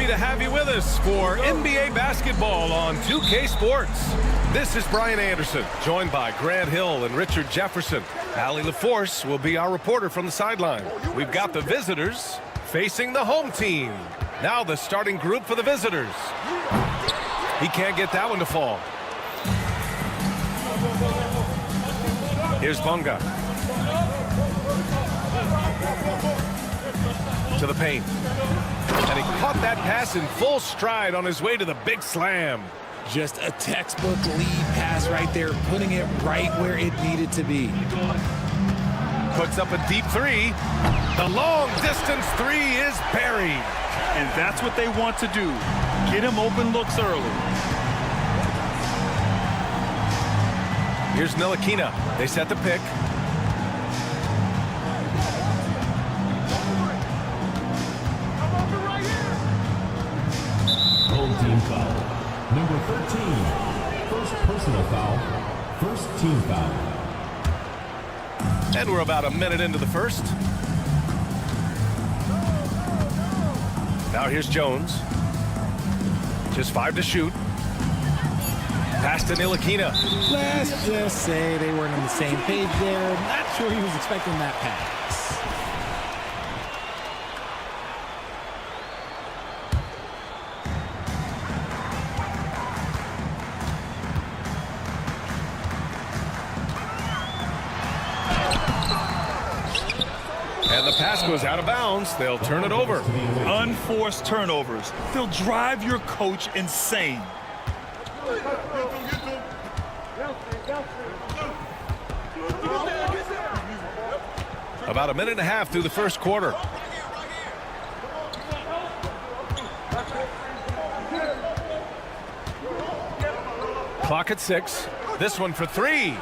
to have you with us for NBA basketball on 2K Sports. This is Brian Anderson, joined by Grant Hill and Richard Jefferson. Allie LaForce will be our reporter from the sideline. We've got the visitors facing the home team. Now the starting group for the visitors. He can't get that one to fall. Here's Bunga. To the paint. And he caught that pass in full stride on his way to the big slam. Just a textbook lead pass right there, putting it right where it needed to be. Puts up a deep three. The long distance three is buried. And that's what they want to do. Get him open looks early. Here's Ntilikina. They set the pick. Home team foul. Number 13. First personal foul. First team foul. And we're about a minute into the first. Now here's Jones. Just 5 to shoot. Pass to Ntilikina. Let's just say they weren't on the same page there. Not sure he was expecting that pass. And the pass goes out of bounds. They'll turn it over. Unforced turnovers. They'll drive your coach insane. About a minute and a half through the first quarter. Clock at 6. This one for 3.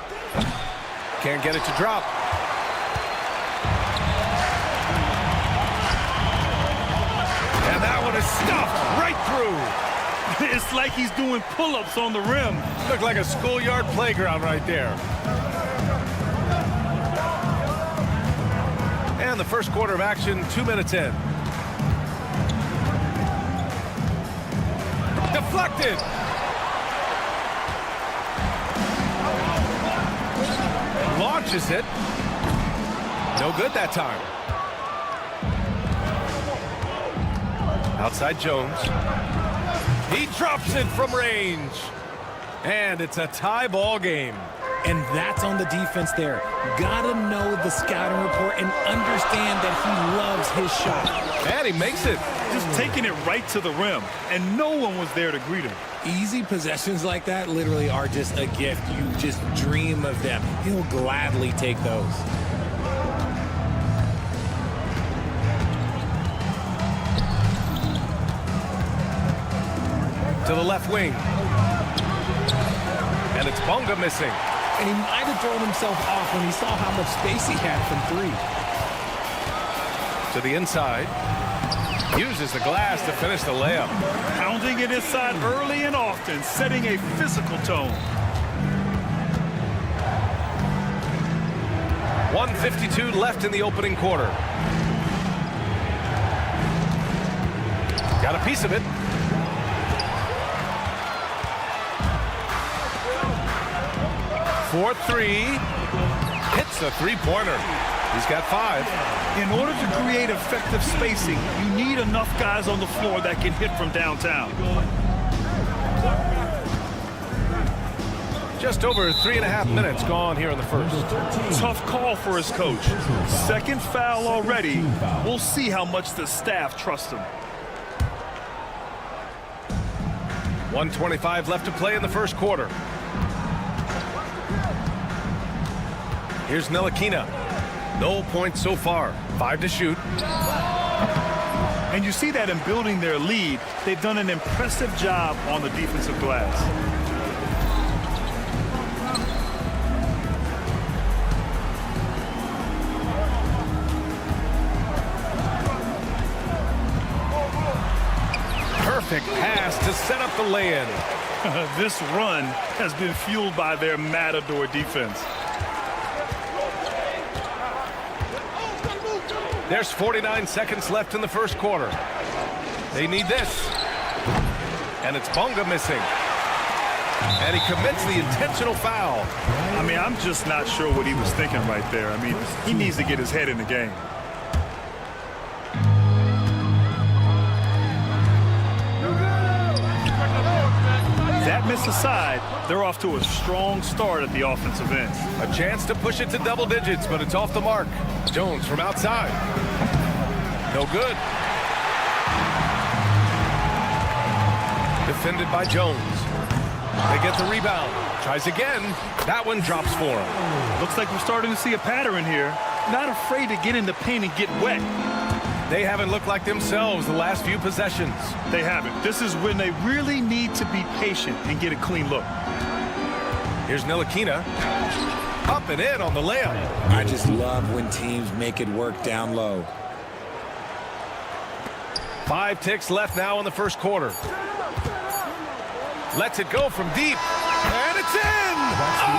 Can't get it to drop. And that one is stuffed right through. It's like he's doing pull-ups on the rim. Looked like a schoolyard playground right there. And the first quarter of action, 2 minutes in. Deflected. Launches it. No good that time. Outside Jones. He drops it from range. And it's a tie ball game. And that's on the defense there. Gotta know the scouting report and understand that he loves his shot. And he makes it. Just taking it right to the rim. And no one was there to greet him. Easy possessions like that literally are just a gift. You just dream of them. He'll gladly take those. To the left wing. And it's Bunga missing. And he might have thrown himself off when he saw how much space he had from 3. To the inside. Uses the glass to finish the layup. Pounding it inside early and often, setting a physical tone. 1:52 left in the opening quarter. Got a piece of it. For 3. Hits a three-pointer. He's got 5. In order to create effective spacing, you need enough guys on the floor that can hit from downtown. Just over 3.5 minutes gone here in the first. Tough call for his coach. Second foul already. We'll see how much the staff trusts him. 1:25 left to play in the first quarter. Here's Ntilikina. No points so far. 5 to shoot. And you see that in building their lead, they've done an impressive job on the defensive glass. Perfect pass to set up the lay-in. This run has been fueled by their Matador defense. There's 49 seconds left in the first quarter. They need this. And it's Bonga missing. And he commits the intentional foul. I mean, I'm just not sure what he was thinking right there. I mean, he needs to get his head in the game. That miss aside, they're off to a strong start at the offensive end. A chance to push it to double digits, but it's off the mark. Jones from outside. No good. Defended by Jones. They get the rebound. Tries again. That one drops for him. Looks like we're starting to see a pattern here. Not afraid to get in the paint and get wet. They haven't looked like themselves the last few possessions. They haven't. This is when they really need to be patient and get a clean look. Here's Ntilikina. Up and in on the layup. I just love when teams make it work down low. 5 ticks left now in the first quarter. Lets it go from deep. And it's in!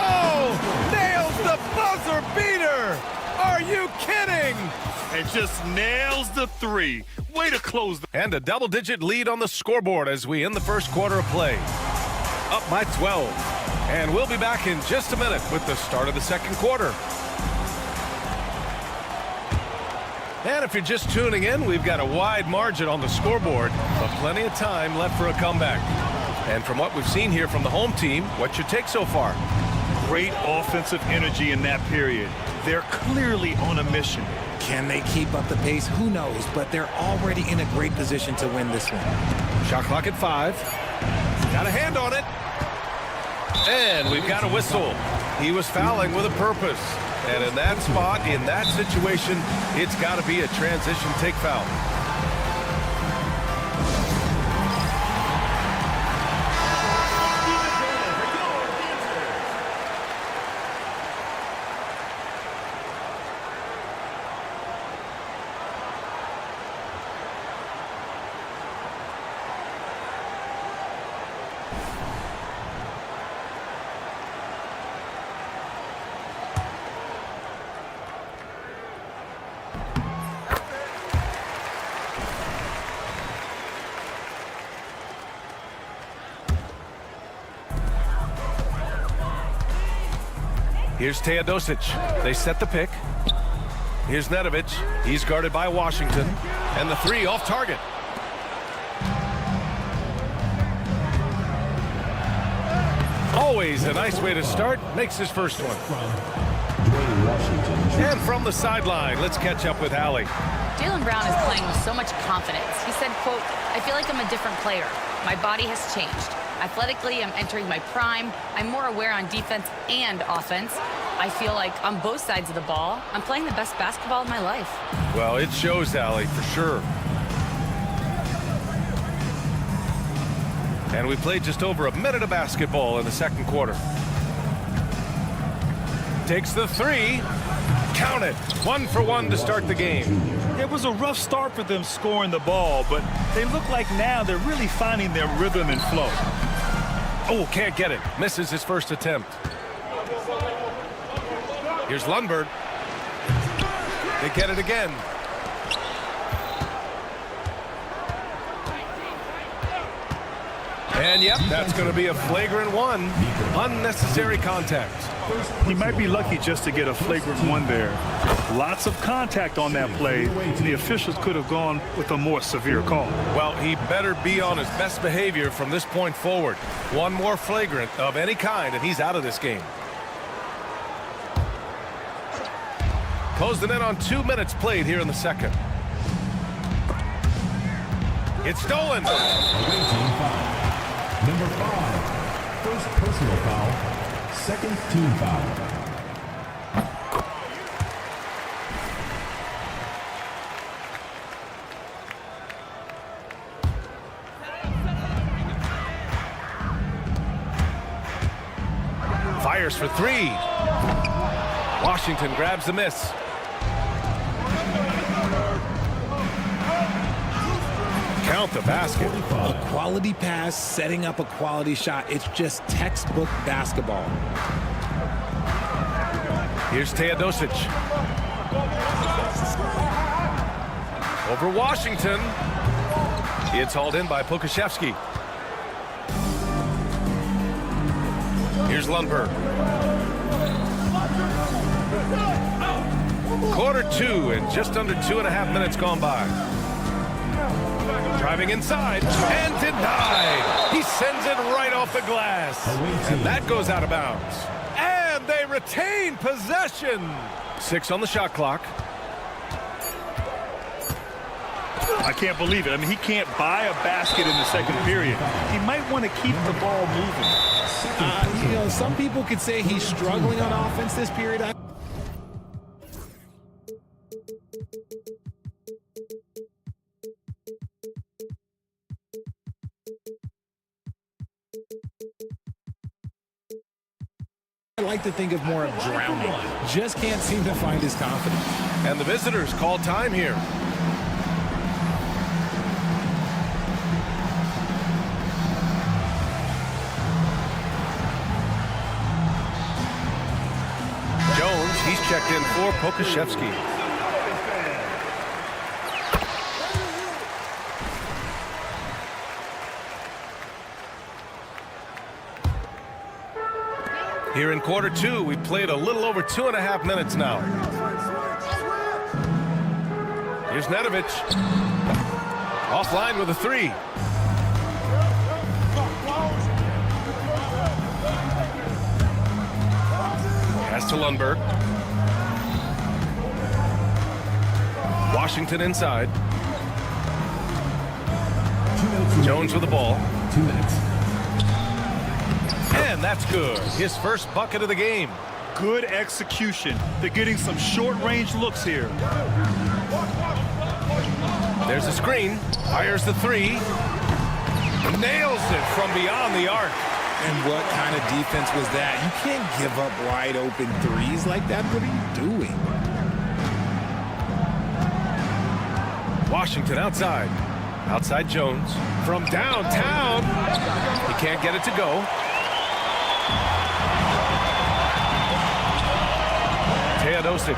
Oh! Nails the buzzer beater! Are you kidding? And just nails the three. Way to close the... And a double-digit lead on the scoreboard as we end the first quarter of play. Up by 12. And we'll be back in just a minute with the start of the second quarter. And if you're just tuning in, we've got a wide margin on the scoreboard, but plenty of time left for a comeback. And from what we've seen here from the home team, what's your take so far? Great offensive energy in that period. They're clearly on a mission. Can they keep up the pace? Who knows, but they're already in a great position to win this one. Shot clock at 5. Got a hand on it. And we've got a whistle. He was fouling with a purpose. And in that spot, in that situation, it's got to be a transition take foul. Here's Teodosic. They set the pick. Here's Nedovic. He's guarded by Washington. And the 3 off target. Always a nice way to start. Makes his first one. And from the sideline, let's catch up with Allie. Jaylen Brown is playing with so much confidence. He said, quote, "I feel like I'm a different player. My body has changed. Athletically, I'm entering my prime. I'm more aware on defense and offense. I feel like on both sides of the ball, I'm playing the best basketball of my life." Well, it shows, Allie, for sure. And we played just over a minute of basketball in the second quarter. Takes the 3. Count it. 1 for 1 to start the game. It was a rough start for them scoring the ball, but they look like now they're really finding their rhythm and flow. Oh, can't get it. Misses his first attempt. Here's Lundberg. They get it again. And yep, that's going to be a flagrant 1. Unnecessary contact. He might be lucky just to get a flagrant 1 there. Lots of contact on that play, and the officials could have gone with a more severe call. Well, he better be on his best behavior from this point forward. 1 more flagrant of any kind, and he's out of this game. Closing in on 2 minutes played here in the second. It's stolen. Away team foul. Number 5, first personal foul, second team foul. Fires for 3. Washington grabs the miss. Count the basket. A quality pass, setting up a quality shot. It's just textbook basketball. Here's Teodosic. Over Washington. It's hauled in by Pokashevsky. Here's Lundberg. Quarter 2 and just under 2.5 minutes gone by. Driving inside and denied. He sends it right off the glass. And that goes out of bounds. And they retain possession. 6 on the shot clock. I can't believe it. I mean, he can't buy a basket in the second period. He might want to keep the ball moving. You know, some people could say he's struggling on offense this period. I like to think of more of drowning. Just can't seem to find his confidence. And the visitors call time here. Jones, he's checked in for Pokashevsky. Here in quarter 2, we played a little over 2.5 minutes now. Here's Nedovic. Offline with a 3. Pass to Lundberg. Washington inside. Jones with the ball. 2 minutes. And that's good. His first bucket of the game. Good execution. They're getting some short-range looks here. There's a screen. Fires the 3. Nails it from beyond the arc. And what kind of defense was that? You can't give up wide open threes like that. What are you doing? Washington outside. Outside Jones. From downtown. He can't get it to go. Teodosic.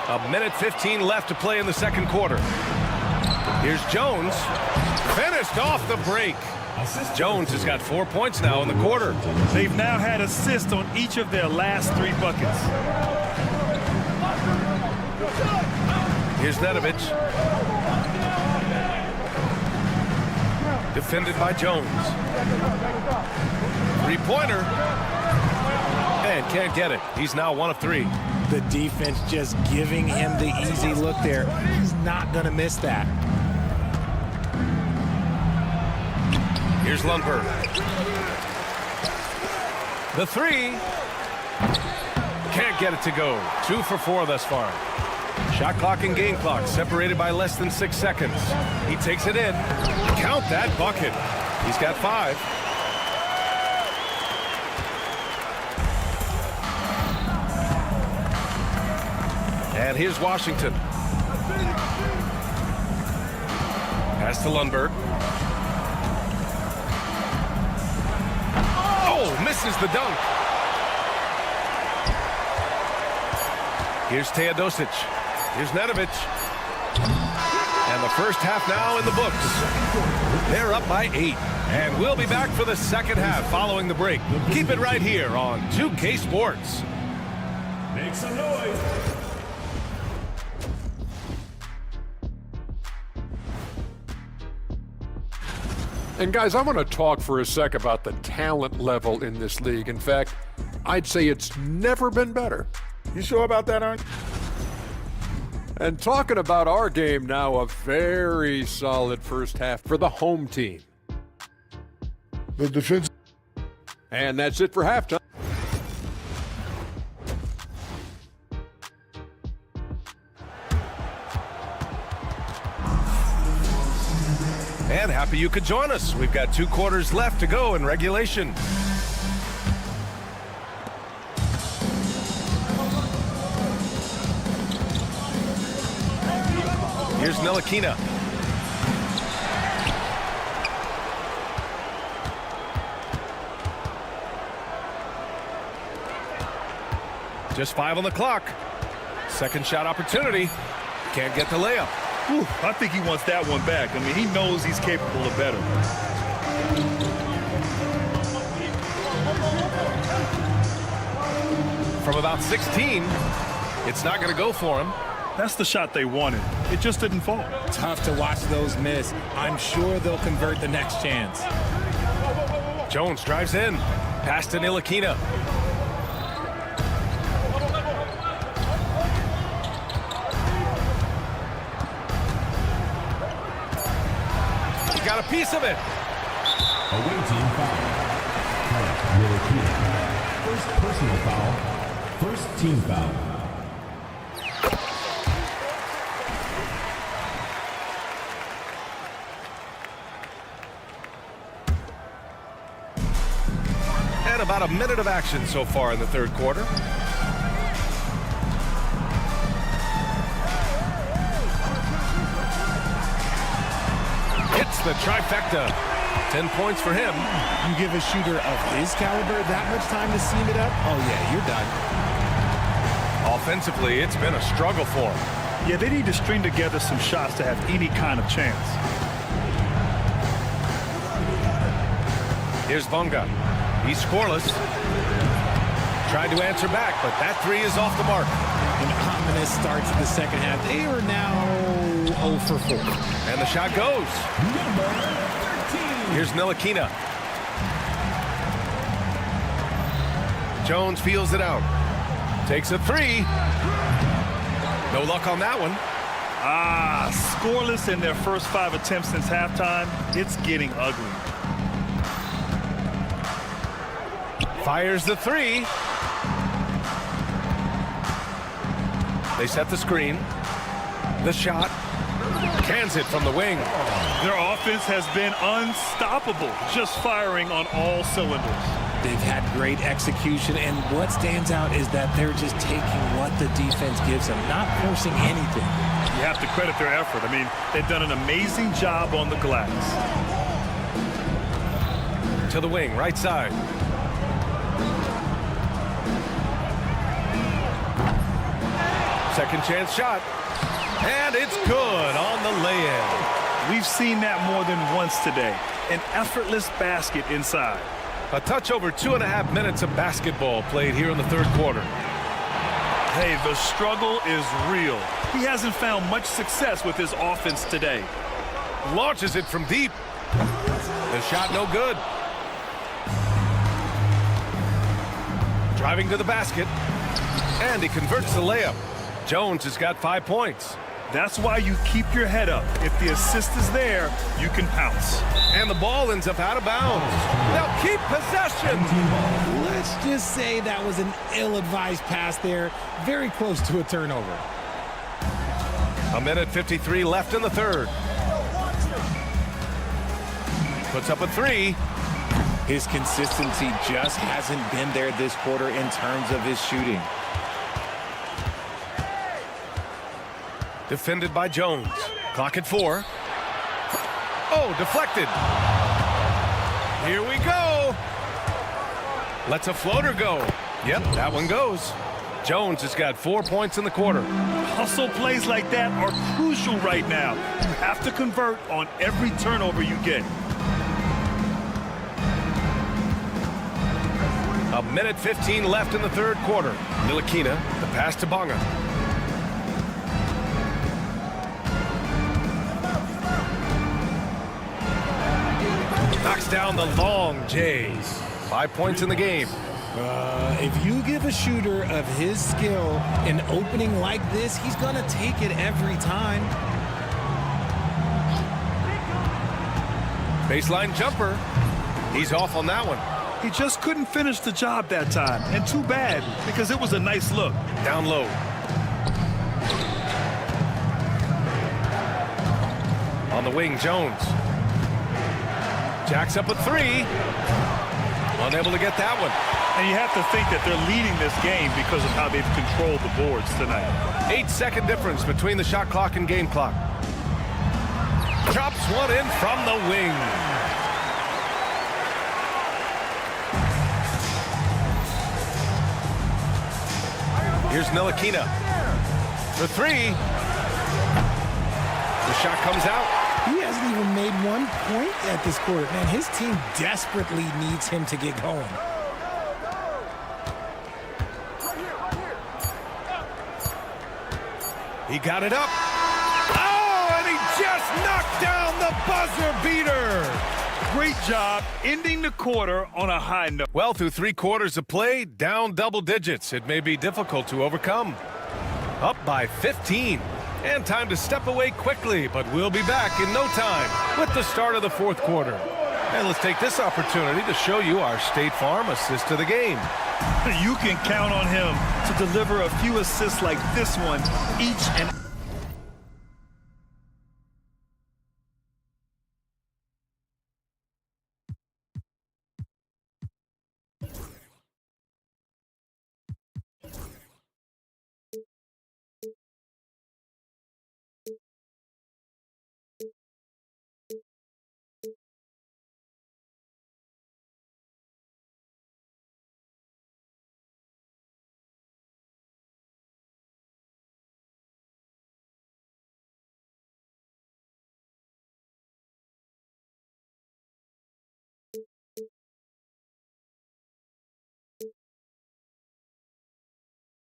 A minute 15 left to play in the second quarter. Here's Jones. Finished off the break. Jones has got 4 points now in the quarter. They've now had assists on each of their last 3 buckets. Here's Nedovic. Defended by Jones. 3-pointer. And can't get it. He's now 1 of 3. The defense just giving him the easy look there. He's not going to miss that. Here's Lundberg. The 3. Can't get it to go. 2 for 4 thus far. Shot clock and game clock separated by less than 6 seconds. He takes it in. Count that bucket. He's got 5. And here's Washington. Pass to Lundberg. Oh, misses the dunk. Here's Teodosic. Here's Nedovic. And the first half now in the books. They're up by 8. And we'll be back for the second half following the break. Keep it right here on 2K Sports. Make some noise. And guys, I want to talk for a sec about the talent level in this league. In fact, I'd say it's never been better. You sure about that, Ern? And talking about our game now, a very solid first half for the home team. The defense. And that's it for halftime. And happy you could join us. We've got 2 quarters left to go in regulation. Here's Ntilikina. Just 5 on the clock. Second shot opportunity. Can't get the layup. Whew, I think he wants that one back. I mean, he knows he's capable of better. From about 16, it's not going to go for him. That's the shot they wanted. It just didn't fall. Tough to watch those miss. I'm sure they'll convert the next chance. Jones drives in. Pass to Ntilikina. He got a piece of it. Away team foul. Ntilikina. First personal foul. First team foul. And about a minute of action so far in the third quarter. Hits the trifecta. 10 points for him. You give a shooter of his caliber that much time to seam it up? Oh, yeah, you're done. Offensively, it's been a struggle for him. Yeah, they need to string together some shots to have any kind of chance. Here's Bonga. He's scoreless. Tried to answer back, but that three is off the mark. An ominous start to the second half. They are now 0 for 4. And the shot goes. Here's Ntilikina. Jones feels it out. Takes a three. No luck on that one. Scoreless in their first 5 attempts since halftime. It's getting ugly. Fires the three. They set the screen. The shot. Cans it from the wing. Their offense has been unstoppable, just firing on all cylinders. They've had great execution, and what stands out is that they're just taking what the defense gives them, not forcing anything. You have to credit their effort. I mean, they've done an amazing job on the glass. To the wing, right side. Second chance shot. And it's good on the lay-in. We've seen that more than once today. An effortless basket inside. A touch over 2.5 minutes of basketball played here in the third quarter. Hey, the struggle is real. He hasn't found much success with his offense today. Launches it from deep. The shot no good. Driving to the basket. And he converts the layup. Jones has got 5 points. That's why you keep your head up. If the assist is there, you can pounce. And the ball ends up out of bounds. They'll keep possession. Let's just say that was an ill-advised pass there. Very close to a turnover. A minute 53 left in the third. Puts up a three. His consistency just hasn't been there this quarter in terms of his shooting. Defended by Jones. Clock at 4. Oh, deflected. Here we go. Lets a floater go. Yep, that one goes. Jones has got 4 points in the quarter. Hustle plays like that are crucial right now. You have to convert on every turnover you get. A minute 15 left in the third quarter. Ntilikina, the pass to Bonga. Knocks down the long J's. 5 points in the game. If you give a shooter of his skill an opening like this, he's going to take it every time. Baseline jumper. He's off on that one. He just couldn't finish the job that time. And too bad, because it was a nice look. Down low. On the wing, Jones. Jacks up a three. Unable to get that one. And you have to think that they're leading this game because of how they've controlled the boards tonight. 8-second difference between the shot clock and game clock. Drops one in from the wing. Here's Ntilikina for three. The shot comes out. He hasn't even made 1 point at this quarter. Man, his team desperately needs him to get going. He got it up. Oh, and he just knocked down the buzzer beater. Great job ending the quarter on a high note. Well, through 3 quarters of play, down double digits. It may be difficult to overcome. Up by 15. And time to step away quickly, but we'll be back in no time with the start of the 4th quarter. And let's take this opportunity to show you our State Farm assist of the game. You can count on him to deliver a few assists like this one each and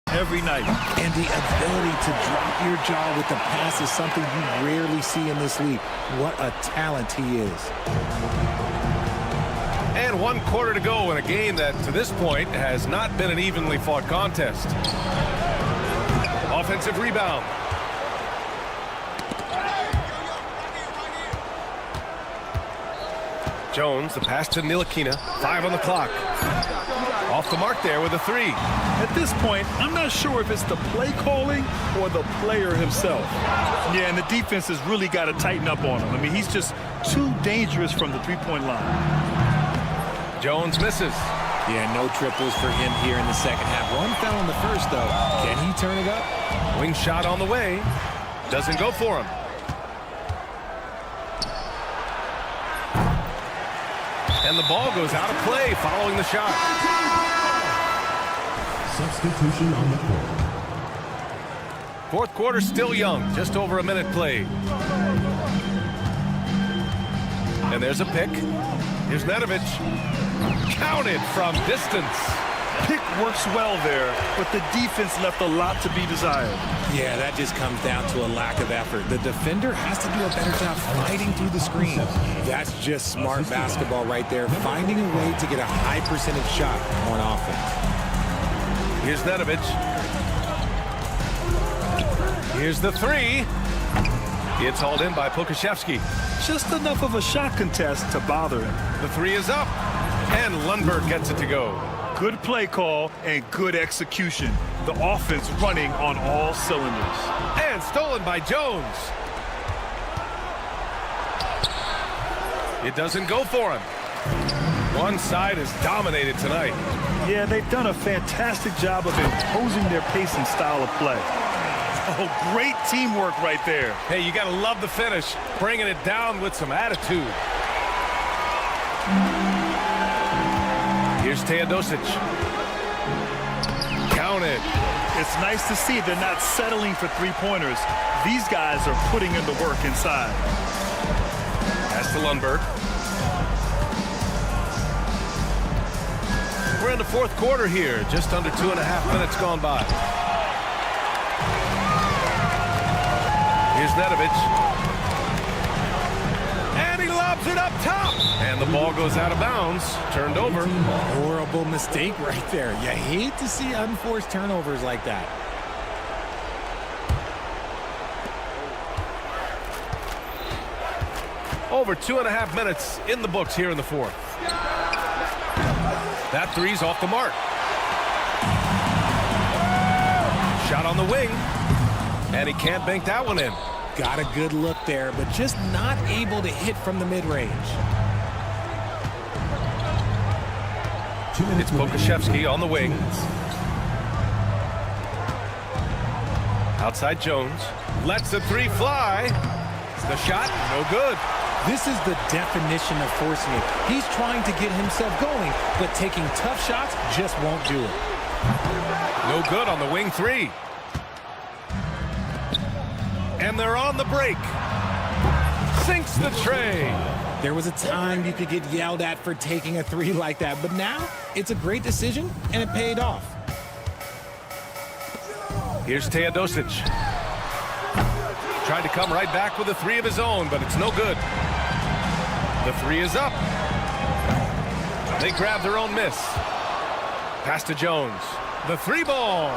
every night. And the ability to drop your jaw with the pass is something you rarely see in this league. What a talent he is. And 1 quarter to go in a game that, to this point, has not been an evenly fought contest. Offensive rebound. Jones, the pass to Ntilikina. 5 on the clock. Off the mark there with a 3. At this point, I'm not sure if it's the play calling or the player himself. Yeah, and the defense has really got to tighten up on him. I mean, he's just too dangerous from the three-point line. Jones misses. Yeah, no triples for him here in the second half. 1 fell in the first, though. Can he turn it up? Wing shot on the way. Doesn't go for him. And the ball goes out of play following the shot. Substitution on the court. 4th quarter still young. Just over a minute played. And there's a pick. Here's Nedovic. Counted from distance. Pick works well there, but the defense left a lot to be desired. Yeah, that just comes down to a lack of effort. The defender has to do a better job fighting through the screen. That's just smart basketball right there, finding a way to get a high percentage shot on offense. Here's Nedovic. Here's the 3. It's hauled in by Pokashevsky. Just enough of a shot contest to bother him. The 3 is up. And Lundberg gets it to go. Good play call and good execution. The offense running on all cylinders. And stolen by Jones. It doesn't go for him. One side is dominated tonight. Yeah, they've done a fantastic job of imposing their pace and style of play. Oh, great teamwork right there. Hey, you got to love the finish. Bringing it down with some attitude. Here's Teodosic. Counted. It's nice to see they're not settling for three-pointers. These guys are putting in the work inside. Pass to Lundberg. We're in the 4th quarter here. Just under 2.5 minutes gone by. Here's Nedovic. And he lobs it up top. And the ball goes out of bounds. Turned over. Horrible mistake right there. You hate to see unforced turnovers like that. Over 2.5 minutes in the books here in the 4th. That 3's off the mark. Shot on the wing. And he can't bank that one in. Got a good look there, but just not able to hit from the mid-range. It's Pokashevsky on the wing. Outside Jones. Lets the 3 fly. The shot, no good. This is the definition of forcing it. He's trying to get himself going, but taking tough shots just won't do it. No good on the wing three. And they're on the break. Sinks the tray. There was a time you could get yelled at for taking a three like that, but now it's a great decision, and it paid off. Here's Teodosic. Tried to come right back with a three of his own, but it's no good. The three is up. They grab their own miss. Pass to Jones. The three ball.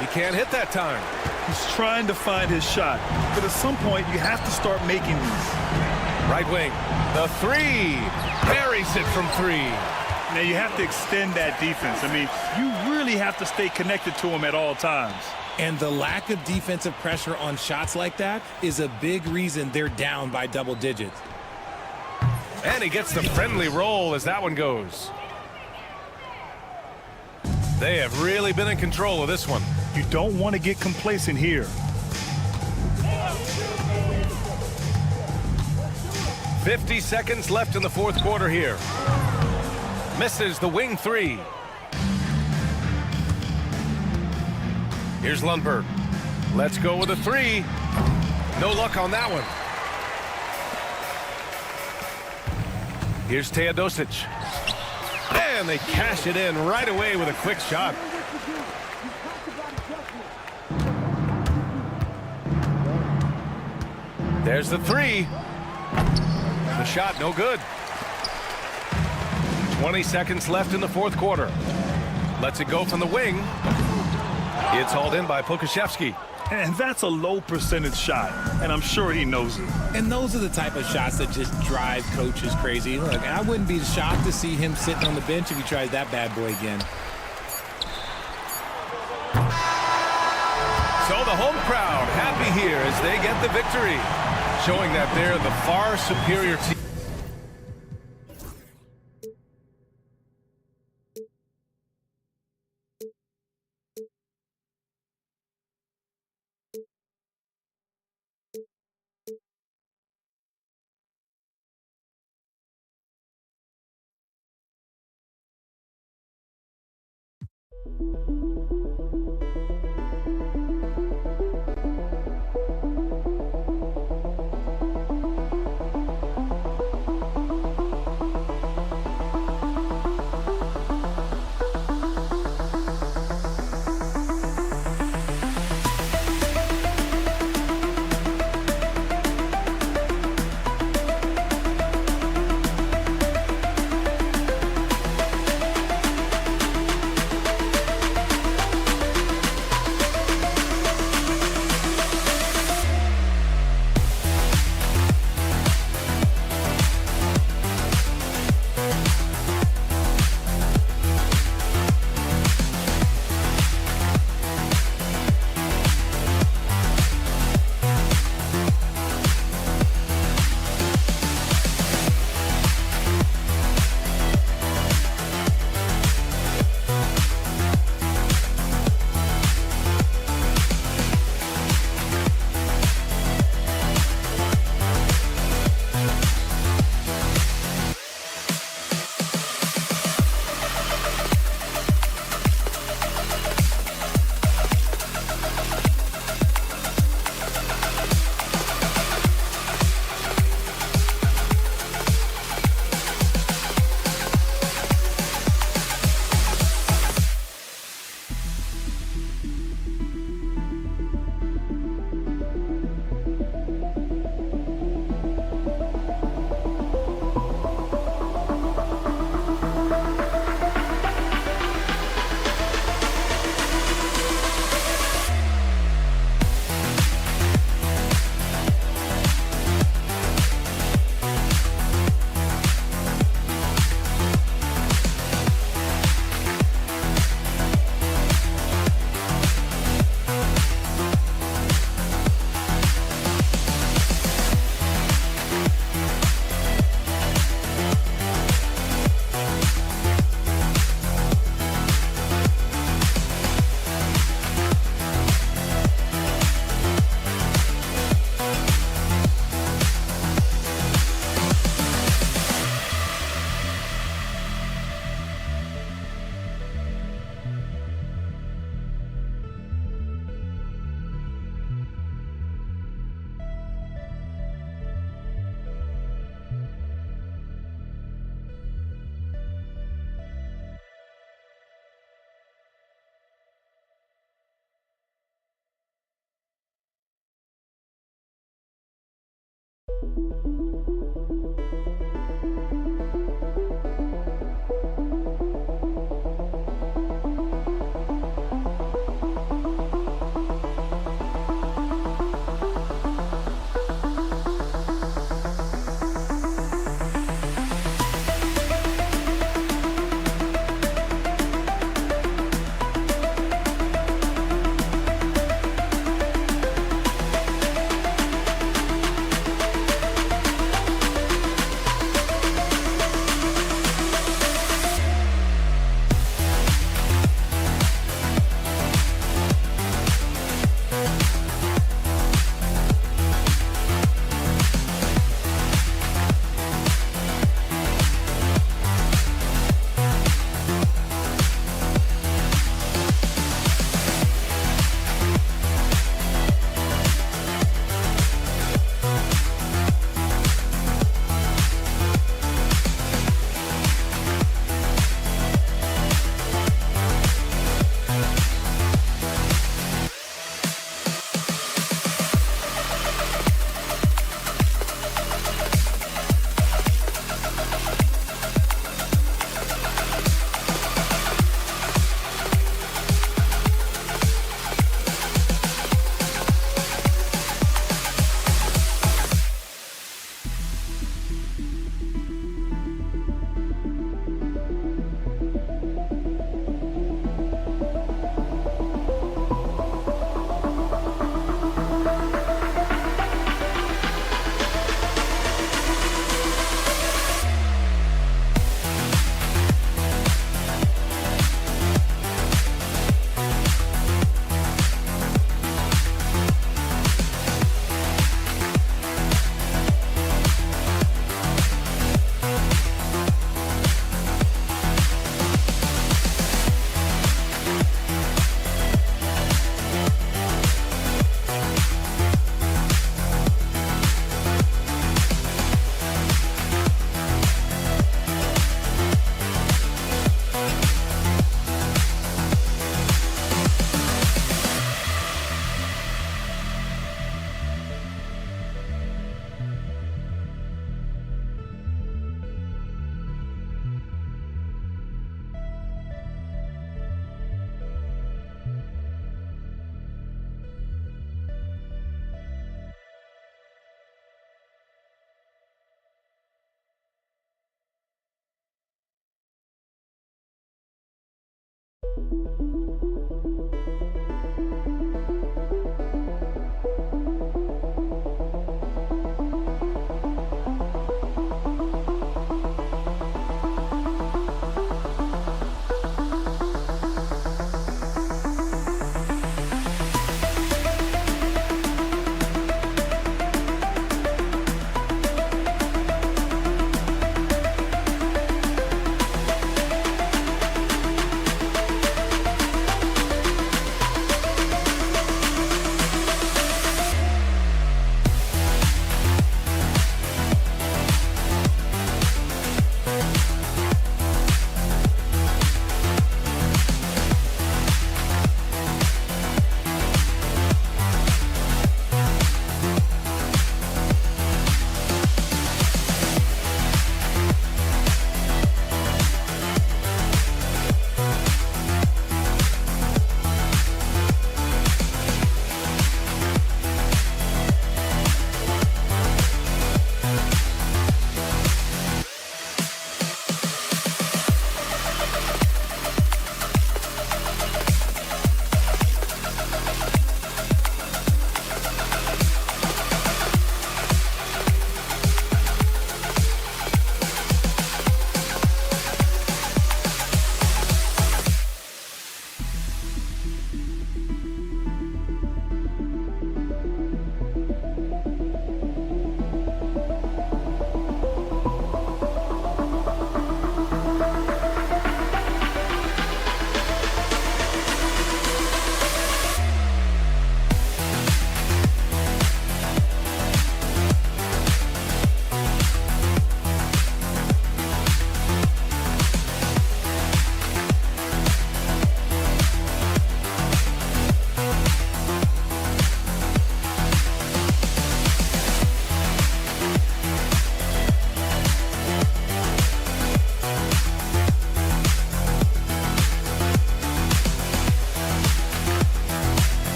He can't hit that time. He's trying to find his shot, but at some point you have to start making these. Right wing. The three. Buries it from three. Now you have to extend that defense. I mean, you really have to stay connected to him at all times. And the lack of defensive pressure on shots like that is a big reason they're down by double digits. And he gets the friendly roll as that one goes. They have really been in control of this one. You don't want to get complacent here. 50 seconds left in the fourth quarter here. Misses the wing three. Here's Lundberg. Let's go with a three. No luck on that one. Here's Teodosic. And they cash it in right away with a quick shot. There's the three. The shot no good. 20 seconds left in the fourth quarter. Lets it go from the wing. It's hauled in by Pokashevsky. And that's a low percentage shot, and I'm sure he knows it. And those are the type of shots that just drive coaches crazy. Look, I wouldn't be shocked to see him sitting on the bench if he tries that bad boy again. So the home crowd happy here as they get the victory, showing that they're the far superior team.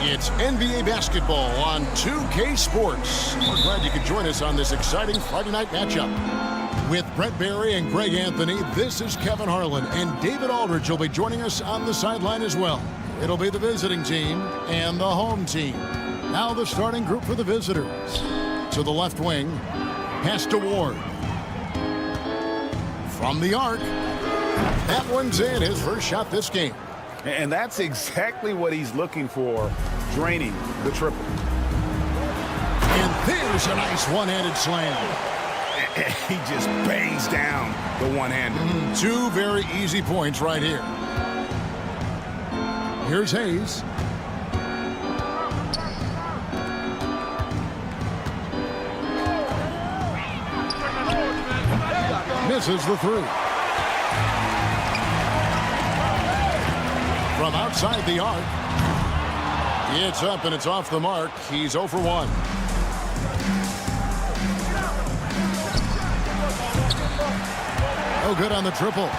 It's NBA basketball on 2K Sports. We're glad you could join us on this exciting Friday night matchup. With Brett Barry and Greg Anthony, this is Kevin Harlan, and David Aldridge will be joining us on the sideline as well. It'll be the visiting team and the home team. Now the starting group for the visitors. To the left wing, pass to Ward. From the arc, that one's in, his first shot this game. And that's exactly what he's looking for, draining the triple. And there's a nice one-handed slam. He just bangs down the one-hander. Two very easy points right here. Here's Hayes. Misses the three. From outside the arc. It's up and it's off the mark. He's 0 for 1. Oh, good on the triple.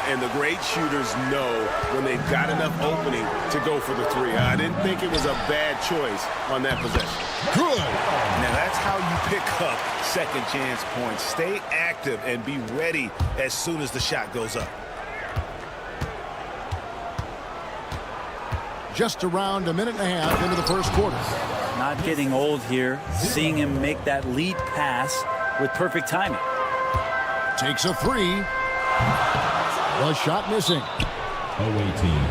And the great shooters know when they've got enough opening to go for the three. I didn't think it was a bad choice on that possession. Good. Now that's how you pick up second chance points. Stay active and be ready as soon as the shot goes up. Just around a minute and a half into the first quarter. Not getting old here. Seeing him make that lead pass with perfect timing. Takes a three. The shot missing. Away team.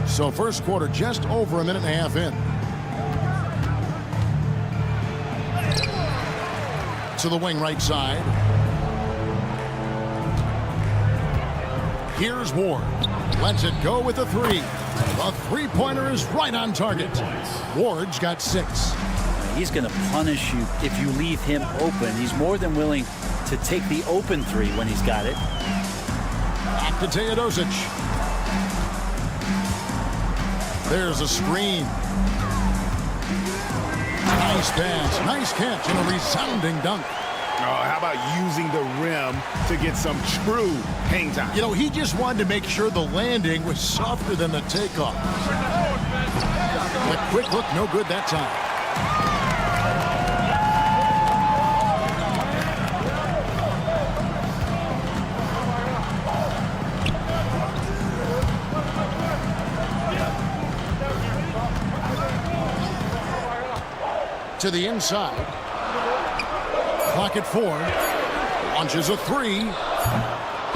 So first quarter just over a minute and a half in. To the wing right side. Here's Ward. Lets it go with the three. The three-pointer is right on target. Ward's got 6. He's going to punish you if you leave him open. He's more than willing to take the open three when he's got it. Back to Teodosic. There's a screen. Nice pass, nice catch, and a resounding dunk. Oh, how about using the rim to get some true hang time? You know, he just wanted to make sure the landing was softer than the takeoff. The quick look, no good that time. To the inside. Clock at 4. Launches a 3.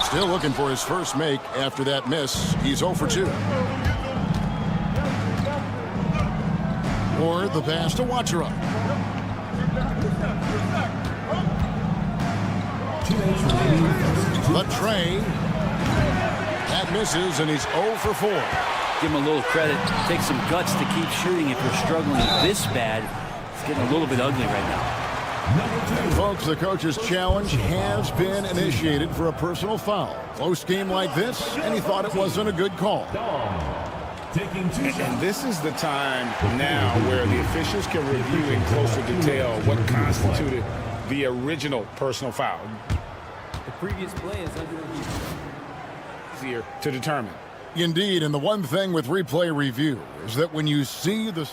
Still looking for his first make after that miss. He's 0 for 2. Or the pass to Wachara. The tray. That misses, and he's 0 for 4. Give him a little credit. Take some guts to keep shooting if you're struggling this bad. It's getting a little bit ugly right now. Folks, the coach's challenge has been initiated for a personal foul. Close game like this, and he thought it wasn't a good call. And this is the time now where the officials can review in closer detail what constituted the original personal foul. The previous play is under review. Easier to determine. Indeed, and the one thing with replay review is that when you see this...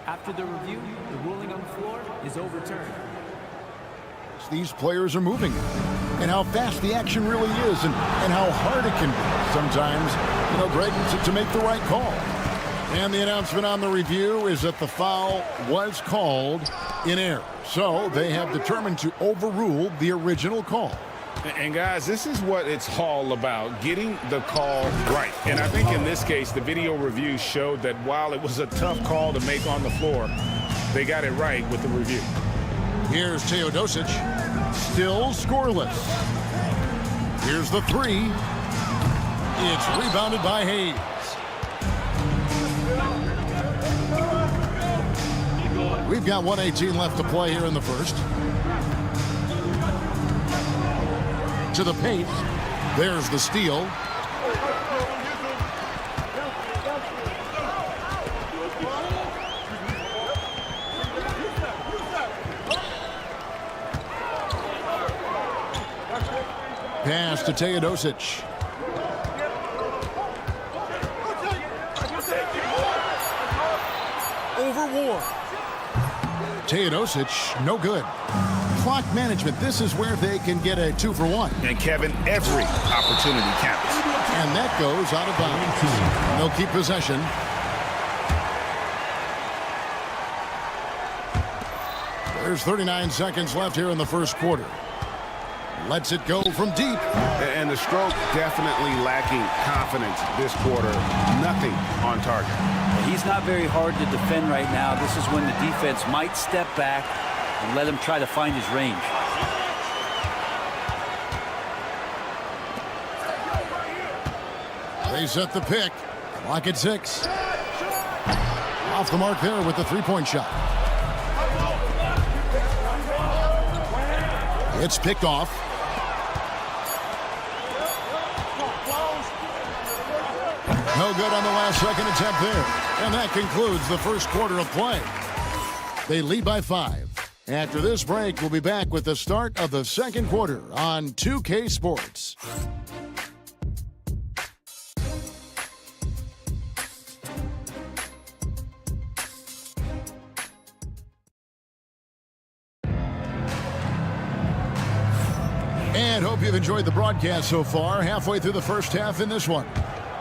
After the review, the ruling on the floor is overturned. These players are moving, and how fast the action really is, and how hard it can be sometimes, you know, Greg, to make the right call. And the announcement on the review is that the foul was called in error. So they have determined to overrule the original call. And guys, this is what it's all about, getting the call right. And I think in this case, the video review showed that while it was a tough call to make on the floor, they got it right with the review. Here's Teodosic, still scoreless. Here's the three. It's rebounded by Hayes. We've got 1:18 left to play here in the first. To the paint. There's the steal. Pass to Teodosic. Overworn. Teodosic, no good. Clock management, this is where they can get a 2-for-1. And Kevin, every opportunity counts. And that goes out of bounds. They'll keep possession. There's 39 seconds left here in the first quarter. Lets it go from deep. And the stroke definitely lacking confidence this quarter. Nothing on target. He's not very hard to defend right now. This is when the defense might step back and let him try to find his range. They set the pick. Clock at 6. Off the mark there with the three-point shot. It's picked off. No good on the last second attempt there. And that concludes the first quarter of play. They lead by 5. After this break, we'll be back with the start of the second quarter on 2K Sports. And hope you've enjoyed the broadcast so far. Halfway through the first half in this one.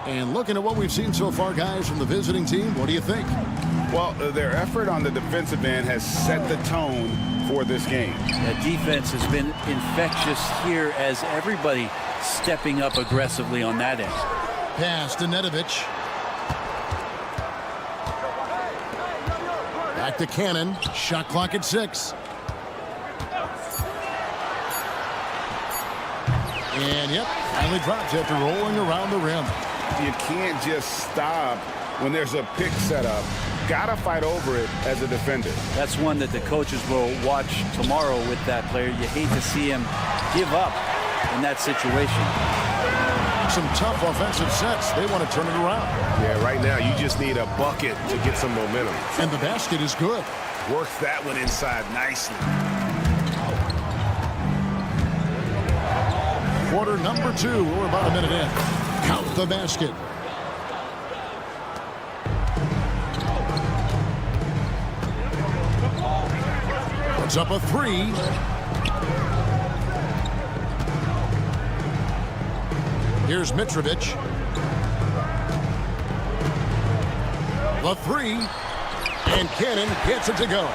And looking at what we've seen so far, guys, from the visiting team, what do you think? Well, their effort on the defensive end has set the tone for this game. The defense has been infectious here as everybody stepping up aggressively on that end. Pass to Nedovic. Back to Cannon. Shot clock at 6. And, yep, finally drops after rolling around the rim. You can't just stop when there's a pick set up. Gotta fight over it as a defender. That's one that the coaches will watch tomorrow with that player. You hate to see him give up in that situation. Some tough offensive sets. They want to turn it around. Yeah, right now you just need a bucket to get some momentum. And the basket is good. Works that one inside nicely. Quarter number 2. We're about a minute in. Count the basket. Puts up a 3. Here's Mitrovic. The 3. And Cannon gets it to go.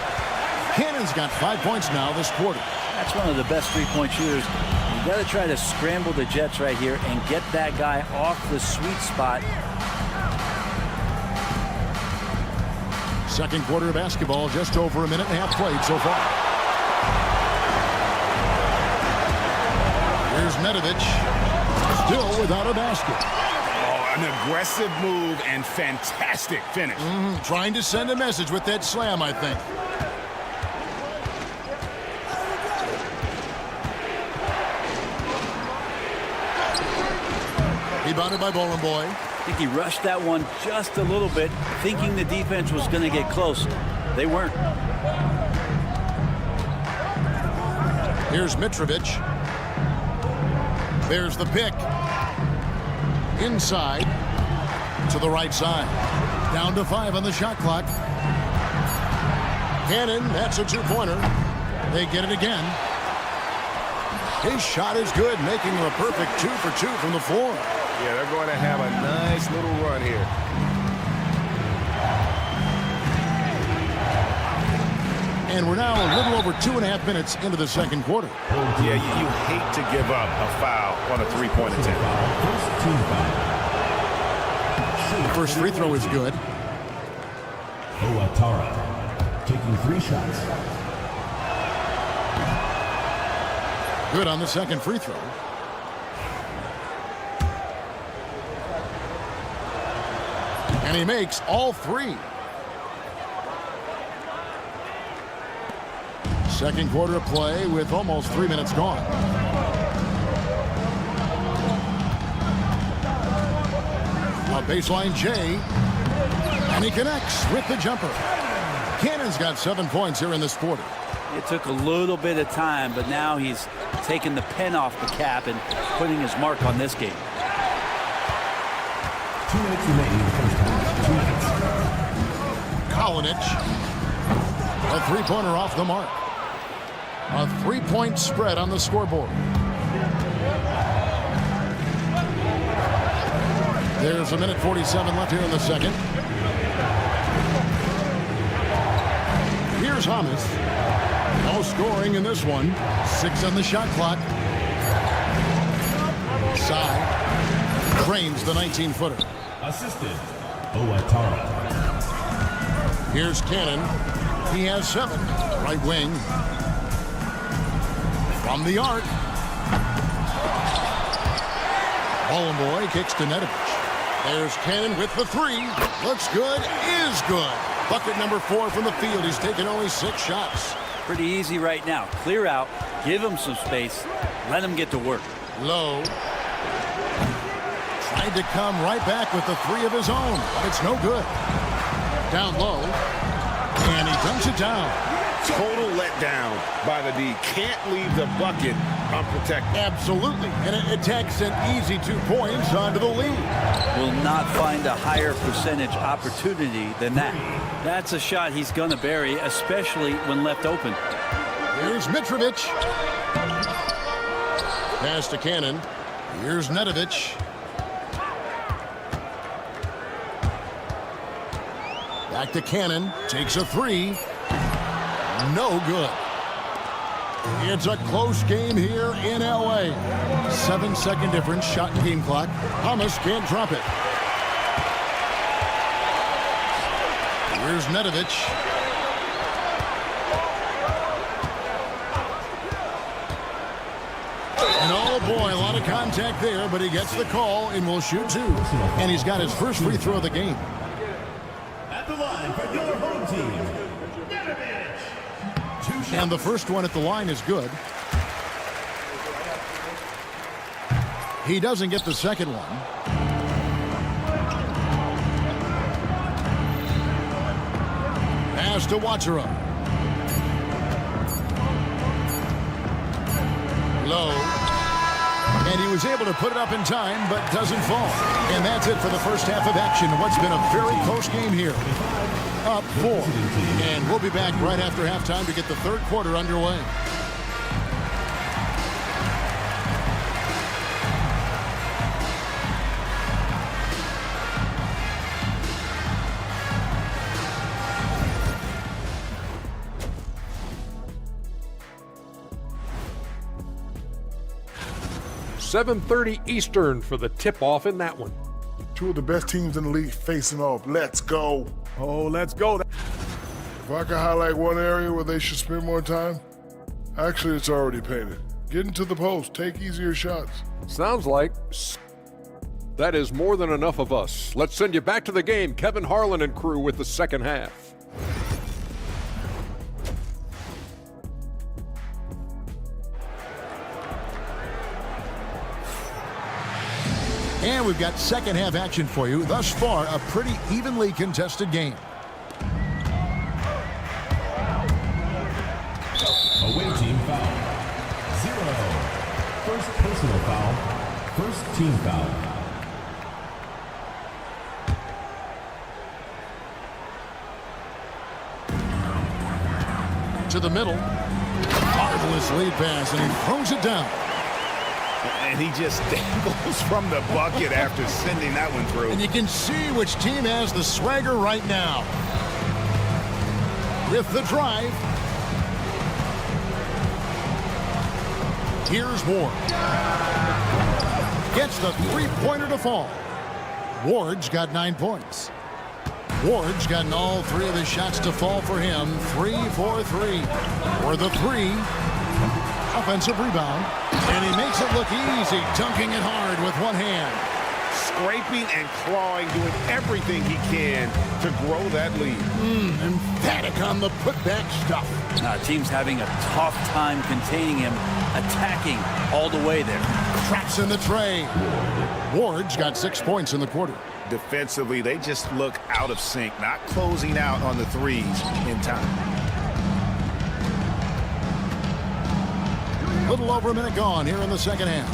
Cannon's got 5 points now this quarter. That's one of the best three-point shooters. You got to try to scramble the Jets right here and get that guy off the sweet spot. Second quarter of basketball, just over a minute and a half played so far. Here's Nedovic, still without a basket. Oh, an aggressive move and fantastic finish. Trying to send a message with that slam, I think. Rebounded by Bowling Boy. I think he rushed that one just a little bit, thinking the defense was going to get close. They weren't. Here's Mitrovic. There's the pick. Inside to the right side. Down to 5 on the shot clock. Cannon, that's a 2-pointer. They get it again. His shot is good, making him a perfect 2 for 2 from the floor. Yeah, they're going to have a nice little run here. And we're now a little over 2.5 minutes into the second quarter. Yeah, you hate to give up a foul on a three-point attempt. The first free throw is good. Owatara taking 3 shots. Good on the second free throw. And he makes all 3. Second quarter of play with almost 3 minutes gone. A baseline J. And he connects with the jumper. Cannon's got 7 points here in this quarter. It took a little bit of time, but now he's taking the pen off the cap and putting his mark on this game. 2 minutes remaining in the first half. 2 minutes. Kalinic. A three-pointer off the mark. A 3-point spread on the scoreboard. There's 1:47 left here in the second. Here's Hamas. No scoring in this one. 6 on the shot clock. Side drains the 19-footer. Assisted. Owatara. Here's Cannon. He has 7. Right wing. From the arc. Boy kicks to Nedovic. There's Cannon with the 3. Looks good. Is good. Bucket number 4 from the field. He's taken only 6 shots. Pretty easy right now. Clear out. Give him some space. Let him get to work. Low. Tried to come right back with the 3 of his own. But it's no good. Down low. And he dunks it down. Total letdown by the D. Can't leave the bucket unprotected. Absolutely. And it takes an easy 2 points onto the lead. Will not find a higher percentage opportunity than that. That's a shot he's going to bury, especially when left open. Here's Mitrovic. Pass to Cannon. Here's Nedovic. Back to Cannon. Takes a 3. No good. It's a close game here in L.A. 7-second difference, shot and game clock. Hamas can't drop it. Here's Nedovic. And oh boy, a lot of contact there, but he gets the call and will shoot 2. And he's got his first free throw of the game. At the line for your home team. And the first one at the line is good. He doesn't get the second one. Pass to Watsura. Low. And he was able to put it up in time, but doesn't fall. And that's it for the first half of action. What's been a very close game here. Up 4. And we'll be back right after halftime to get the third quarter underway. .30 Eastern for the tip-off in that one. 2 of the best teams in the league facing off. Let's go. Oh, let's go. If I could highlight one area where they should spend more time, actually it's already painted. Get into the post, take easier shots. Sounds like that is more than enough of us. Let's send you back to the game. Kevin Harlan and crew with the second half. And we've got second half action for you. Thus far, a pretty evenly contested game. Away team foul. 0. First personal foul. First team foul. To the middle. Marvelous lead pass, and he throws it down. And he just dangles from the bucket after sending that one through. And you can see which team has the swagger right now. With the drive, Here's Ward. Gets the three-pointer to fall. Ward's got 9 points. Ward's gotten all 3 of his shots to fall for him. 3 for 3. For the 3. Offensive rebound. And he makes it look easy, dunking it hard with one hand. Scraping and clawing, doing everything he can to grow that lead. Emphatic on the putback stuff. Team's having a tough time containing him, attacking all the way there. Traps in the tray. Ward's got 6 points in the quarter. Defensively, they just look out of sync, not closing out on the threes in time. A little over a minute gone here in the second half.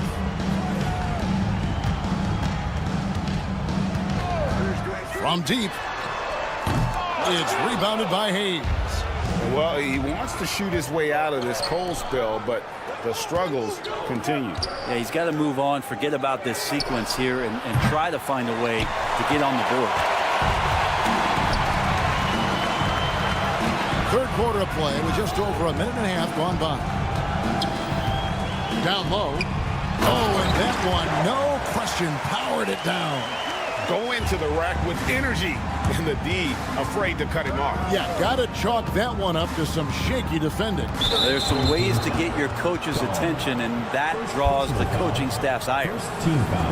From deep, it's rebounded by Hayes. Well, he wants to shoot his way out of this cold spell, but the struggles continue. Yeah, he's got to move on, forget about this sequence here, and try to find a way to get on the board. Third quarter of play with just over a minute and a half gone by. Down low. Oh, and that one, no question, powered it down. Go into the rack with energy, and the D afraid to cut him off. Yeah, got to chalk that one up to some shaky defending. There's some ways to get your coach's attention, and that draws the coaching staff's ire.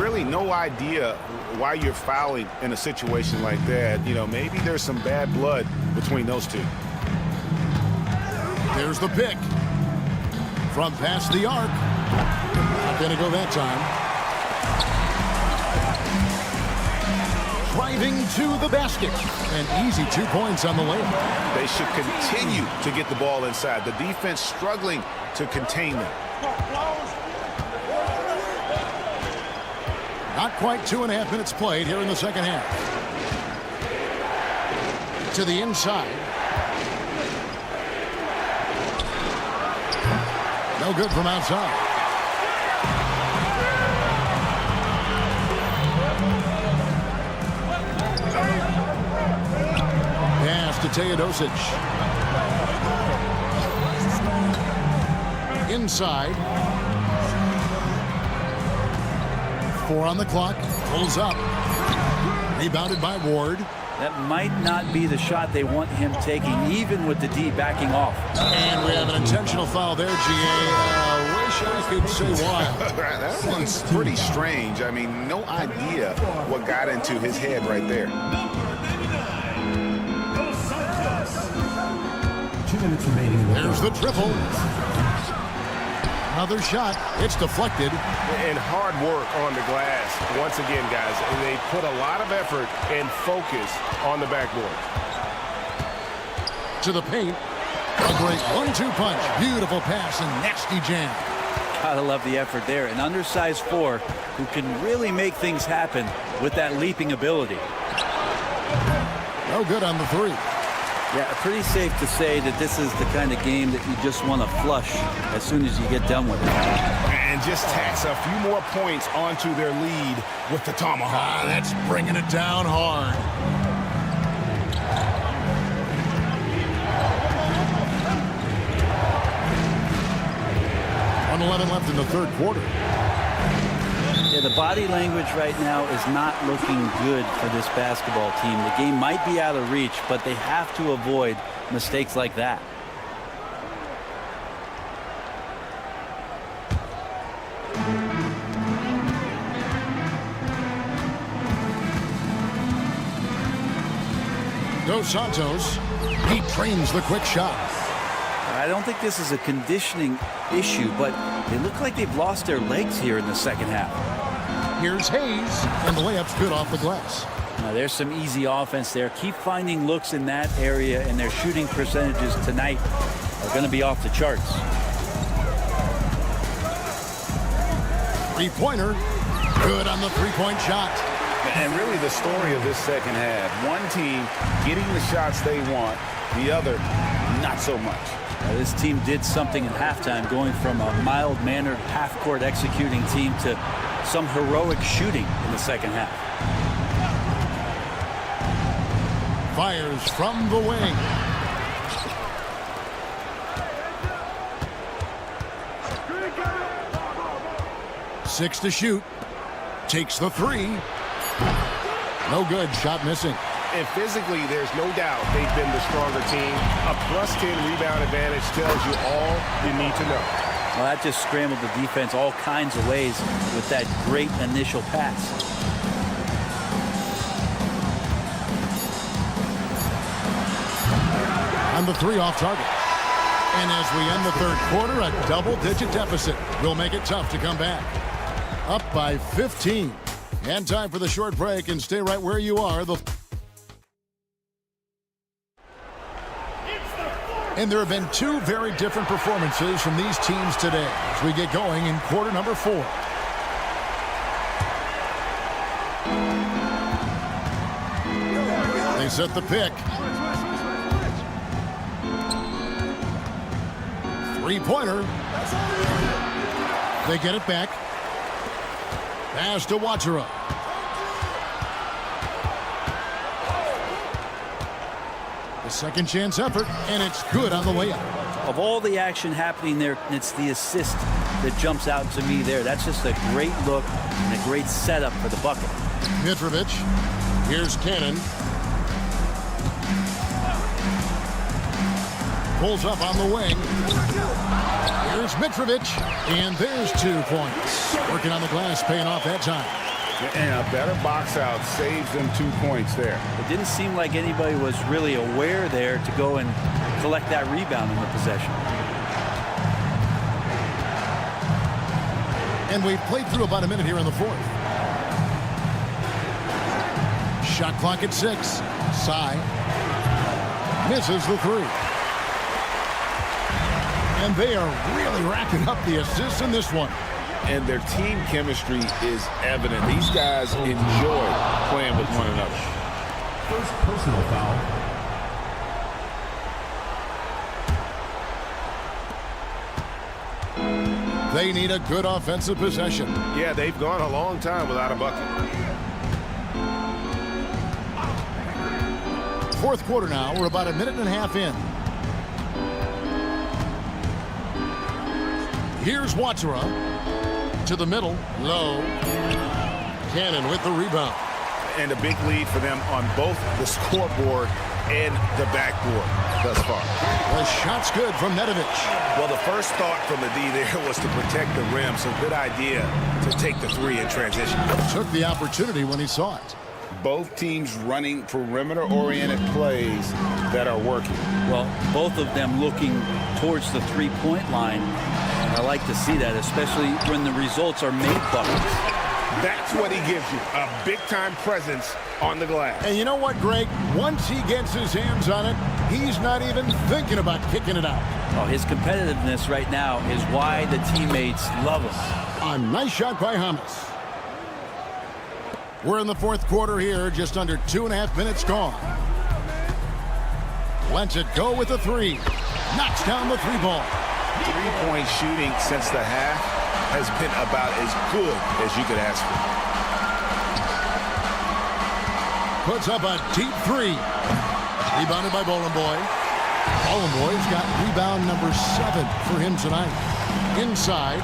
Really no idea why you're fouling in a situation like that. You know, maybe there's some bad blood between those two. There's the pick. From past the arc. Not going to go that time. Driving to the basket. An easy 2 points on the layup. They should continue to get the ball inside. The defense struggling to contain them. Not quite 2.5 minutes played here in the second half. To the inside. No good from outside. Pass to Teodosic. Inside. 4 on the clock. Pulls up. Rebounded by Ward. That might not be the shot they want him taking, even with the D backing off. And we have an intentional foul there, GA. Wish I could say why. That one's pretty strange. I mean, no idea what got into his head right there. 2 minutes remaining. There's the triple. Another shot. It's deflected. And hard work on the glass. Once again, guys, and they put a lot of effort and focus on the backboard. To the paint. A great 1-2 punch. Beautiful pass and nasty jam. Gotta love the effort there. An undersized 4 who can really make things happen with that leaping ability. No good on the 3. Yeah, pretty safe to say that this is the kind of game that you just want to flush as soon as you get done with it. And just tacks a few more points onto their lead with the tomahawk. That's bringing it down hard. .11 left in the third quarter. Yeah, the body language right now is not looking good for this basketball team. The game might be out of reach, but they have to avoid mistakes like that. Dos Santos, he trains the quick shot. I don't think this is a conditioning issue, but they look like they've lost their legs here in the second half. Here's Hayes, and the layup's good off the glass. Now, there's some easy offense there. Keep finding looks in that area, and their shooting percentages tonight are going to be off the charts. Three-pointer, good on the three-point shot. And really the story of this second half. One team getting the shots they want, the other not so much. Now, this team did something at halftime, going from a mild-mannered half-court executing team to some heroic shooting in the second half. Fires from the wing. 6 to shoot. Takes the 3. No good. Shot missing. And physically, there's no doubt they've been the stronger team. A +10 rebound advantage tells you all you need to know. Well, that just scrambled the defense all kinds of ways with that great initial pass. And the 3 off target. And as we end the third quarter, a double-digit deficit will make it tough to come back. Up by 15. And time for the short break, and stay right where you are. And there have been 2 very different performances from these teams today as we get going in quarter number 4. They set the pick. 3-pointer. They get it back. Pass to Wachara. The second chance effort, and it's good on the way up. Of all the action happening there, it's the assist that jumps out to me there. That's just a great look and a great setup for the bucket. Mitrovic. Here's Cannon. Pulls up on the wing. Here's Mitrovic. And there's 2 points. Working on the glass, paying off that time. And a better box out saves them 2 points there. It didn't seem like anybody was really aware there to go and collect that rebound in the possession. And we've played through about a minute here in the fourth. Shot clock at 6. Sy misses the 3. And they are really racking up the assists in this one. And their team chemistry is evident. These guys enjoy playing with one another. First personal foul. They need a good offensive possession. Yeah, they've gone a long time without a bucket. Fourth quarter now. We're about a minute and a half in. Here's Wachara. To the middle, low. Cannon with the rebound. And a big lead for them on both the scoreboard and the backboard thus far. The shot's good from Nedovic. Well, the first thought from the D there was to protect the rim, so good idea to take the 3 in transition. Took the opportunity when he saw it. Both teams running perimeter-oriented plays that are working. Well, both of them looking towards the 3-point line. I like to see that, especially when the results are made buckets. That's what he gives you, a big-time presence on the glass. And you know what, Greg? Once he gets his hands on it, he's not even thinking about kicking it out. Oh, his competitiveness right now is why the teammates love him. A nice shot by Hamas. We're in the fourth quarter here, just under 2.5 minutes gone. Lets it go with the 3. Knocks down the 3 ball. 3-point shooting since the half has been about as good as you could ask for. Puts up a deep 3. Rebounded by Boy. Boy's got rebound number 7 for him tonight. Inside,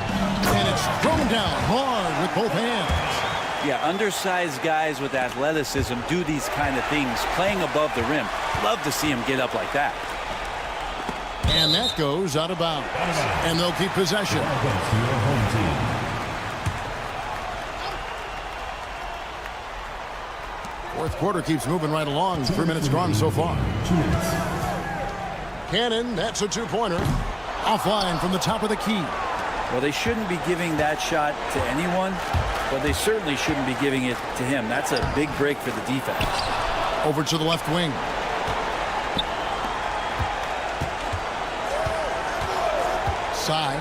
and it's thrown down hard with both hands. Yeah, undersized guys with athleticism do these kind of things, playing above the rim. Love to see him get up like that. And that goes out of bounds. And they'll keep possession. Fourth quarter keeps moving right along. 3 minutes gone so far. 2 minutes. Cannon, that's a 2-pointer. Offline from the top of the key. Well, they shouldn't be giving that shot to anyone, but they certainly shouldn't be giving it to him. That's a big break for the defense. Over to the left wing. Sy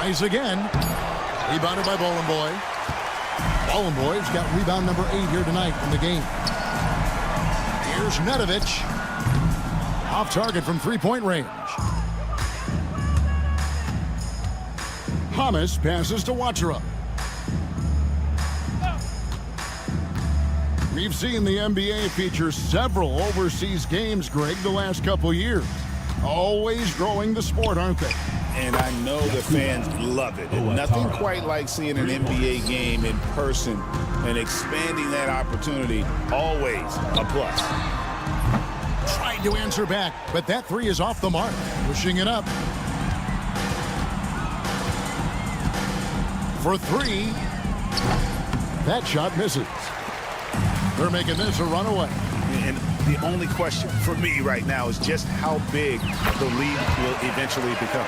tries again. Rebounded by Boy. Boy's got rebound number 8 here tonight in the game. Here's Nedovic. Off target from 3-point range. Hamas passes to Wachara. We've seen the NBA feature several overseas games, Greg, the last couple years. Always growing the sport, aren't they? And I know the fans love it. And nothing quite like seeing an NBA game in person and expanding that opportunity, always a plus. Tried to answer back, but that three is off the mark. Pushing it up. For three. That shot misses. They're making this a runaway. And the only question for me right now is just how big the lead will eventually become.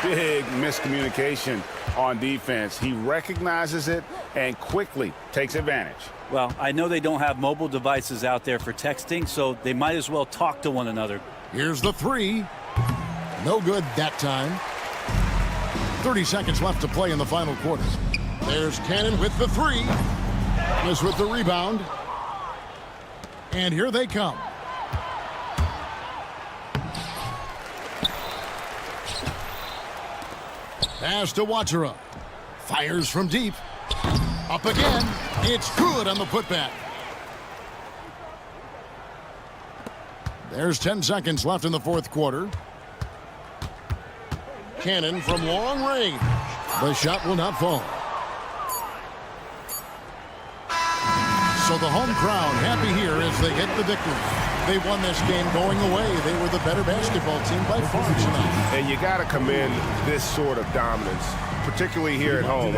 Big miscommunication on defense. He recognizes it and quickly takes advantage. Well, I know they don't have mobile devices out there for texting, so they might as well talk to one another. Here's the three. No good that time. 30 seconds left to play in the final quarter. There's Cannon with the three. Miss with the rebound. And here they come. Pass to Wachera. Fires from deep. Up again. It's good on the putback. There's 10 seconds left in the fourth quarter. Cannon from long range. The shot will not fall. So the home crowd happy here as they get the victory. They won this game going away. They were the better basketball team by far tonight. And you got to commend this sort of dominance, particularly here at home.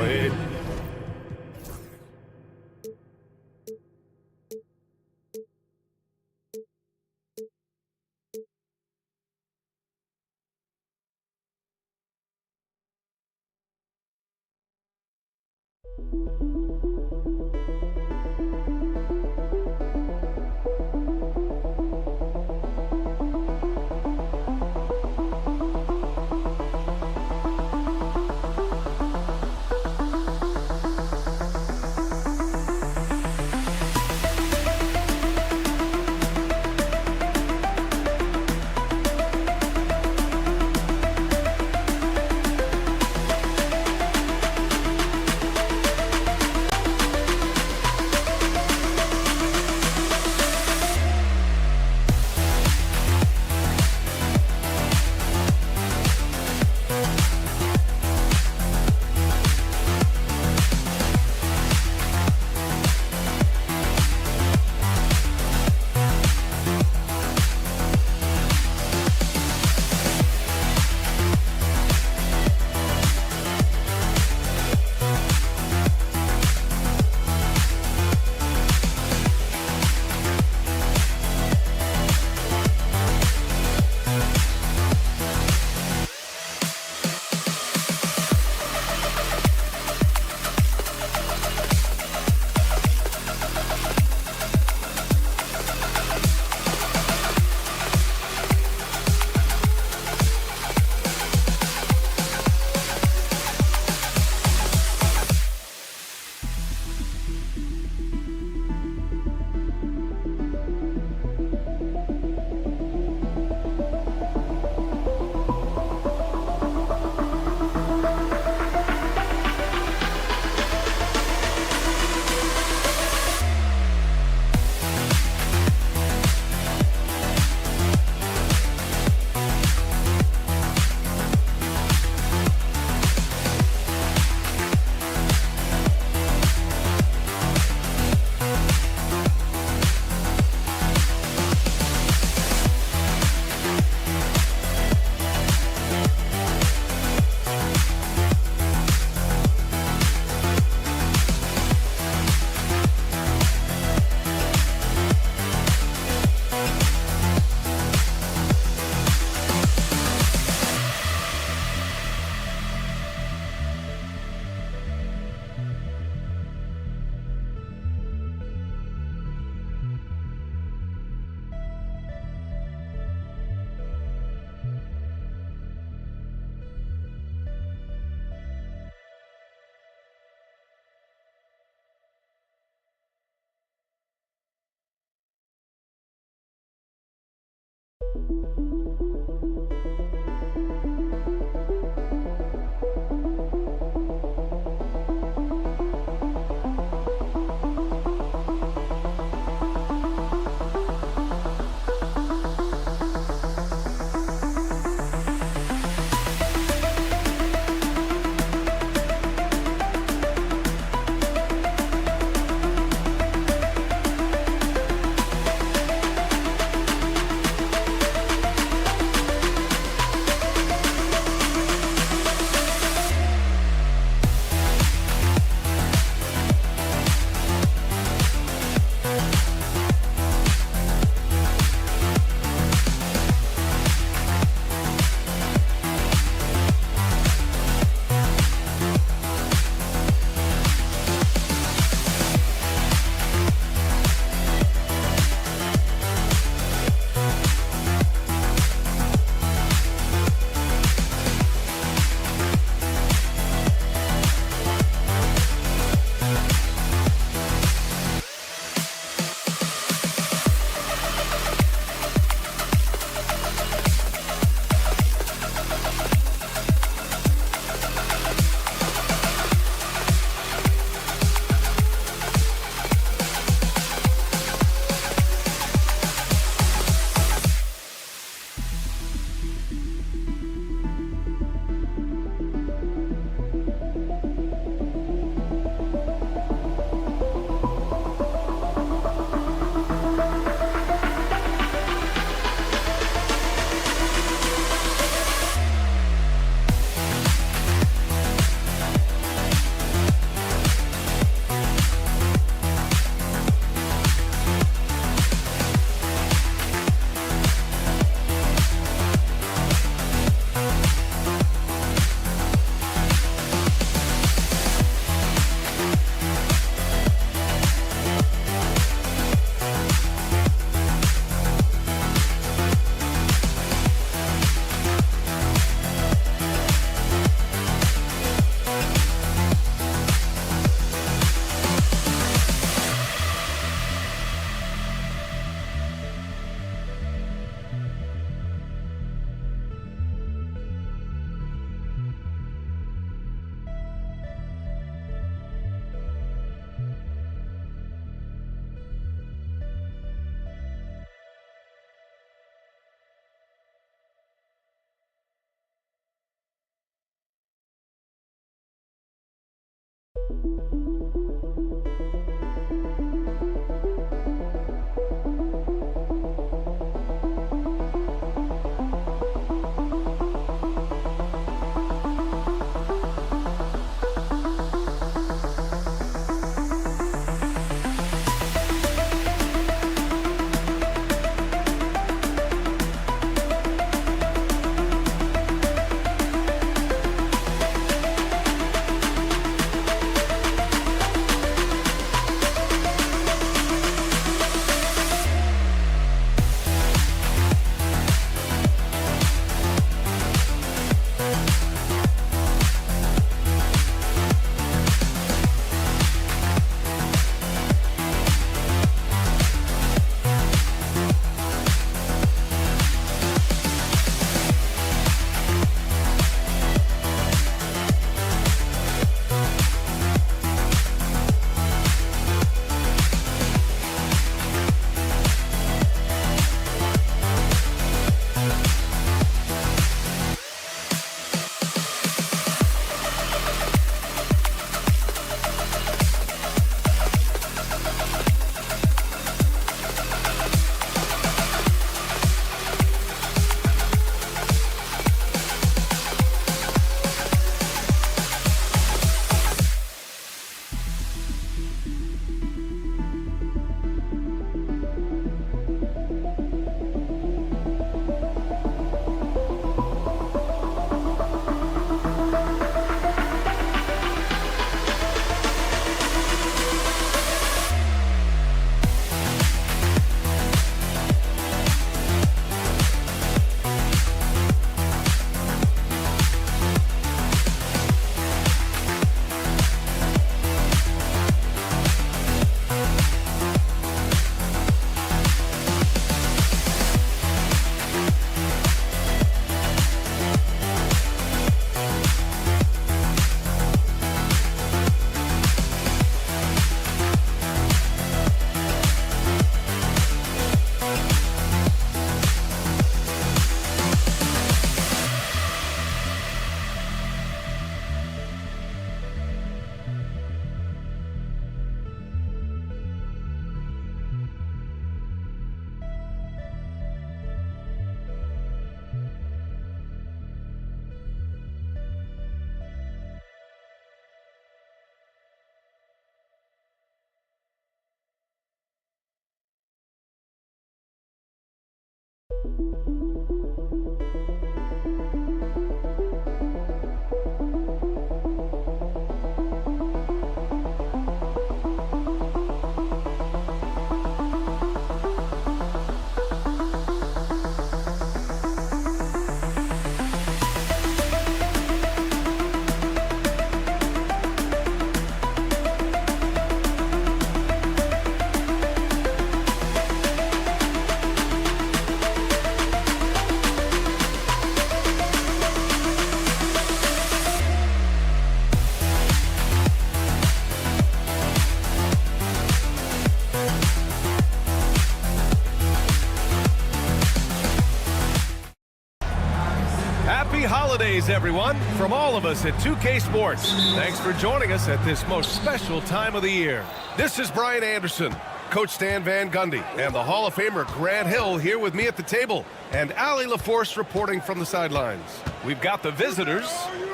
Happy holidays, everyone, from all of us at 2K Sports. Thanks for joining us at this most special time of the year. This is Brian Anderson, Coach Stan Van Gundy, and the Hall of Famer Grant Hill here with me at the table, and Allie LaForce reporting from the sidelines. We've got the visitors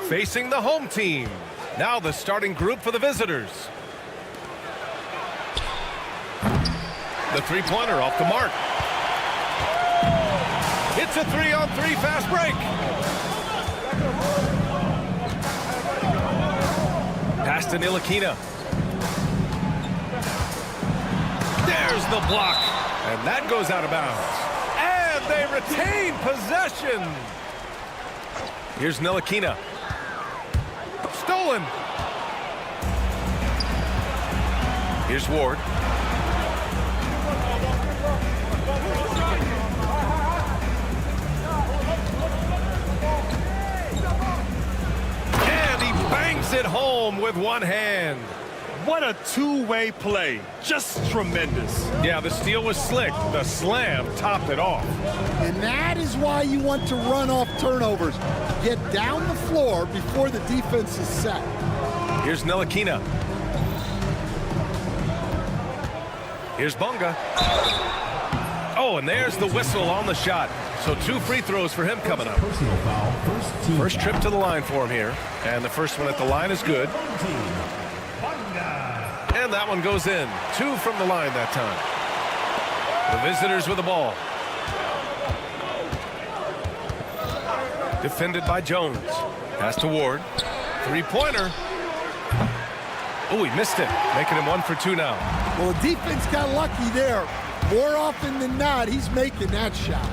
facing the home team. Now the starting group for the visitors. The three-pointer off the mark. It's a 3-on-3 fast break. Pass to Ntilikina. There's the block. And that goes out of bounds. And they retain possession. Here's Ntilikina. Stolen. Here's Ward. It home with one hand. What a two-way play. Just tremendous. Yeah, the steal was slick. The slam topped it off. And that is why you want to run off turnovers. Get down the floor before the defense is set. Here's Ntilikina. Here's Bunga. Oh, and there's the whistle on the shot. So 2 free throws for him coming up. Personal foul, First trip to the line for him here. And the first one at the line is good. And that one goes in. 2 from the line that time. The visitors with the ball. Defended by Jones. Pass to Ward. 3-pointer. Oh, he missed it. Making him 1 for 2 now. Well, the defense got lucky there. More often than not, he's making that shot.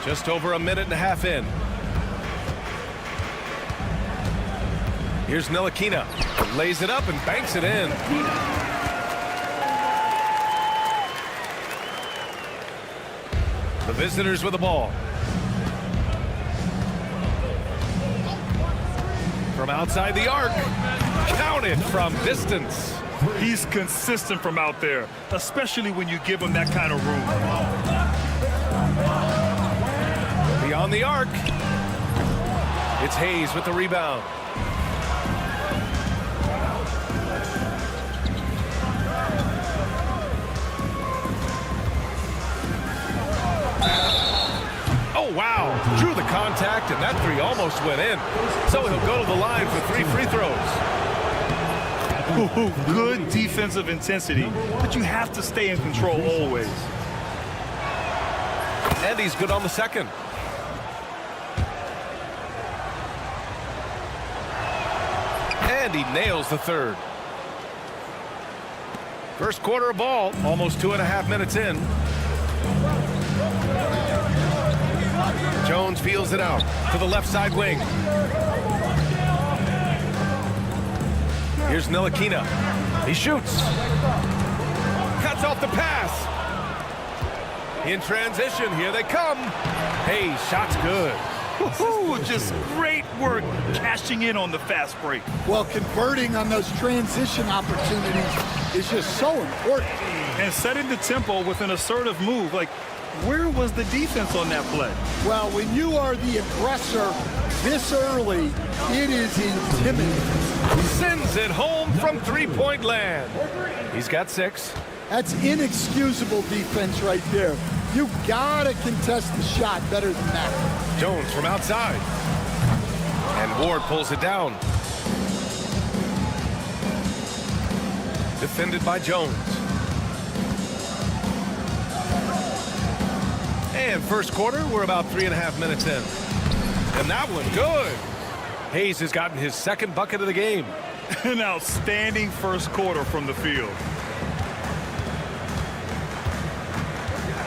Just over a minute and a half in. Here's Ntilikina. Lays it up and banks it in. The visitors with the ball. From outside the arc. Counted from distance. He's consistent from out there, especially when you give him that kind of room. Beyond the arc. It's Hayes with the rebound. Oh, wow. Drew the contact, and that 3 almost went in. So he'll go to the line for 3 free throws. Ooh, good defensive intensity, but you have to stay in control always. And he's good on the second. And he nails the third. First quarter of ball, almost 2.5 minutes in. Jones feels it out to the left side wing. Here's Ntilikina. He shoots. Cuts off the pass. In transition, here they come. Hey, shot's good. Just great work cashing in on the fast break. Well, converting on those transition opportunities is just so important. And setting the tempo with an assertive move. Like, where was the defense on that play? Well, when you are the aggressor this early, it is intimidating. Sends it home from 3-point land. He's got 6. That's inexcusable defense right there. You gotta contest the shot better than that. Jones from outside. And Ward pulls it down. Defended by Jones. And first quarter, we're about 3.5 minutes in. And that one, good. Hayes has gotten his second bucket of the game. An outstanding first quarter from the field.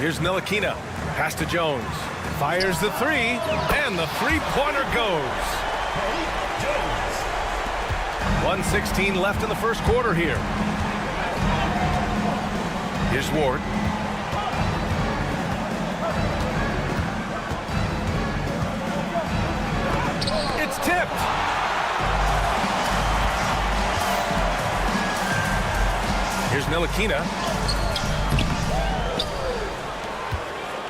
Here's Ntilikina. Pass to Jones. Fires the 3, and the 3-pointer goes. 1:16 left in the first quarter here. Here's Ward. It's tipped. Here's Ntilikina.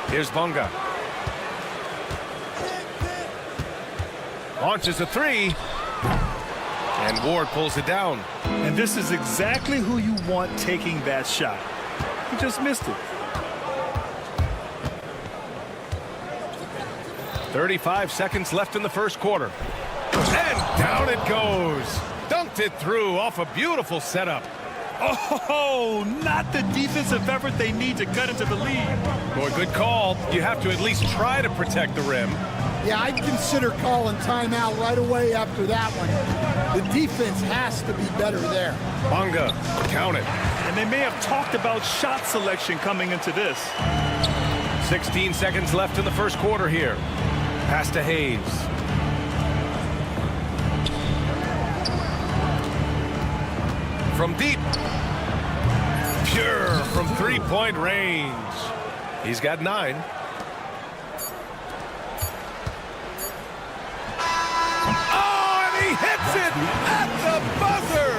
Here's Bunga. Launches a 3. And Ward pulls it down. And this is exactly who you want taking that shot. He just missed it. 35 seconds left in the first quarter. And down it goes. Dunked it through off a beautiful setup. Oh, not the defensive effort they need to cut into the lead. Boy, good call. You have to at least try to protect the rim. Yeah, I'd consider calling timeout right away after that one. The defense has to be better there. Bunga, count it. And they may have talked about shot selection coming into this. 16 seconds left in the first quarter here. Pass to Hayes. From deep. Pure from 3-point range. He's got 9. Oh, and he hits it at the buzzer.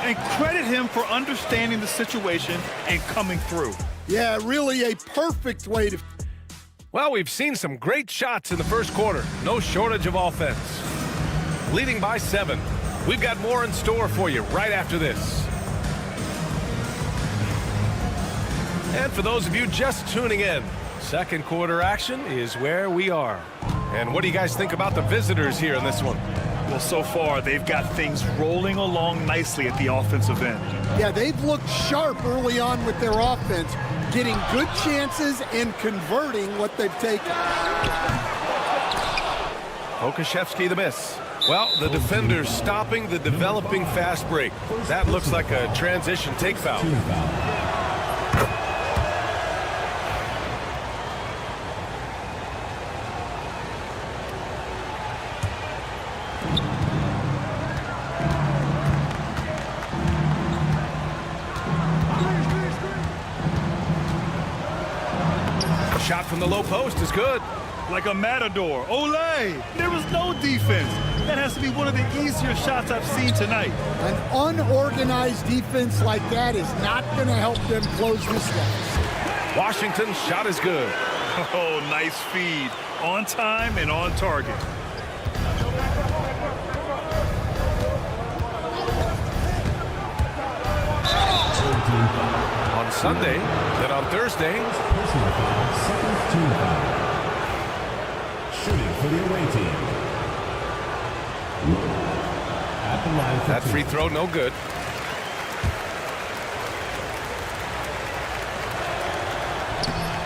And credit him for understanding the situation and coming through. Yeah, really a perfect way to... Well, we've seen some great shots in the first quarter. No shortage of offense. Leading by 7. We've got more in store for you right after this. And for those of you just tuning in, second quarter action is where we are. And what do you guys think about the visitors here in this one? Well, so far, they've got things rolling along nicely at the offensive end. Yeah, they've looked sharp early on with their offense, getting good chances and converting what they've taken. Pokashevsky the miss. Well, the defender's stopping the developing fast break. That looks like a transition take foul. Shot from the low post is good. Like a matador. Olay! There was no defense. That has to be one of the easier shots I've seen tonight. An unorganized defense like that is not going to help them close this one. Washington's shot is good. Oh, nice feed. On time and on target. On Sunday, then on Thursday. Personal foul, second team foul. Shooting for the away team. At the line for That two. free throw, no good.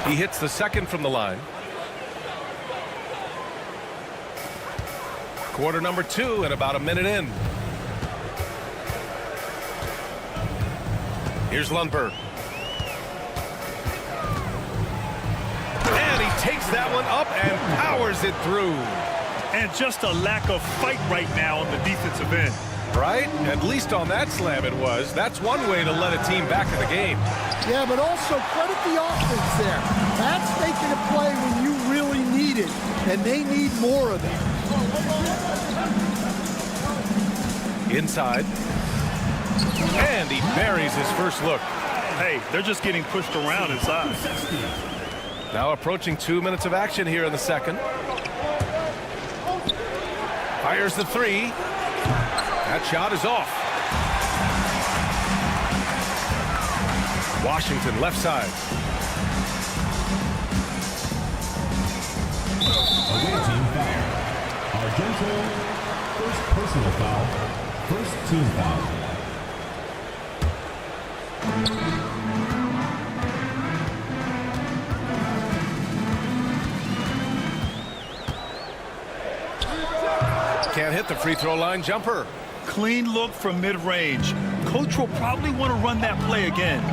He hits the second from the line. Quarter number 2 and about a minute in. Here's Lundberg. And he takes that one up and powers it through. And just a lack of fight right now on the defensive end. Right? At least on that slam it was. That's one way to let a team back in the game. Yeah, but also credit the offense there. That's making a play when you really need it, and they need more of it. Inside. And he buries his first look. Hey, they're just getting pushed around inside. Now approaching 2 minutes of action here in the second. Fires the three. That shot is off. Washington left side. Away team foul. Argento, first personal foul, first team foul. Can't hit the free throw line jumper. Clean look from mid-range. Coach will probably want to run that play again.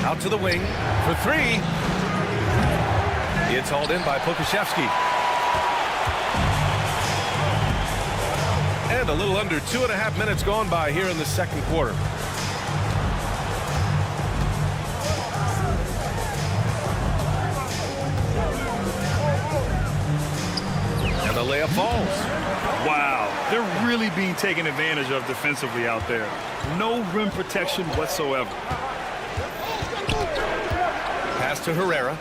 Out to the wing for three. It's hauled in by Pokashevsky. And a little under 2.5 minutes gone by here in the second quarter. And the layup falls. Wow, they're really being taken advantage of defensively out there. No rim protection whatsoever. Pass to Herrera.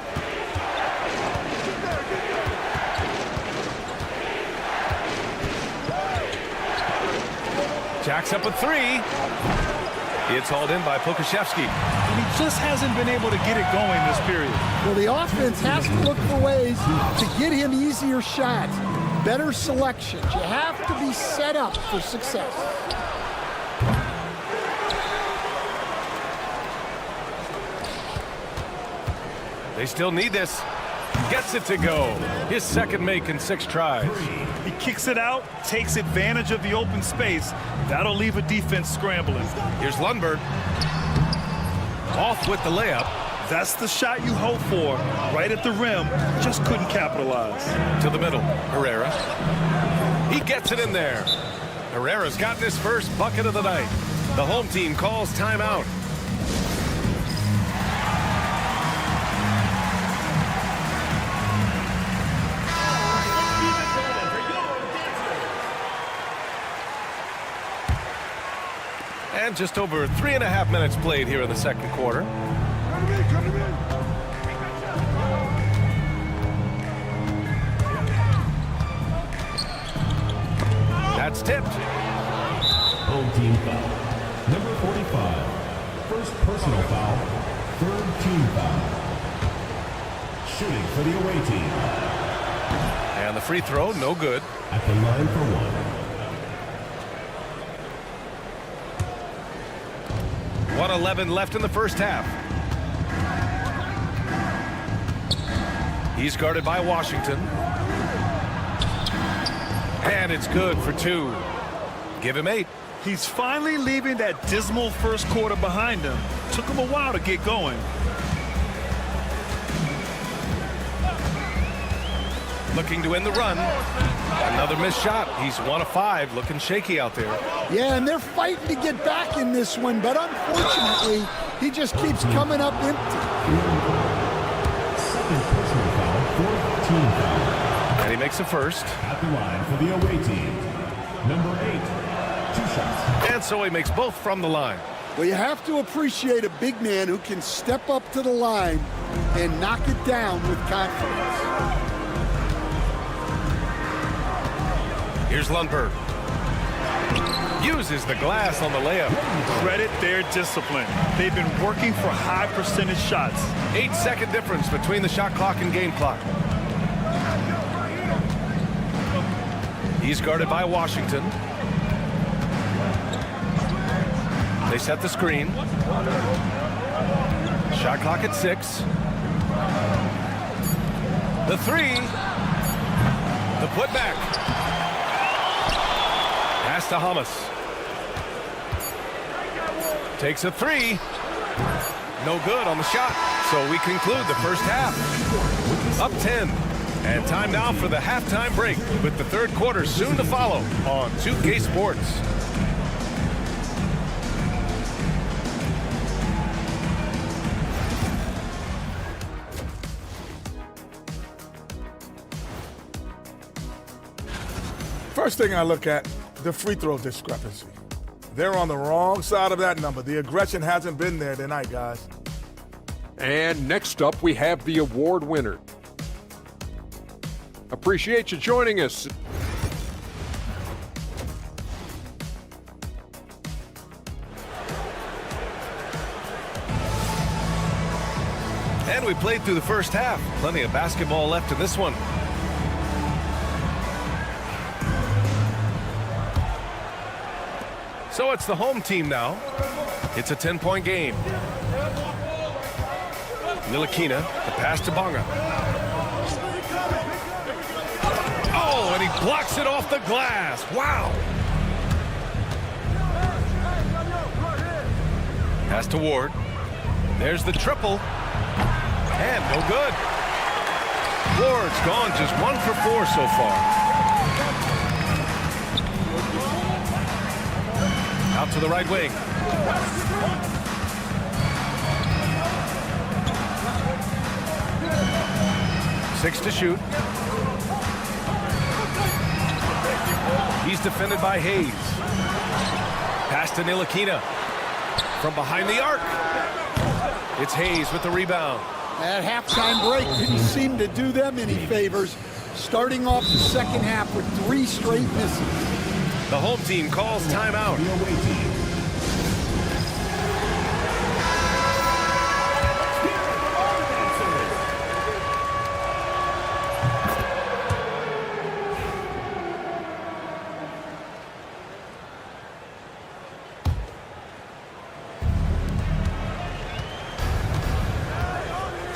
Jacks up a three. It's hauled in by Pokashevsky. And he just hasn't been able to get it going this period. Well, the offense has to look for ways to get him easier shots, better selections. You have to be set up for success. They still need this. Gets it to go. His second make in 6 tries. He kicks it out, takes advantage of the open space. That'll leave a defense scrambling. Here's Lundberg. Off with the layup. That's the shot you hope for. Right at the rim. Just couldn't capitalize. To the middle. Herrera. He gets it in there. Herrera's got this first bucket of the night. The home team calls timeout. And just over 3.5 minutes played here in the second quarter. It's tipped. Home team foul. Number 45. First personal foul. Third team foul. Shooting for the away team. And the free throw, no good. At the line for one. 1:11 left in the first half. He's guarded by Washington. And it's good for 2. Give him 8. He's finally leaving that dismal first quarter behind him. Took him a while to get going. Looking to win the run. Another missed shot. He's 1 of 5, looking shaky out there. Yeah, and they're fighting to get back in this one, but unfortunately, he just keeps coming up empty. Second personal foul, fourth team foul. And he makes the first. At the line for the away team. Number 8, 2 shots. And so he makes both from the line. Well, you have to appreciate a big man who can step up to the line and knock it down with confidence. Here's Lundberg. Uses the glass on the layup. Credit their discipline. They've been working for high percentage shots. 8-second difference between the shot clock and game clock. He's guarded by Washington. They set the screen. Shot clock at 6. The 3. The putback. Pass to Hamas. Takes a 3. No good on the shot. So we conclude the first half. Up 10. And time now for the halftime break with the third quarter soon to follow on 2K Sports. First thing I look at, the free throw discrepancy. They're on the wrong side of that number. The aggression hasn't been there tonight, guys. And next up, we have the award winner. Appreciate you joining us. And we played through the first half. Plenty of basketball left in this one. So it's the home team now. It's a 10-point game. Ntilikina, the pass to Bonga. Oh, and he blocks it off the glass. Wow. Pass to Ward. There's the triple. And no good. Ward's gone just 1 for 4 so far. Out to the right wing. Six to shoot. He's defended by Hayes. Pass to Ntilikina. From behind the arc. It's Hayes with the rebound. That halftime break didn't seem to do them any favors. Starting off the second half with 3 straight misses. The home team calls timeout.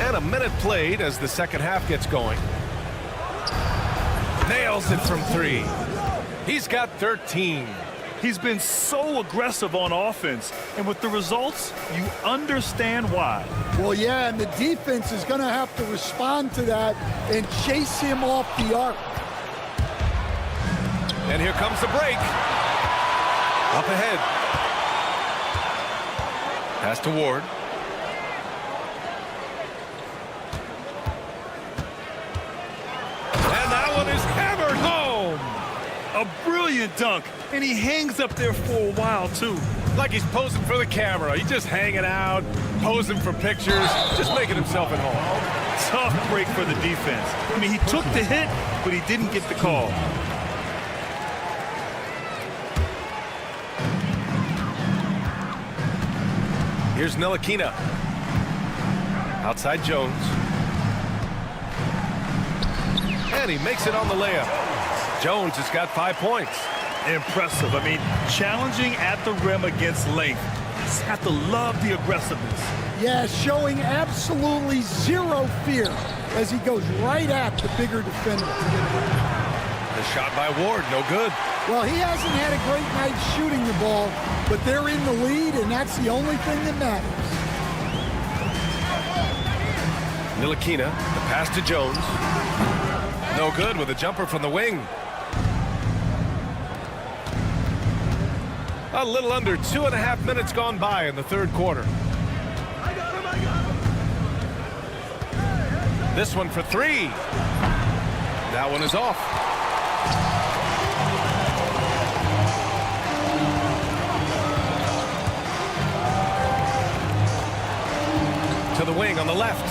And a minute played as the second half gets going. Nails it from 3. He's got 13. He's been so aggressive on offense, and with the results, you understand why. Well, yeah, and the defense is going to have to respond to that and chase him off the arc. And here comes the break. Up ahead. Pass to Ward. And that one is hammered home. A brilliant dunk, and he hangs up there for a while, too. Like he's posing for the camera. He's just hanging out, posing for pictures, just making himself at home. Tough break for the defense. I mean, he took the hit, but he didn't get the call. Here's Ntilikina. Outside Jones. And he makes it on the layup. Jones has got 5 points. Impressive. I mean, challenging at the rim against length. Just have to love the aggressiveness. Yeah, showing absolutely zero fear as he goes right at the bigger defender. The shot by Ward, no good. Well, he hasn't had a great night shooting the ball, but they're in the lead, and that's the only thing that matters. Ntilikina, the pass to Jones. No good with a jumper from the wing. A little under 2.5 minutes gone by in the third quarter. This one for 3. That one is off. To the wing on the left.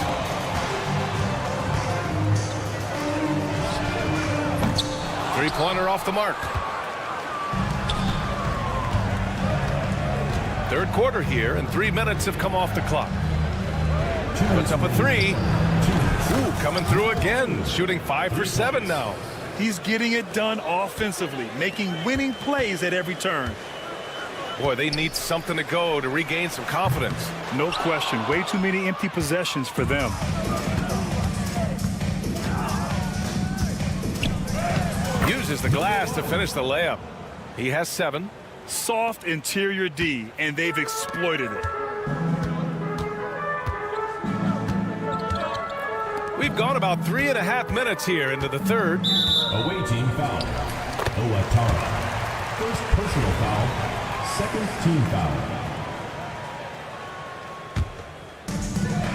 Three-pointer off the mark. Third quarter here, and 3 minutes have come off the clock. Puts up a 3. Ooh, coming through again, shooting 5 for 7 now. He's getting it done offensively, making winning plays at every turn. Boy, they need something to go to regain some confidence. No question. Way too many empty possessions for them. Uses the glass to finish the layup. He has 7. Soft interior D, and they've exploited it. We've gone about 3.5 minutes here into the third. Away team foul. Owatara. First personal foul. Second team foul.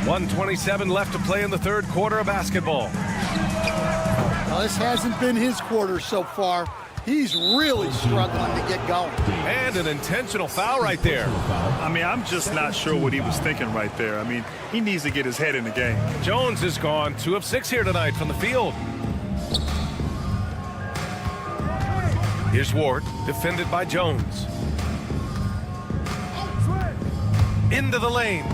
1:27 left to play in the third quarter of basketball. Well, this hasn't been his quarter so far. He's really struggling to get going. And an intentional foul right there. I mean, I'm just not sure what he was thinking right there. I mean, he needs to get his head in the game. Jones is gone 2 of 6 here tonight from the field. Here's Ward, defended by Jones. Into the lane.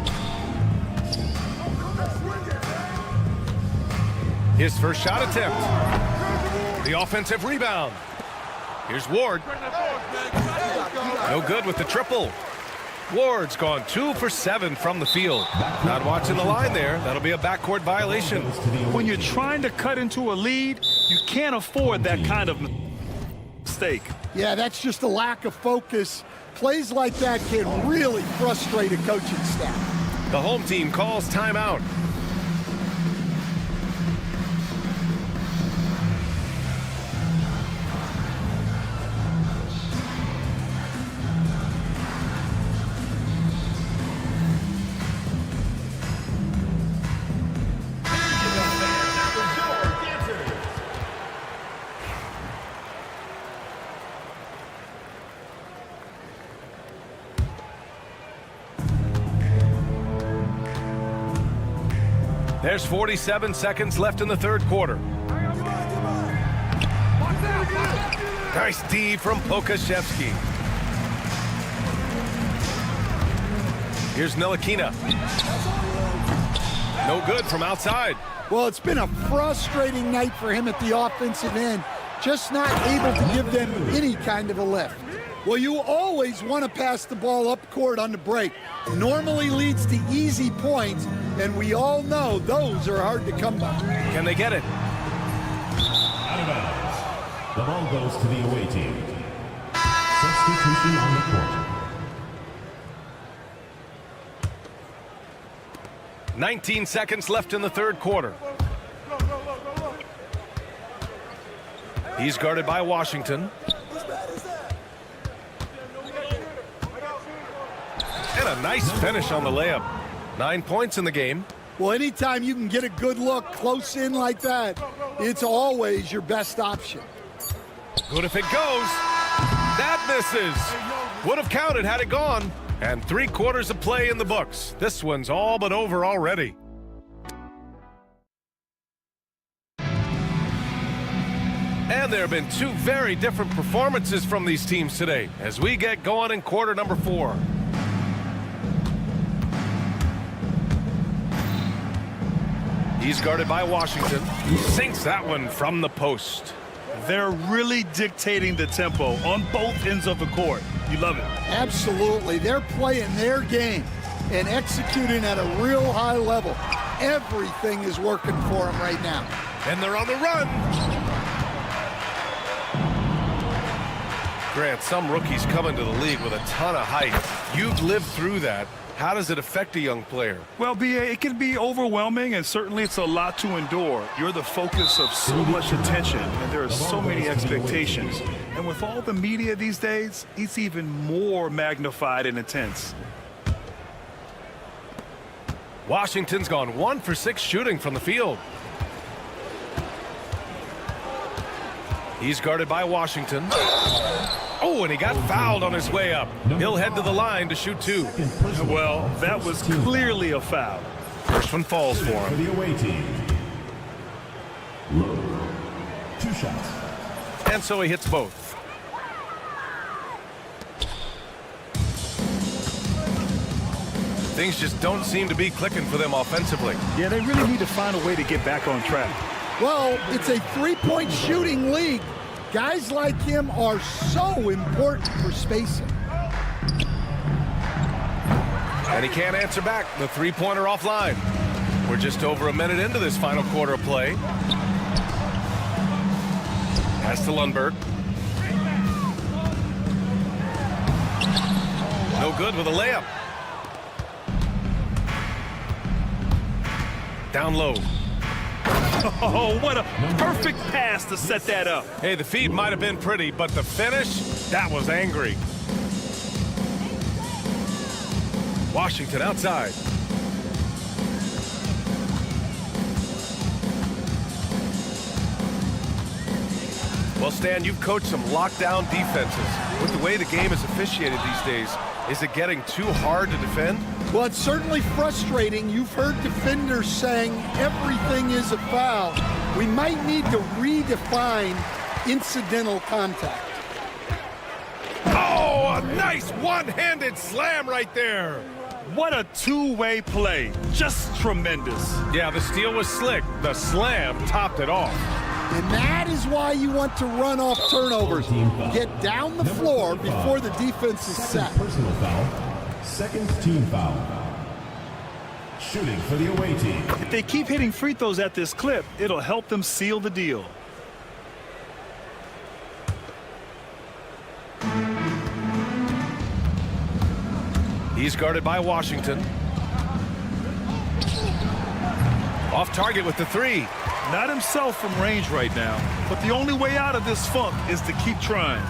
His first shot attempt. The offensive rebound. Here's Ward. No good with the triple. Ward's gone 2 for 7 from the field. Not watching the line there. That'll be a backcourt violation. When you're trying to cut into a lead, you can't afford that kind of mistake. Yeah, that's just a lack of focus. Plays like that can really frustrate a coaching staff. The home team calls timeout. There's 47 seconds left in the third quarter. Nice D from Pokashevsky. Here's Ntilikina. No good from outside. Well, it's been a frustrating night for him at the offensive end. Just not able to give them any kind of a lift. Well, you always want to pass the ball up court on the break. Normally leads to easy points, and we all know those are hard to come by. Can they get it? Out of bounds. The ball goes to the away team. Substitution on the court. 19 seconds left in the third quarter. He's guarded by Washington. And a nice finish on the layup. 9 points in the game. Well, anytime you can get a good look close in like that, it's always your best option. Good if it goes. That misses. Would have counted had it gone. And 3 quarters of play in the books. This one's all but over already. And there have been 2 very different performances from these teams today as we get going in quarter number 4. He's guarded by Washington. Sinks that one from the post. They're really dictating the tempo on both ends of the court. You love it. Absolutely. They're playing their game and executing at a real high level. Everything is working for them right now. And they're on the run. Grant, some rookies come into the league with a ton of height. You've lived through that. How does it affect a young player? Well, B.A., it can be overwhelming, and certainly it's a lot to endure. You're the focus of so much attention, and there are so many expectations. And with all the media these days, it's even more magnified and intense. Washington's gone 1 for 6 shooting from the field. He's guarded by Washington. Oh, and he got fouled on his way up. He'll head to the line to shoot 2. Well, that was clearly a foul. First one falls for For him. the away team. Luno. 2 shots. And so he hits both. Things just don't seem to be clicking for them offensively. Yeah, they really need to find a way to get back on track. Well, it's a three-point shooting league. Guys like him are so important for spacing. And he can't answer back. The three-pointer offline. We're just over a minute into this final quarter of play. Pass to Lundberg. No good with a layup. Down low. Oh, what a perfect pass to set that up. Hey, the feed might have been pretty, but the finish, that was angry. Washington outside. Well, Stan, you've coached some lockdown defenses. With the way the game is officiated these days, is it getting too hard to defend? Well, it's certainly frustrating. You've heard defenders saying everything is a foul. We might need to redefine incidental contact. Oh, a nice one-handed slam right there. What a two-way play. Just tremendous. Yeah, the steal was slick. The slam topped it off. And that is why you want to run off turnovers. Get down the floor before the defense is set. Personal foul. Second team foul. Shooting for the away team. If they keep hitting free throws at this clip, it'll help them seal the deal. He's guarded by Washington. Off target with the 3. Not himself from range right now, but the only way out of this funk is to keep trying.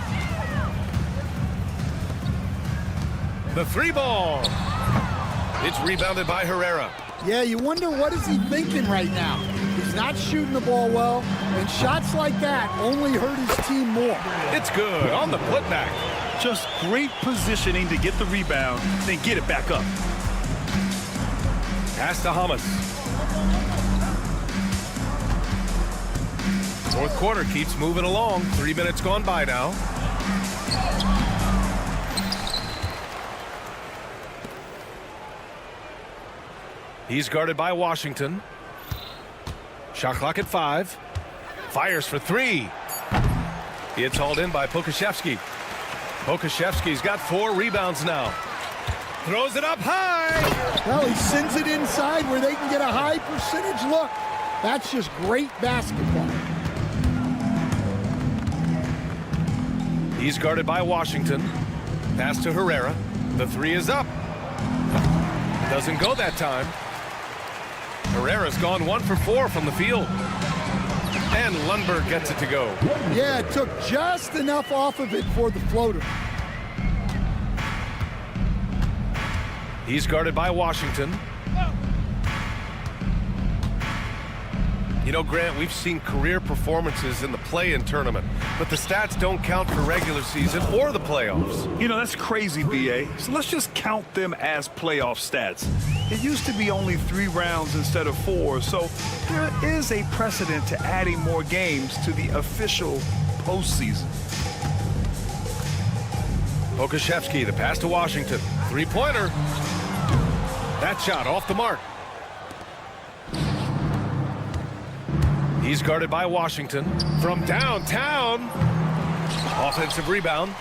The 3 ball. It's rebounded by Herrera. Yeah, you wonder what is he thinking right now. He's not shooting the ball well, and shots like that only hurt his team more. It's good on the putback. Just great positioning to get the rebound, then get it back up. Pass to Hamas. Fourth quarter keeps moving along. 3 minutes gone by now. He's guarded by Washington. Shot clock at 5. Fires for 3. It's hauled in by Pokashevsky. Pokashevsky's got 4 rebounds now. Throws it up high. Well, he sends it inside where they can get a high percentage look. That's just great basketball. He's guarded by Washington. Pass to Herrera. The 3 is up. Doesn't go that time. Herrera's gone 1 for 4 from the field. And Lundberg gets it to go. Yeah, it took just enough off of it for the floater. He's guarded by Washington. You know, Grant, we've seen career performances in the play-in tournament, but the stats don't count for regular season or the playoffs. You know, that's crazy, B.A. So let's just count them as playoff stats. It used to be only 3 rounds instead of 4, so there is a precedent to adding more games to the official postseason. Pokashevsky, the pass to Washington. 3-pointer. That shot off the mark. He's guarded by Washington. From downtown. Offensive rebound.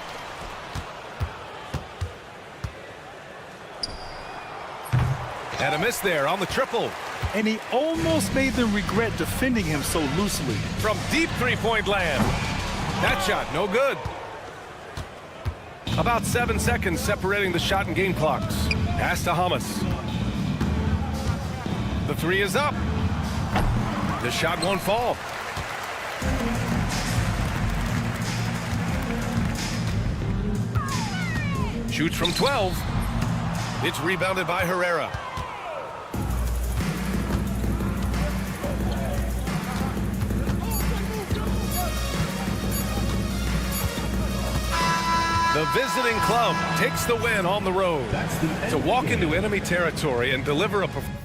And a miss there on the triple. And he almost made them regret defending him so loosely. From deep three-point land. That shot, no good. About 7 seconds separating the shot and game clocks. Pass to Hamas. The three is up. The shot won't fall. Shoots from 12. It's rebounded by Herrera. The visiting club takes the win on the road. To walk into enemy territory and deliver a performance.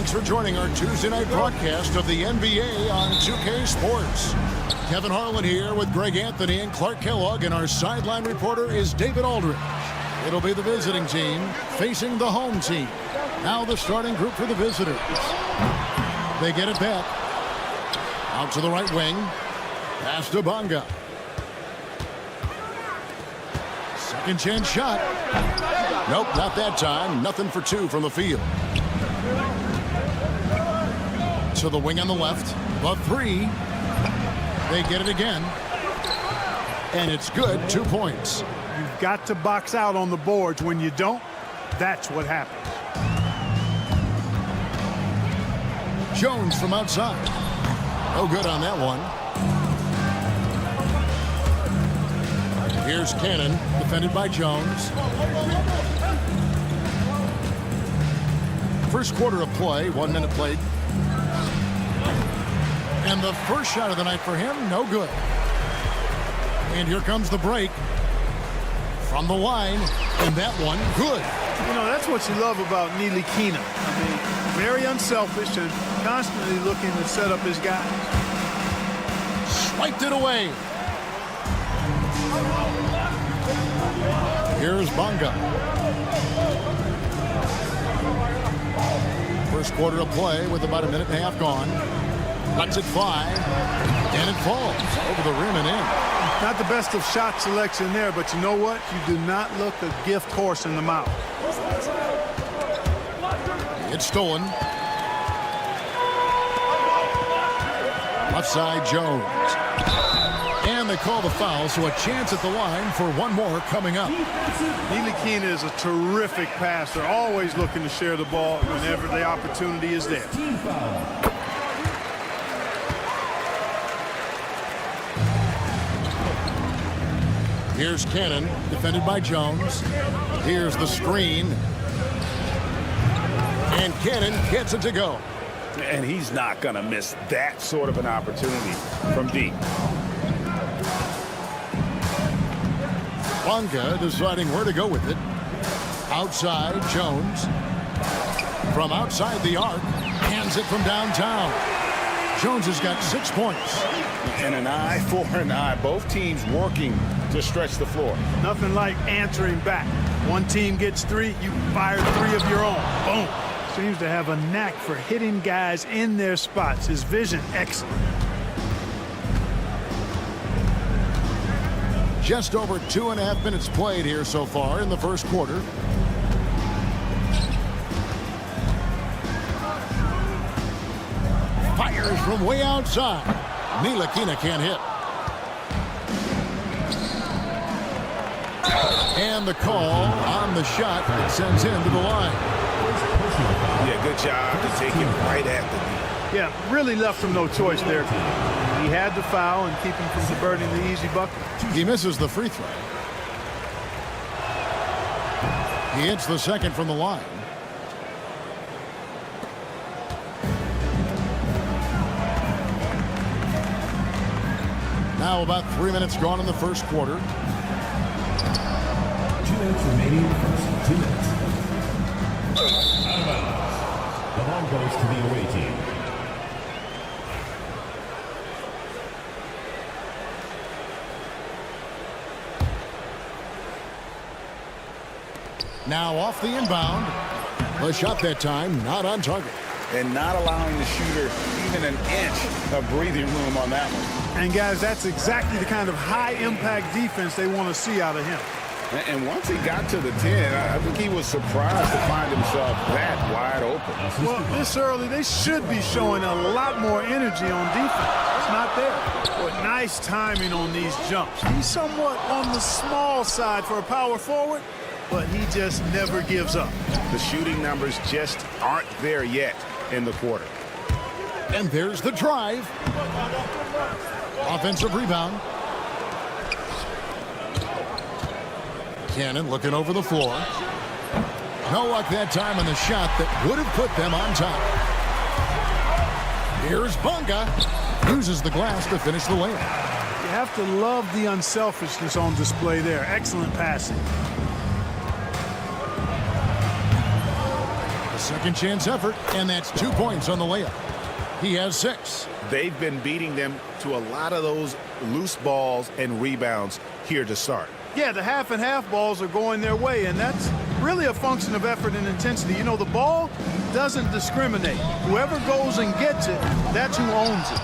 Thanks for joining our Tuesday night broadcast of the NBA on 2K Sports. Kevin Harlan here with Greg Anthony and Clark Kellogg, and our sideline reporter is David Aldridge. It'll be the visiting team facing the home team. Now the starting group for the visitors. They get it back. Out to the right wing. Pass to Bonga. Second chance shot. Nope, not that time. Nothing for two from the field. To the wing on the left. The three. They get it again. And it's good. 2 points. You've got to box out on the boards. When you don't, that's what happens. Jones from outside. No good on that one. Here's Cannon, defended by Jones. First quarter of play, 1 minute played. And the first shot of the night for him, no good. And here comes the break from the line, and that one, good. You know, that's what you love about Neely Keenan. I mean, very unselfish and constantly looking to set up his guy. Swiped it away. Here's Bonga. First quarter of play with about a minute and a half gone. Lets it fly, and it falls over the rim and in. Not the best of shot selection there, but you know what? You do not look a gift horse in the mouth. It's stolen. Left side, Jones. And they call the foul, so a chance at the line for one more coming up. Neely Keenan is a terrific passer, always looking to share the ball whenever the opportunity is there. Here's Cannon, defended by Jones. Here's the screen. And Cannon gets it to go. And he's not going to miss that sort of an opportunity from deep. Bonga deciding where to go with it. Outside, Jones. From outside the arc. Hands it from downtown. Jones has got 6 points. And an eye for an eye. Both teams working to stretch the floor. Nothing like answering back. One team gets 3, you fire 3 of your own. Boom. Seems to have a knack for hitting guys in their spots. His vision, excellent. Just over 2.5 minutes played here so far in the first quarter. Fires from way outside. Ntilikina can't hit. And the call on the shot that sends him to the line. Yeah, good job to take him right at the knee. Yeah, really left him no choice there. He had to foul and keep him from converting the easy bucket. He misses the free throw. He hits the second from the line. Now about 3 minutes gone in the first quarter. 2 minutes remaining in the first 2 minutes. Out of bounds. The ball goes to the away team. Now off the inbound. The shot that time not on target. And not allowing the shooter even an inch of breathing room on that one. And guys, that's exactly the kind of high-impact defense they want to see out of him. And once he got to the 10, I think he was surprised to find himself that wide open. Well, this early, they should be showing a lot more energy on defense. It's not there. But nice timing on these jumps. He's somewhat on the small side for a power forward, but he just never gives up. The shooting numbers just aren't there yet in the quarter. And there's the drive. Offensive rebound. Cannon looking over the floor. No luck that time on the shot that would have put them on top. Here's Bunga. Uses the glass to finish the layup. You have to love the unselfishness on display there. Excellent passing. A second chance effort, and that's 2 points on the layup. He has 6. They've been beating them to a lot of those loose balls and rebounds here to start. Yeah, the half and half balls are going their way, and that's really a function of effort and intensity. You know, the ball doesn't discriminate. Whoever goes and gets it, that's who owns it.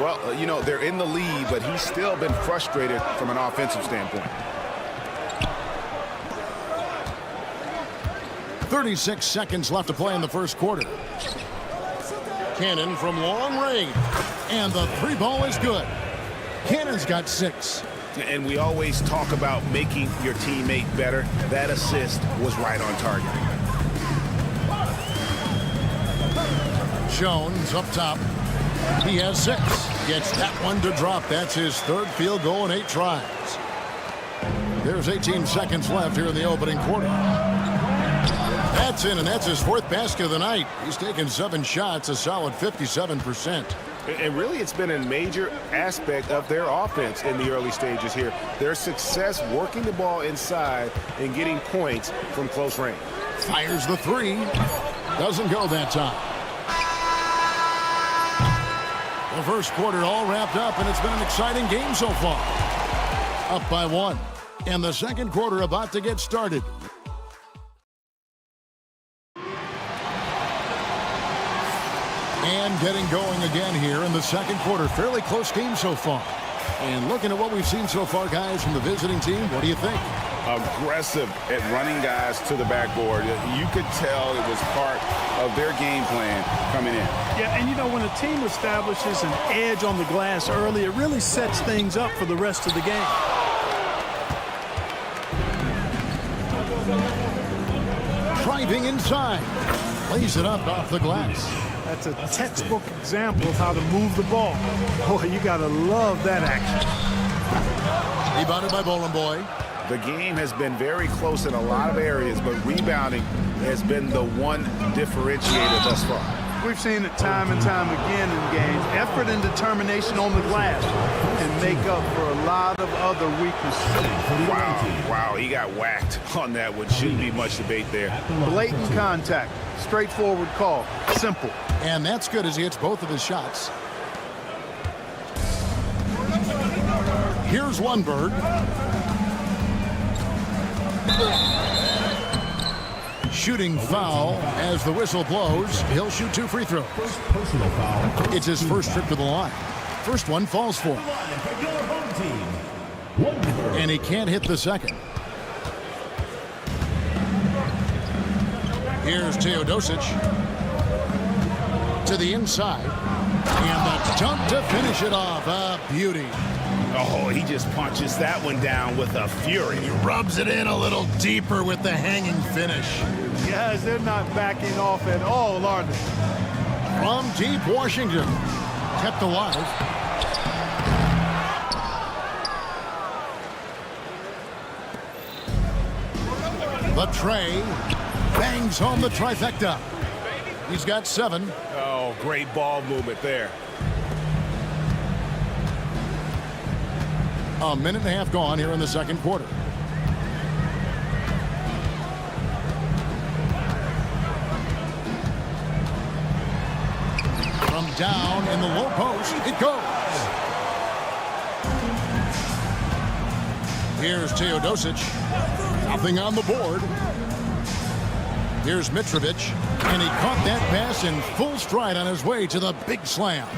Well, you know, they're in the lead, but he's still been frustrated from an offensive standpoint. 36 seconds left to play in the first quarter. Cannon from long range. And the 3 ball is good. Cannon's got 6. And we always talk about making your teammate better. That assist was right on target. Jones up top. He has 6. Gets that one to drop. That's his 3rd field goal in 8 tries. There's 18 seconds left here in the opening quarter. That's in, and that's his 4th basket of the night. He's taken 7 shots, a solid 57%. And really, it's been a major aspect of their offense in the early stages here. Their success working the ball inside and getting points from close range. Fires the 3. Doesn't go that time. The first quarter all wrapped up, and it's been an exciting game so far. Up by 1. And the second quarter about to get started. And getting going again here in the second quarter. Fairly close game so far. And looking at what we've seen so far, guys, from the visiting team, what do you think? Aggressive at running guys to the backboard. You could tell it was part of their game plan coming in. Yeah, and you know, when a team establishes an edge on the glass early, it really sets things up for the rest of the game. Driving inside. Lays it up off the glass. That's a textbook example of how to move the ball. Boy, you got to love that action. Rebounded by Bowling Boy. The game has been very close in a lot of areas, but rebounding has been the one differentiator thus far. We've seen it time and time again in games. Effort and determination on the glass can make up for a lot of other weaknesses. Wow, he got whacked on that one. Shouldn't be much debate there. Blatant contact, straightforward call, simple. And that's good as he hits both of his shots. Here's one bird. Shooting foul as the whistle blows. He'll shoot 2 free throws. Personal foul. It's his first trip to the line. First one falls for him. And he can't hit the second. Here's Teodosic to the inside. And the dunk to finish it off. A beauty. Oh, he just punches that one down with a fury. He rubs it in a little deeper with the hanging finish. Guys, they're not backing off at all, are they? From deep Washington. Kept alive. The tray bangs home the trifecta. He's got 7. Oh, great ball movement there. A minute and a half gone here in the second quarter. From down in the low post, it goes. Here's Teodosic. Nothing on the board. Here's Mitrovic. And he caught that pass in full stride on his way to the big slam.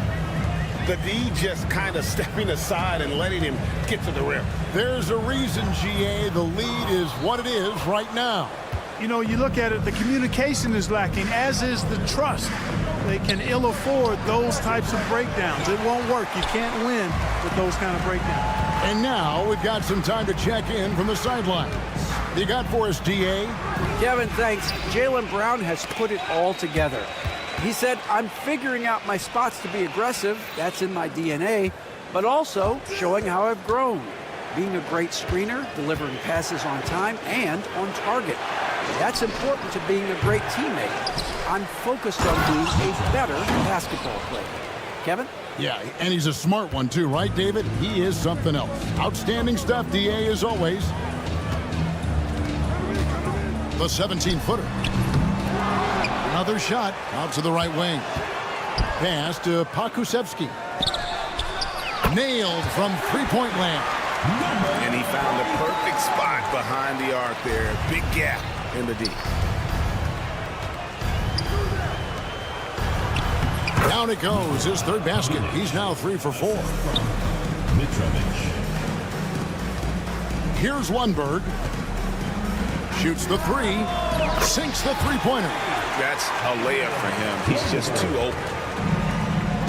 The D just kind of stepping aside and letting him get to the rim. There's a reason, GA, the lead is what it is right now. You know, you look at it, the communication is lacking, as is the trust. They can ill afford those types of breakdowns. It won't work. You can't win with those kind of breakdowns. And now we've got some time to check in from the sidelines. You got for us, DA? Kevin, thanks. Jaylen Brown has put it all together. He said, I'm figuring out my spots to be aggressive. That's in my DNA. But also showing how I've grown. Being a great screener, delivering passes on time and on target. That's important to being a great teammate. I'm focused on being a better basketball player. Kevin? Yeah, and he's a smart one too, right, David? He is something else. Outstanding stuff, DA, as always. The 17-footer. Another shot out to the right wing. Pass to Pakusevsky. Nailed from three-point land. And he found the perfect spot behind the arc there. Big gap in the D. Down it goes. His third basket. He's now 3 for 4. Here's one bird. Shoots the 3. Sinks the three-pointer. That's a layup for him. He's just too open.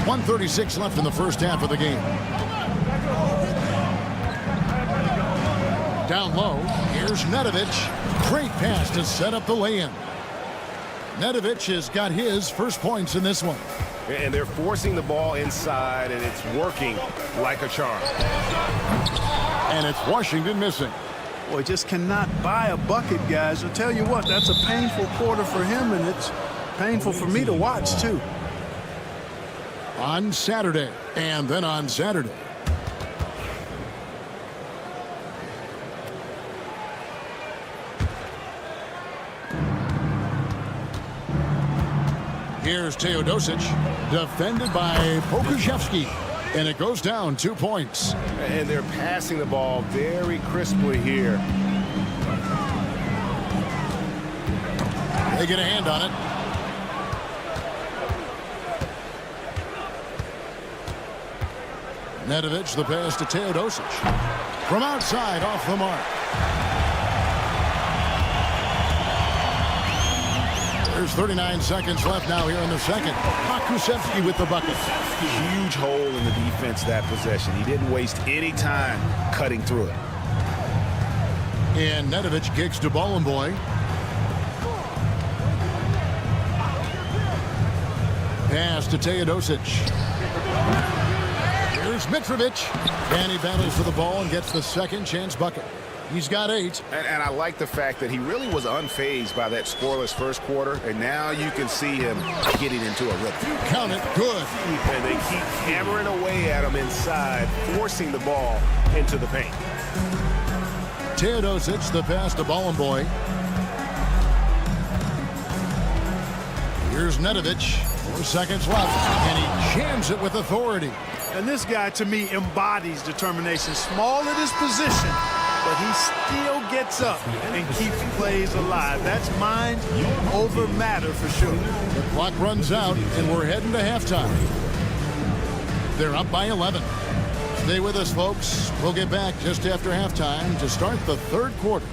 1:36 left in the first half of the game. Down low, here's Nedovic. Great pass to set up the lay-in. Nedovic has got his first points in this one. And they're forcing the ball inside, and it's working like a charm. And it's Washington missing. Boy, just cannot buy a bucket, guys. I'll tell you what, that's a painful quarter for him, and it's painful for me to watch, too. On Saturday, and then on Saturday. Here's Teodosic, defended by Pokusevsky, and it goes down 2 points. And they're passing the ball very crisply here. They get a hand on it. Nedovic, the pass to Teodosic. From outside, off the mark. There's 39 seconds left now here in the second. Pakusevsky with the bucket. Huge hole in the defense that possession. He didn't waste any time cutting through it. And Nedovic kicks to Bollenboy. Pass to Teodosic. Here's Mitrovic. And he battles for the ball and gets the second chance bucket. He's got 8. And I like the fact that he really was unfazed by that scoreless first quarter, and now you can see him getting into a rhythm. Count it, good. And they keep hammering away at him inside, forcing the ball into the paint. Teodosic, the pass to Bollenboy. Here's Nedovic. 4 seconds left, and he jams it with authority. And this guy, to me, embodies determination. Small at his position, but he still gets up and keeps plays alive. That's mind over matter for sure. The clock runs out, and we're heading to halftime. They're up by 11. Stay with us, folks. We'll get back just after halftime to start the third quarter.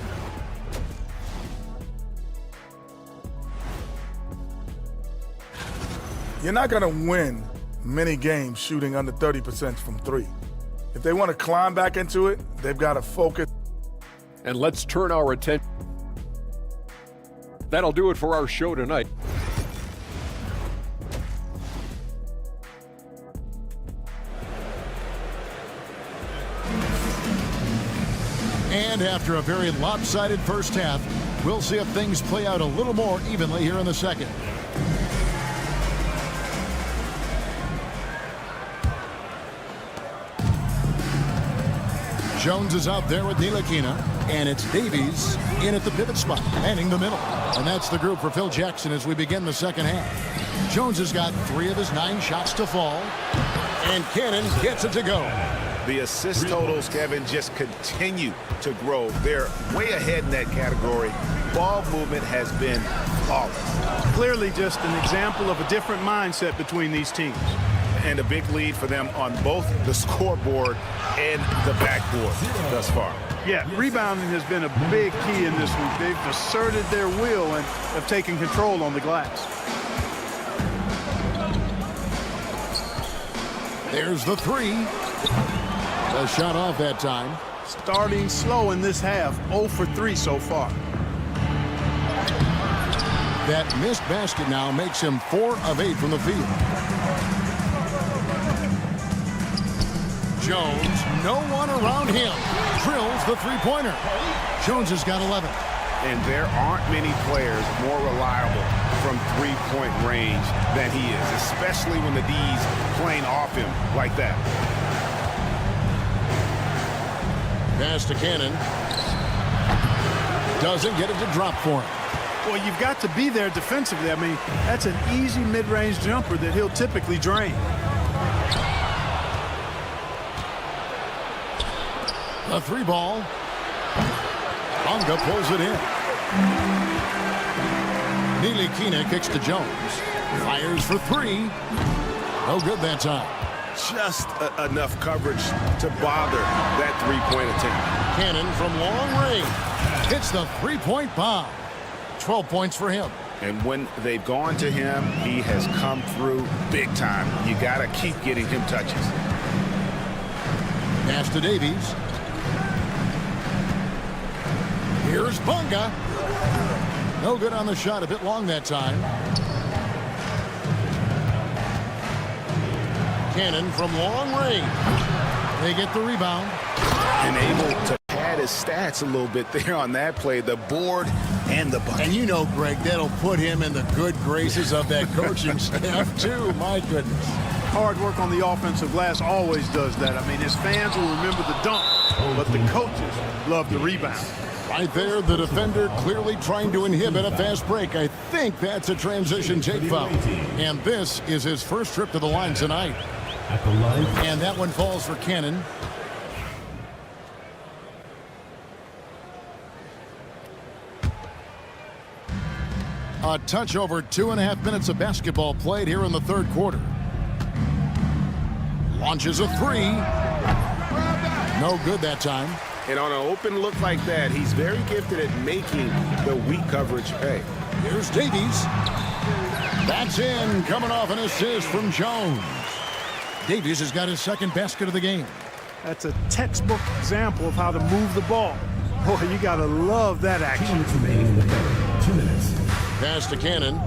You're not going to win many games shooting under 30% from 3. If they want to climb back into it, they've got to focus. And let's turn our attention. That'll do it for our show tonight. And after a very lopsided first half, we'll see if things play out a little more evenly here in the second. Jones is out there with Ntilikina, and it's Davies in at the pivot spot, manning the middle. And that's the group for Phil Jackson as we begin the second half. Jones has got 3 of his 9 shots to fall, and Cannon gets it to go. The assist totals, Kevin, just continue to grow. They're way ahead in that category. Ball movement has been flawless. Clearly just an example of a different mindset between these teams. And a big lead for them on both the scoreboard and the backboard thus far. Yeah, rebounding has been a big key in this one. They've asserted their will and have taken control on the glass. There's the 3. A shot off that time. Starting slow in this half, 0 for 3 so far. That missed basket now makes him 4 of 8 from the field. Jones, no one around him. Drills the 3-pointer. Jones has got 11. And there aren't many players more reliable from 3-point range than he is, especially when the D's playing off him like that. Pass to Cannon. Doesn't get it to drop for him. Well, you've got to be there defensively. I mean, that's an easy mid-range jumper that he'll typically drain. A 3-ball. Bonga pulls it in. Ntilikina kicks to Jones. Fires for 3. No good that time. Just enough coverage to bother that 3-point attempt. Cannon from long range hits the 3-point bomb. 12 points for him. And when they've gone to him, he has come through big time. You got to keep getting him touches. Pass to Davies. Here's Bonga. No good on the shot, a bit long that time. Cannon from long range. They get the rebound. And able to pad his stats a little bit there on that play, the board and the bucket. And you know, Greg, that'll put him in the good graces of that coaching staff, too. My goodness. Hard work on the offensive glass always does that. I mean, his fans will remember the dunk, but the coaches love the rebound. Right there, the defender clearly trying to inhibit a fast break. I think that's a transition take foul. And this is his first trip to the line tonight. And that one falls for Cannon. A touch over 2.5 minutes of basketball played here in the third quarter. Launches a 3. No good that time. And on an open look like that, he's very gifted at making the weak coverage pay. Here's Davies. That's in, coming off an assist from Jones. Davies has got his second basket of the game. That's a textbook example of how to move the ball. Boy, you got to love that action. 2 minutes. Pass to Cannon.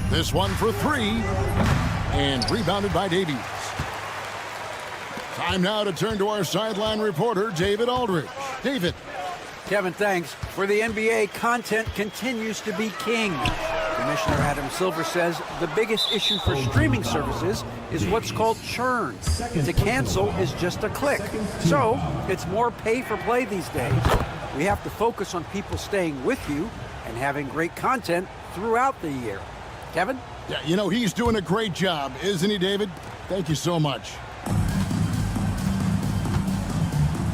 This one for 3. And rebounded by Davies. Time now to turn to our sideline reporter, David Aldridge. David. Kevin, thanks. For the NBA, content continues to be king. Commissioner Adam Silver says the biggest issue for streaming services is what's called churn. To cancel is just a click. So it's more pay for play these days. We have to focus on people staying with you and having great content throughout the year. Kevin? Yeah, you know, he's doing a great job, isn't he, David? Thank you so much.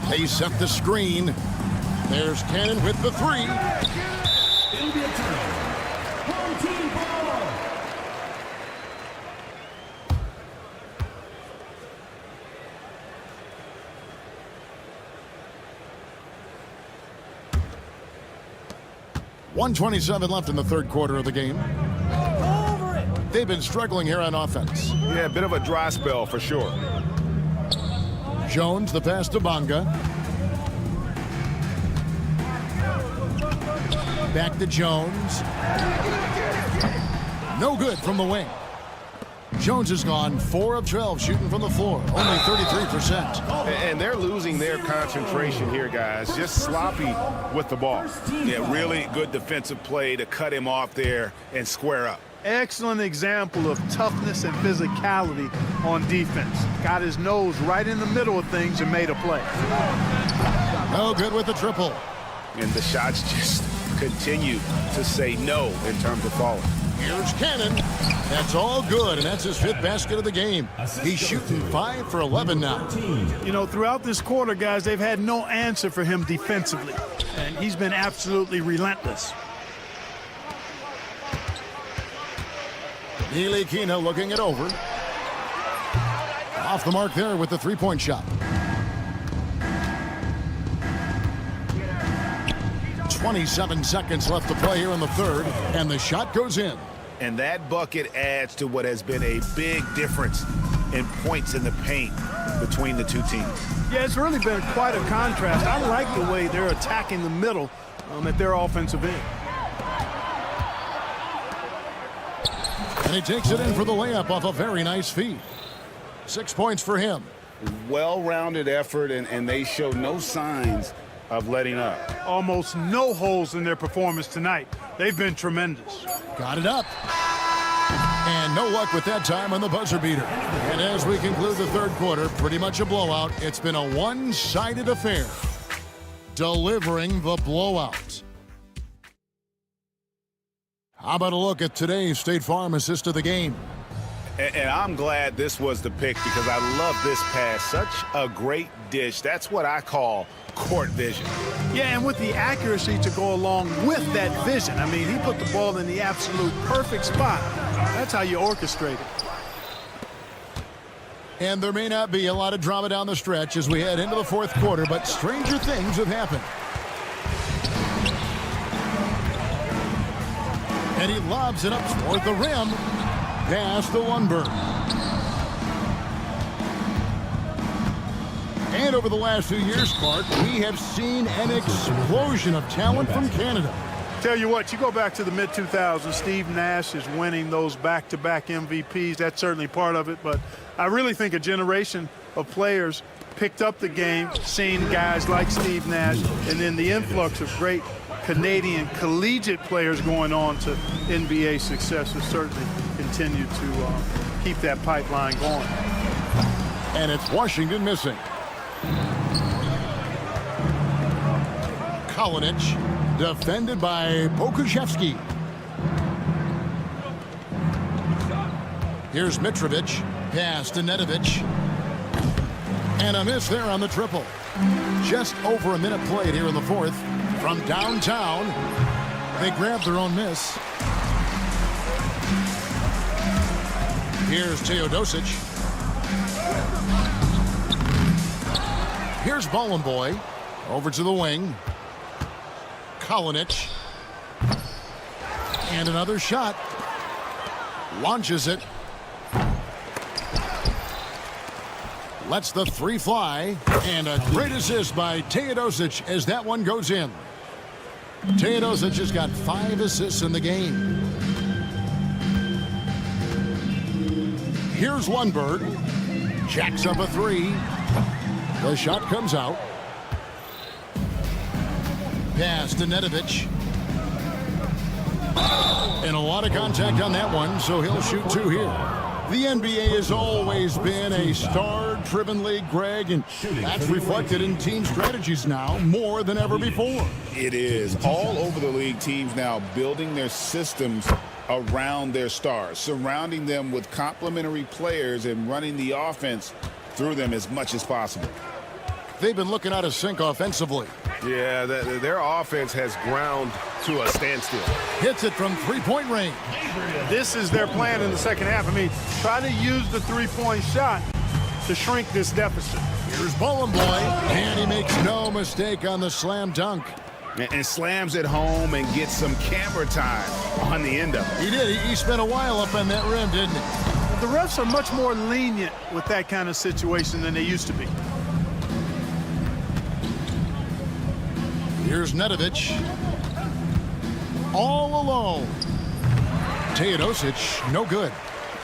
They set the screen. There's Cannon with the three. It'll be a turn. Home team ball. .127 left in the third quarter of the game. They've been struggling here on offense. Yeah, a bit of a dry spell for sure. Jones, the pass to Bonga. Back to Jones. No good from the wing. Jones has gone 4 of 12 shooting from the floor, only 33%. And they're losing their concentration here, guys. Just sloppy with the ball. Yeah, really good defensive play to cut him off there and square up. Excellent example of toughness and physicality on defense. Got his nose right in the middle of things and made a play. No good with the triple. And the shots just continue to say no in terms of falling. Here's Cannon. That's all good, and that's his 5th basket of the game. He's shooting 5 for 11 now. You know, throughout this quarter, guys, they've had no answer for him defensively, and he's been absolutely relentless. Ntilikina looking it over. Off the mark there with the three-point shot. 27 seconds left to play here in the third, and the shot goes in. And that bucket adds to what has been a big difference in points in the paint between the two teams. Yeah, it's really been quite a contrast. I like the way they're attacking the middle at their offensive end. And he takes it in for the layup off a very nice feed. 6 points for him. Well-rounded effort, and they show no signs of letting up. Almost no holes in their performance tonight. They've been tremendous. Got it up. And no luck with that time on the buzzer beater. And as we conclude the third quarter, pretty much a blowout. It's been a one-sided affair. Delivering the blowout. How about a look at today's State Farm assist of the game? And I'm glad this was the pick because I love this pass. Such a great dish. That's what I call court vision. Yeah, and with the accuracy to go along with that vision. I mean, he put the ball in the absolute perfect spot. That's how you orchestrate it. And there may not be a lot of drama down the stretch as we head into the fourth quarter, but stranger things have happened. And he lobs it up toward the rim. Pass to Lundberg. And over the last few years, Clark, we have seen an explosion of talent from Canada. Tell you what, you go back to the mid-2000s, Steve Nash is winning those back-to-back MVPs. That's certainly part of it, but I really think a generation of players picked up the game, seeing guys like Steve Nash, and then the influx of great Canadian collegiate players going on to NBA success has certainly continued to keep that pipeline going. And it's Washington missing. Kalinic, defended by Pokusevski. Here's Mitrovic, pass to Nedovic. And a miss there on the triple. Just over a minute played here in the fourth. From downtown, they grab their own miss. Here's Teodosic. Here's Bollenboy. Over to the wing. Kalinic. And another shot. Launches it. Lets the three fly. And a great assist by Teodosic as that one goes in. Teodosic has got 5 assists in the game. Here's Lundberg. Jacks up a three. The shot comes out. Pass to Nedovic. And a lot of contact on that one, so he'll shoot 2 here. The NBA has always been a star-driven league, Greg, and that's reflected in team strategies now more than ever before. It is. All over the league, teams now building their systems around their stars, surrounding them with complementary players and running the offense through them as much as possible. They've been looking out of sync offensively. Yeah, their offense has ground to a standstill. Hits it from three-point range. This is their plan in the second half. I mean, try to use the three-point shot to shrink this deficit. Here's Boy, and he makes no mistake on the slam dunk. And slams it home and gets some camera time on the end of it. He did. He spent a while up on that rim, didn't he? The refs are much more lenient with that kind of situation than they used to be. Here's Nedovic. All alone. Teodosic, no good.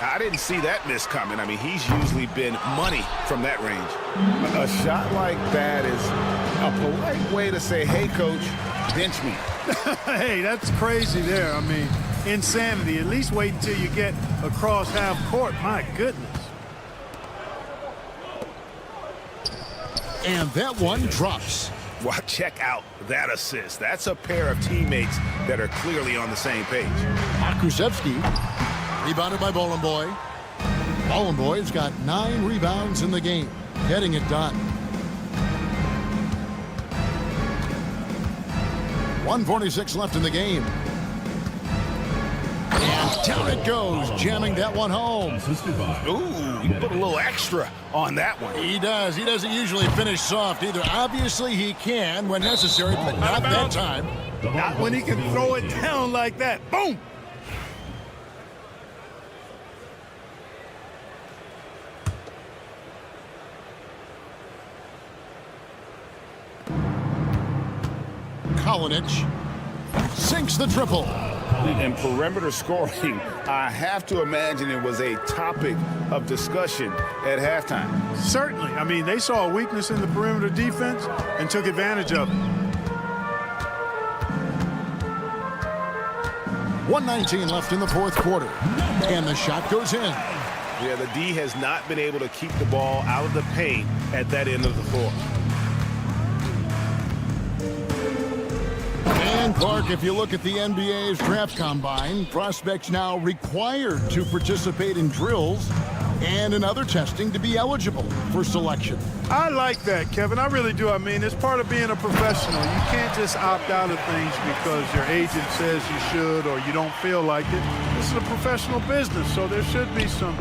I didn't see that miss coming. I mean, he's usually been money from that range. A shot like that is a polite way to say, hey, coach, bench me. Hey, that's crazy there. I mean, insanity. At least wait until you get across half court. My goodness. And that one drops. Well, check out that assist. That's a pair of teammates that are clearly on the same page. Kusevsky, rebounded by Boy. Boy's got 9 rebounds in the game, getting it done. 1:46 left in the game. And down it goes, jamming that one home. Ooh, you put a little extra on that one. He does. He doesn't usually finish soft either. Obviously, he can when necessary, but not that time. Not when he can throw it down like that. Boom! Kalinic sinks the triple. And perimeter scoring, I have to imagine it was a topic of discussion at halftime. Certainly. I mean, they saw a weakness in the perimeter defense and took advantage of it. 1:19 left in the fourth quarter. And the shot goes in. Yeah, the D has not been able to keep the ball out of the paint at that end of the floor. And Clark, if you look at the NBA's draft combine, prospects now required to participate in drills and in other testing to be eligible for selection. I like that, Kevin. I really do. I mean, it's part of being a professional. You can't just opt out of things because your agent says you should or you don't feel like it. This is a professional business, so there should be some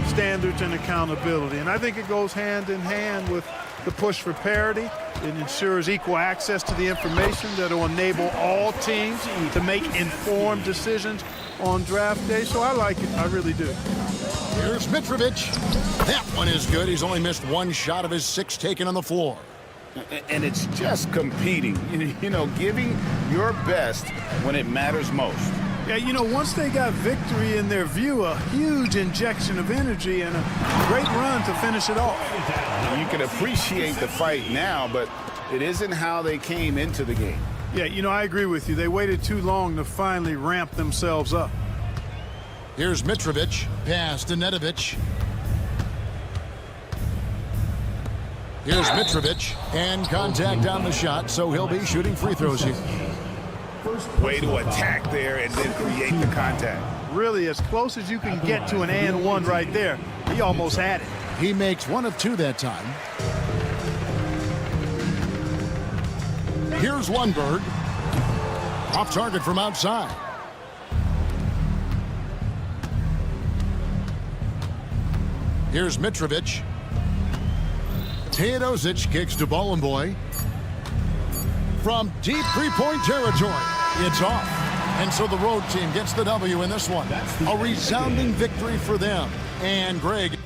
standards and accountability. And I think it goes hand in hand with the push for parity. It ensures equal access to the information that will enable all teams to make informed decisions on draft day. So I like it. I really do. Here's Mitrovic. That one is good. He's only missed 1 shot of his 6 taken on the floor. And it's just competing, you know, giving your best when it matters most. Yeah, you know, once they got victory in their view, a huge injection of energy and a great run to finish it off. You can appreciate the fight now, but it isn't how they came into the game. Yeah, you know, I agree with you. They waited too long to finally ramp themselves up. Here's Mitrovic. Pass to Nedovic. Here's Mitrovic. And contact on the shot, so he'll be shooting free throws here. Way to attack there and then create the contact. Really, as close as you can get to an and one right there. He almost had it. He makes 1 of 2 that time. Here's Lundberg. Off target from outside. Here's Mitrovic. Teodosic kicks to Boy. From deep three-point territory, it's off. And so the road team gets the W in this one. A resounding victory for them. And Greg.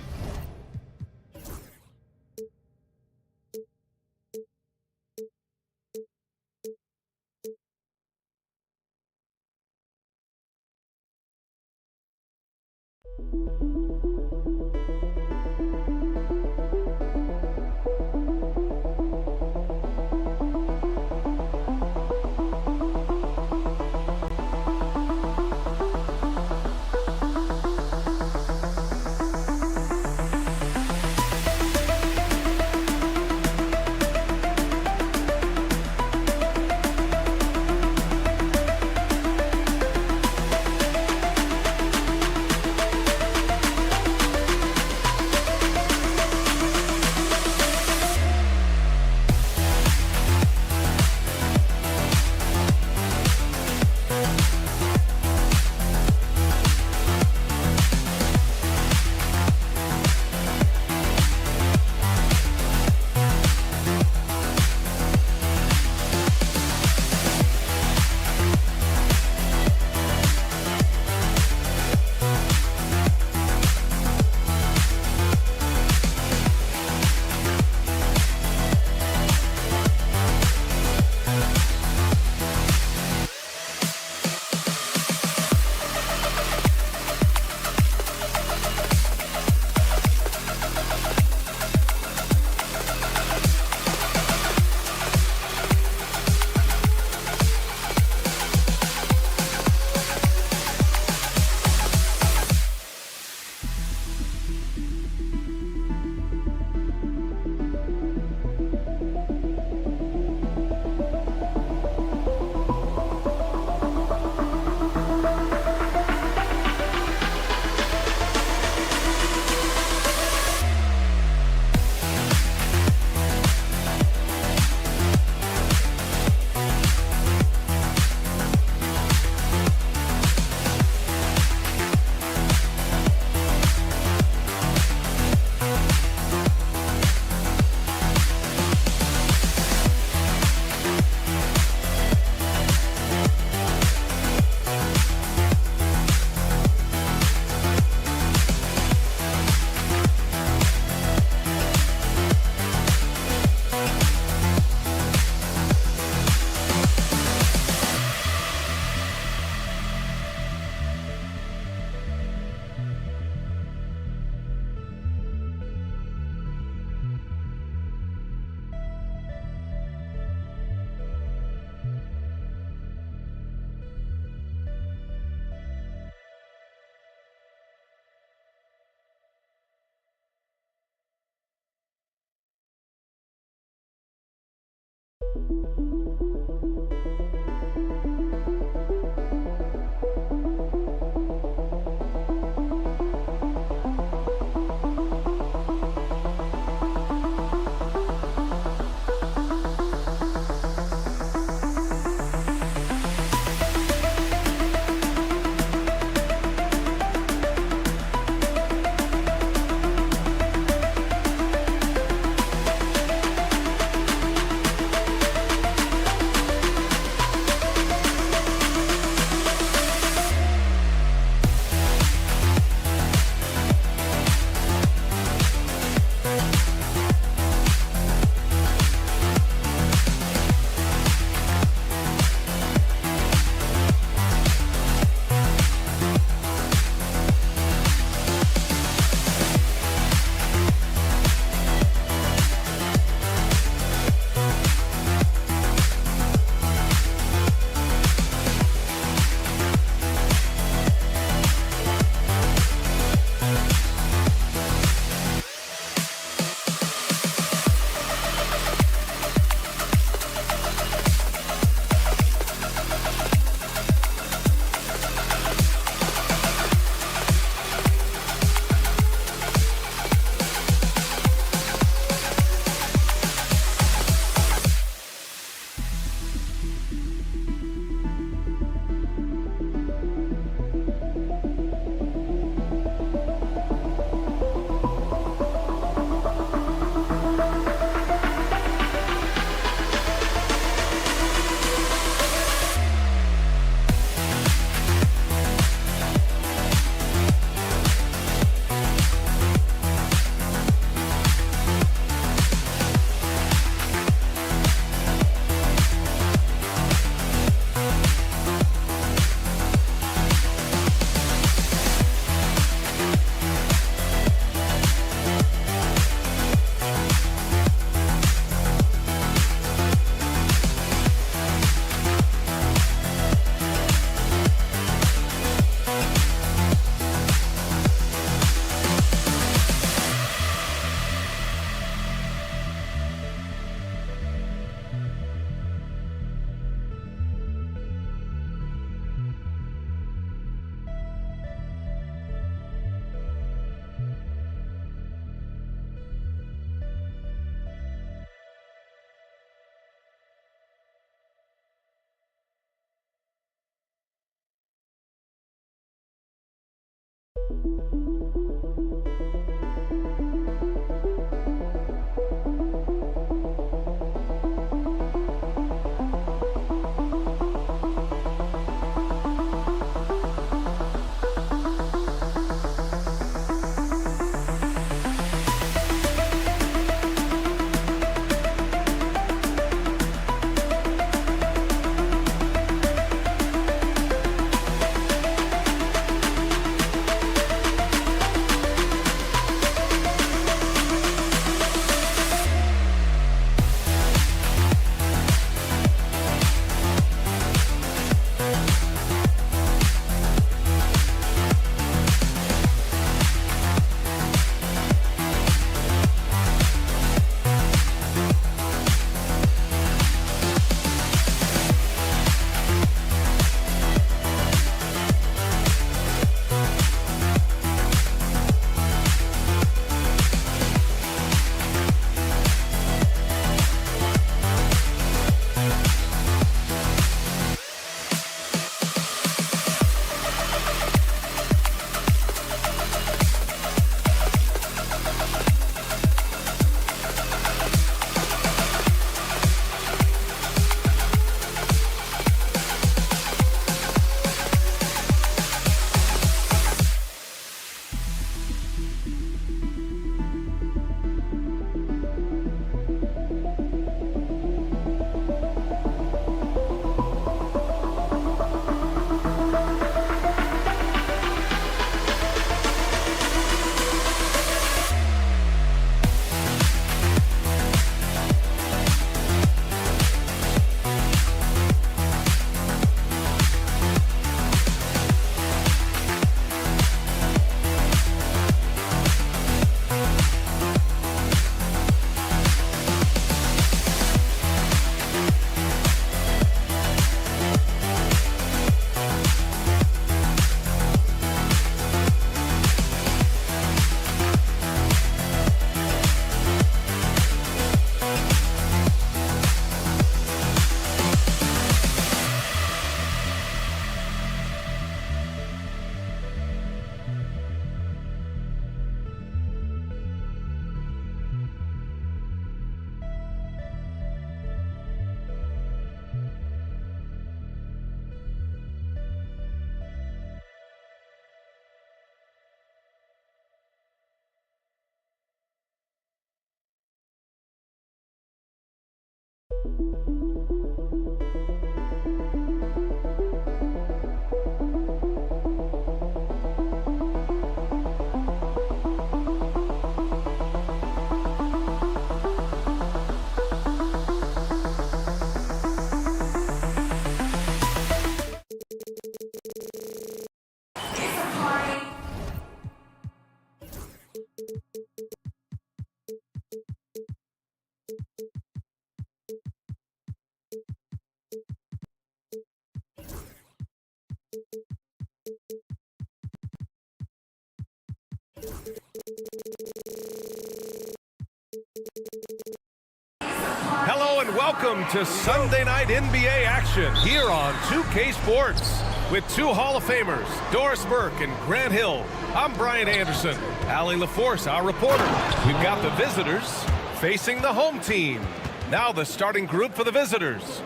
Hello and welcome to Sunday Night NBA action here on 2K Sports. With two Hall of Famers, Doris Burke and Grant Hill, I'm Brian Anderson. Allie LaForce, our reporter. We've got the visitors facing the home team. Now the starting group for the visitors.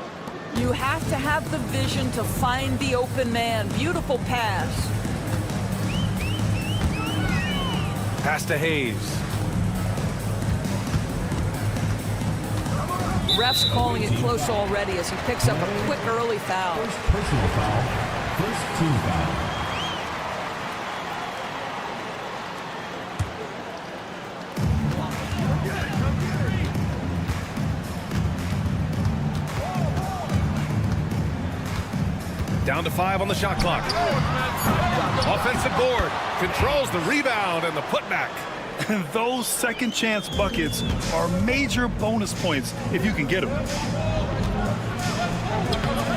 You have to have the vision to find the open man. Beautiful pass. Pass to Hayes. Ref's calling it close already as he picks up a quick early foul. First personal foul. First team foul. Down to 5 on the shot clock. Offensive board. Controls the rebound and the putback. Those second chance buckets are major bonus points if you can get them.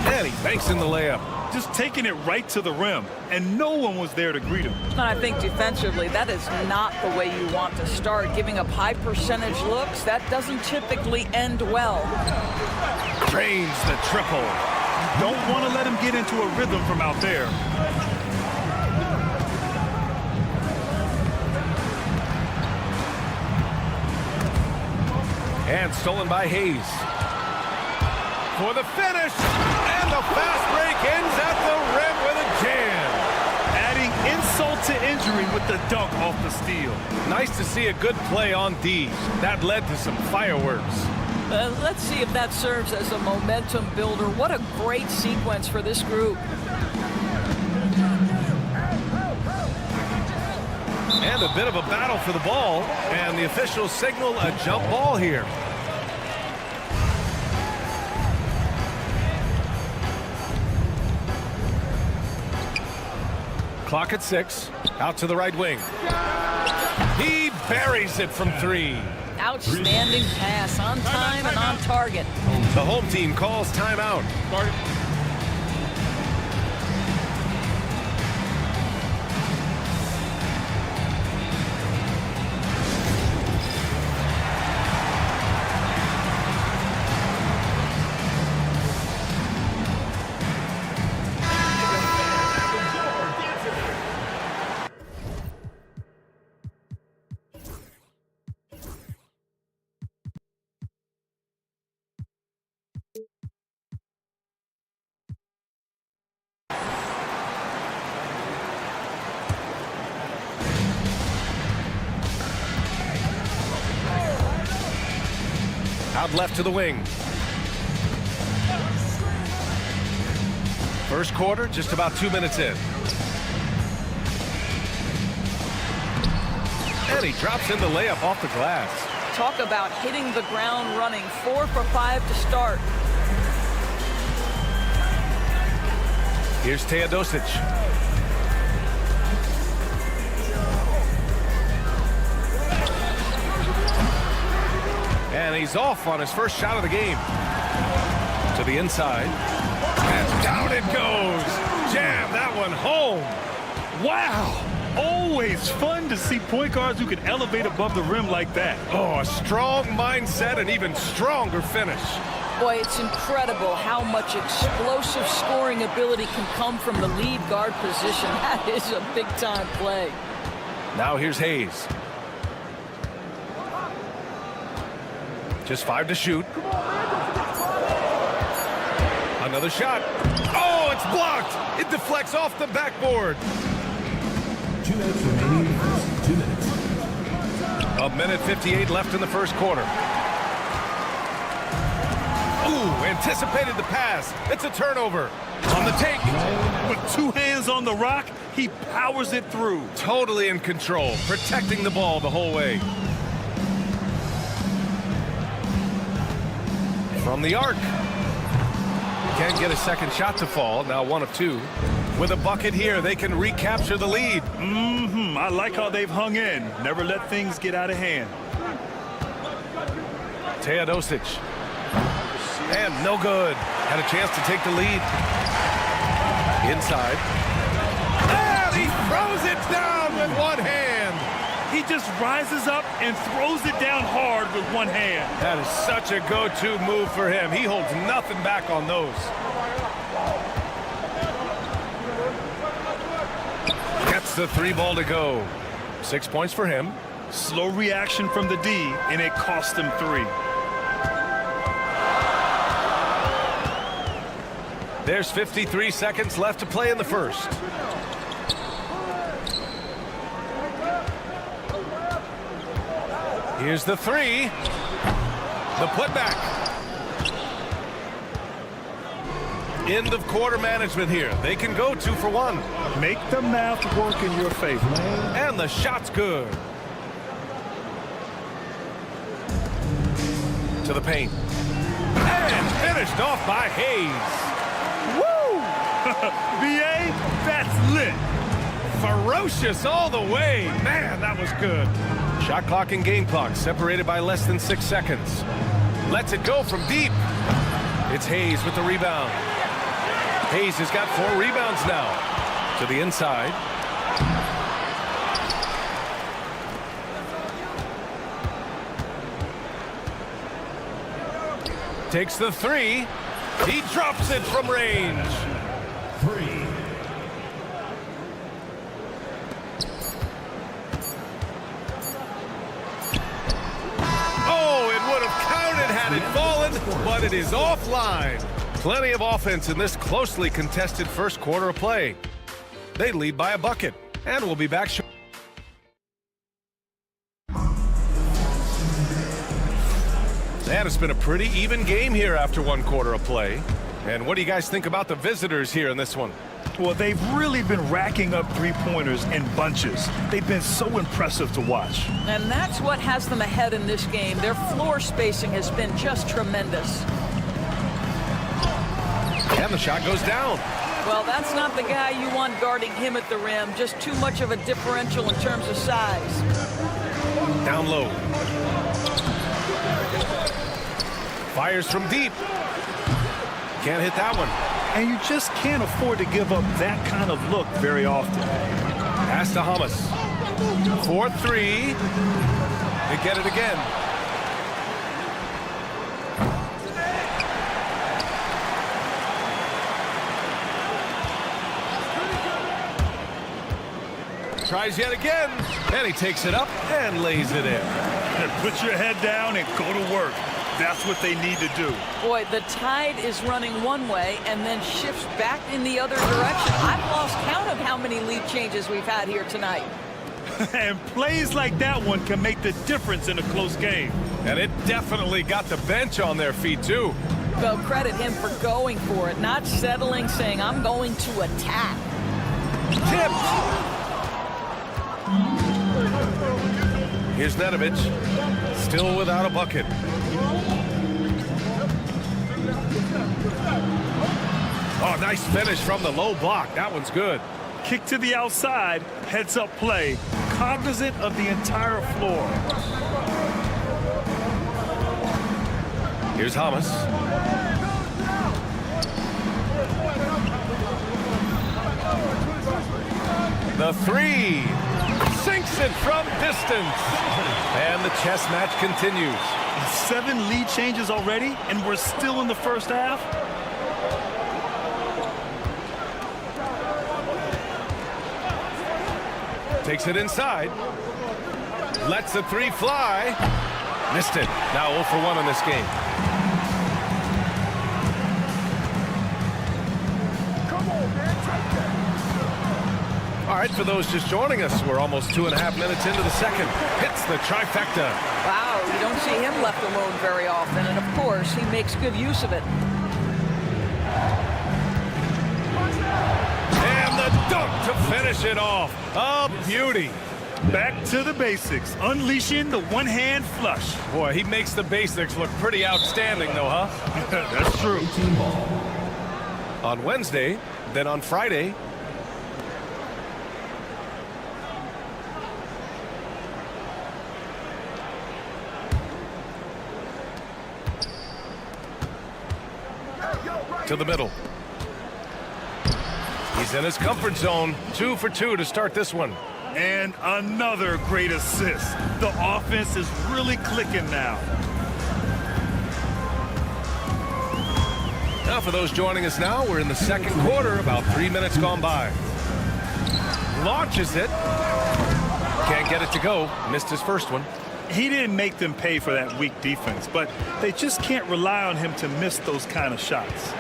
And he banks in the layup. Just taking it right to the rim, and no one was there to greet him. And I think defensively, that is not the way you want to start. Giving up high percentage looks, that doesn't typically end well. Drains the triple. Don't want to let him get into a rhythm from out there. And stolen by Hayes. For the finish. And the fast break ends at the rim with a jam. Adding insult to injury with the dunk off the steal. Nice to see a good play on D. That led to some fireworks. Let's see if that serves as a momentum builder. What a great sequence for this group. And a bit of a battle for the ball. And the officials signal a jump ball here. Clock at 6. Out to the right wing. He buries it from 3. Outstanding pass, on time and on target. The home team calls timeout. Out left to the wing. First quarter, just about 2 minutes in. And he drops in the layup off the glass. Talk about hitting the ground running. 4 for 5 to start. Here's Teodosic. And he's off on his first shot of the game. To the inside. And down it goes. Jam that one home. Wow. Always fun to see point guards who can elevate above the rim like that. Oh, a strong mindset and even stronger finish. Boy, it's incredible how much explosive scoring ability can come from the lead guard position. That is a big-time play. Now here's Hayes. Just 5 to shoot. Another shot. Oh, it's blocked. It deflects off the backboard. 2 minutes remaining in the first 2 minutes. A minute 58 left in the first quarter. Ooh, Ooh, anticipated the pass. It's a turnover. On the take. With 2 hands on the rock, he powers it through. Totally in control, protecting the ball the whole way. From the arc. Can't get a second shot to fall. Now 1 of 2. With a bucket here, they can recapture the lead. I like how they've hung in. Never let things get out of hand. Teodosic. And no good. Had a chance to take the lead. Inside. And he throws it down with 1 hand. He just rises up and throws it down hard with 1 hand. That is such a go-to move for him. He holds nothing back on those. Gets the 3 ball to go. 6 points for him. Slow reaction from the D, and it cost him 3. There's 53 seconds left to play in the first. Here's the 3. The putback. End of quarter management here. They can go 2 for 1. Make the math work in your favor. And the shot's good. To the paint. And finished off by Hayes. Woo! BA, that's lit. Ferocious all the way. Man, that was good. Shot clock and game clock separated by less than 6 seconds. Lets it go from deep. It's Hayes with the rebound. Hayes has got 4 rebounds now. To the inside. Takes the 3. He drops it from range. 3. Oh, it would have counted had it fallen, but it is offline. Plenty of offense in this closely contested first quarter of play. They lead by a bucket, and we'll be back shortly. And it's been a pretty even game here after 1 quarter of play. And what do you guys think about the visitors here in this one? Well, they've really been racking up 3-pointers in bunches. They've been so impressive to watch. And that's what has them ahead in this game. Their floor spacing has been just tremendous. And the shot goes down. Well, that's not the guy you want guarding him at the rim. Just too much of a differential in terms of size. Down low. Fires from deep. Can't hit that one. And you just can't afford to give up that kind of look very often. Pass to Hamas. 4-3. They get it again. Tries yet again, and he takes it up and lays it in. And put your head down and go to work. That's what they need to do. Boy, the tide is running one way and then shifts back in the other direction. I've lost count of how many lead changes we've had here tonight. And plays like that one can make the difference in a close game. And it definitely got the bench on their feet, too. Well, credit him for going for it, not settling, saying, I'm going to attack. Tipped. Here's Nedovic, still without a bucket. Oh, nice finish from the low block. That one's good. Kick to the outside, heads up play, cognizant of the entire floor. Here's Hamas. The 3. Sinks it from distance. And the chess match continues. 7 lead changes already, and we're still in the first half. Takes it inside. Lets the 3 fly. Missed it. Now 0 for 1 in this game. All right. right, for those just joining us, we're almost 2.5 minutes into the second. Hits the trifecta. Wow, you don't see him left alone very often, and of course, he makes good use of it. And the dunk to finish it off. A beauty. Back to the basics, unleashing the one-hand flush. Boy, he makes the basics look pretty outstanding, though, huh? That's true. On Wednesday, then on Friday. To the middle. He's in his comfort zone. 2 for 2 to start this one. And another great assist. The offense is really clicking now. Now, for those joining us now, we're in the second quarter, about 3 minutes gone by. Launches it. Can't get it to go. Missed his first one. He didn't make them pay for that weak defense, but they just can't rely on him to miss those kind of shots.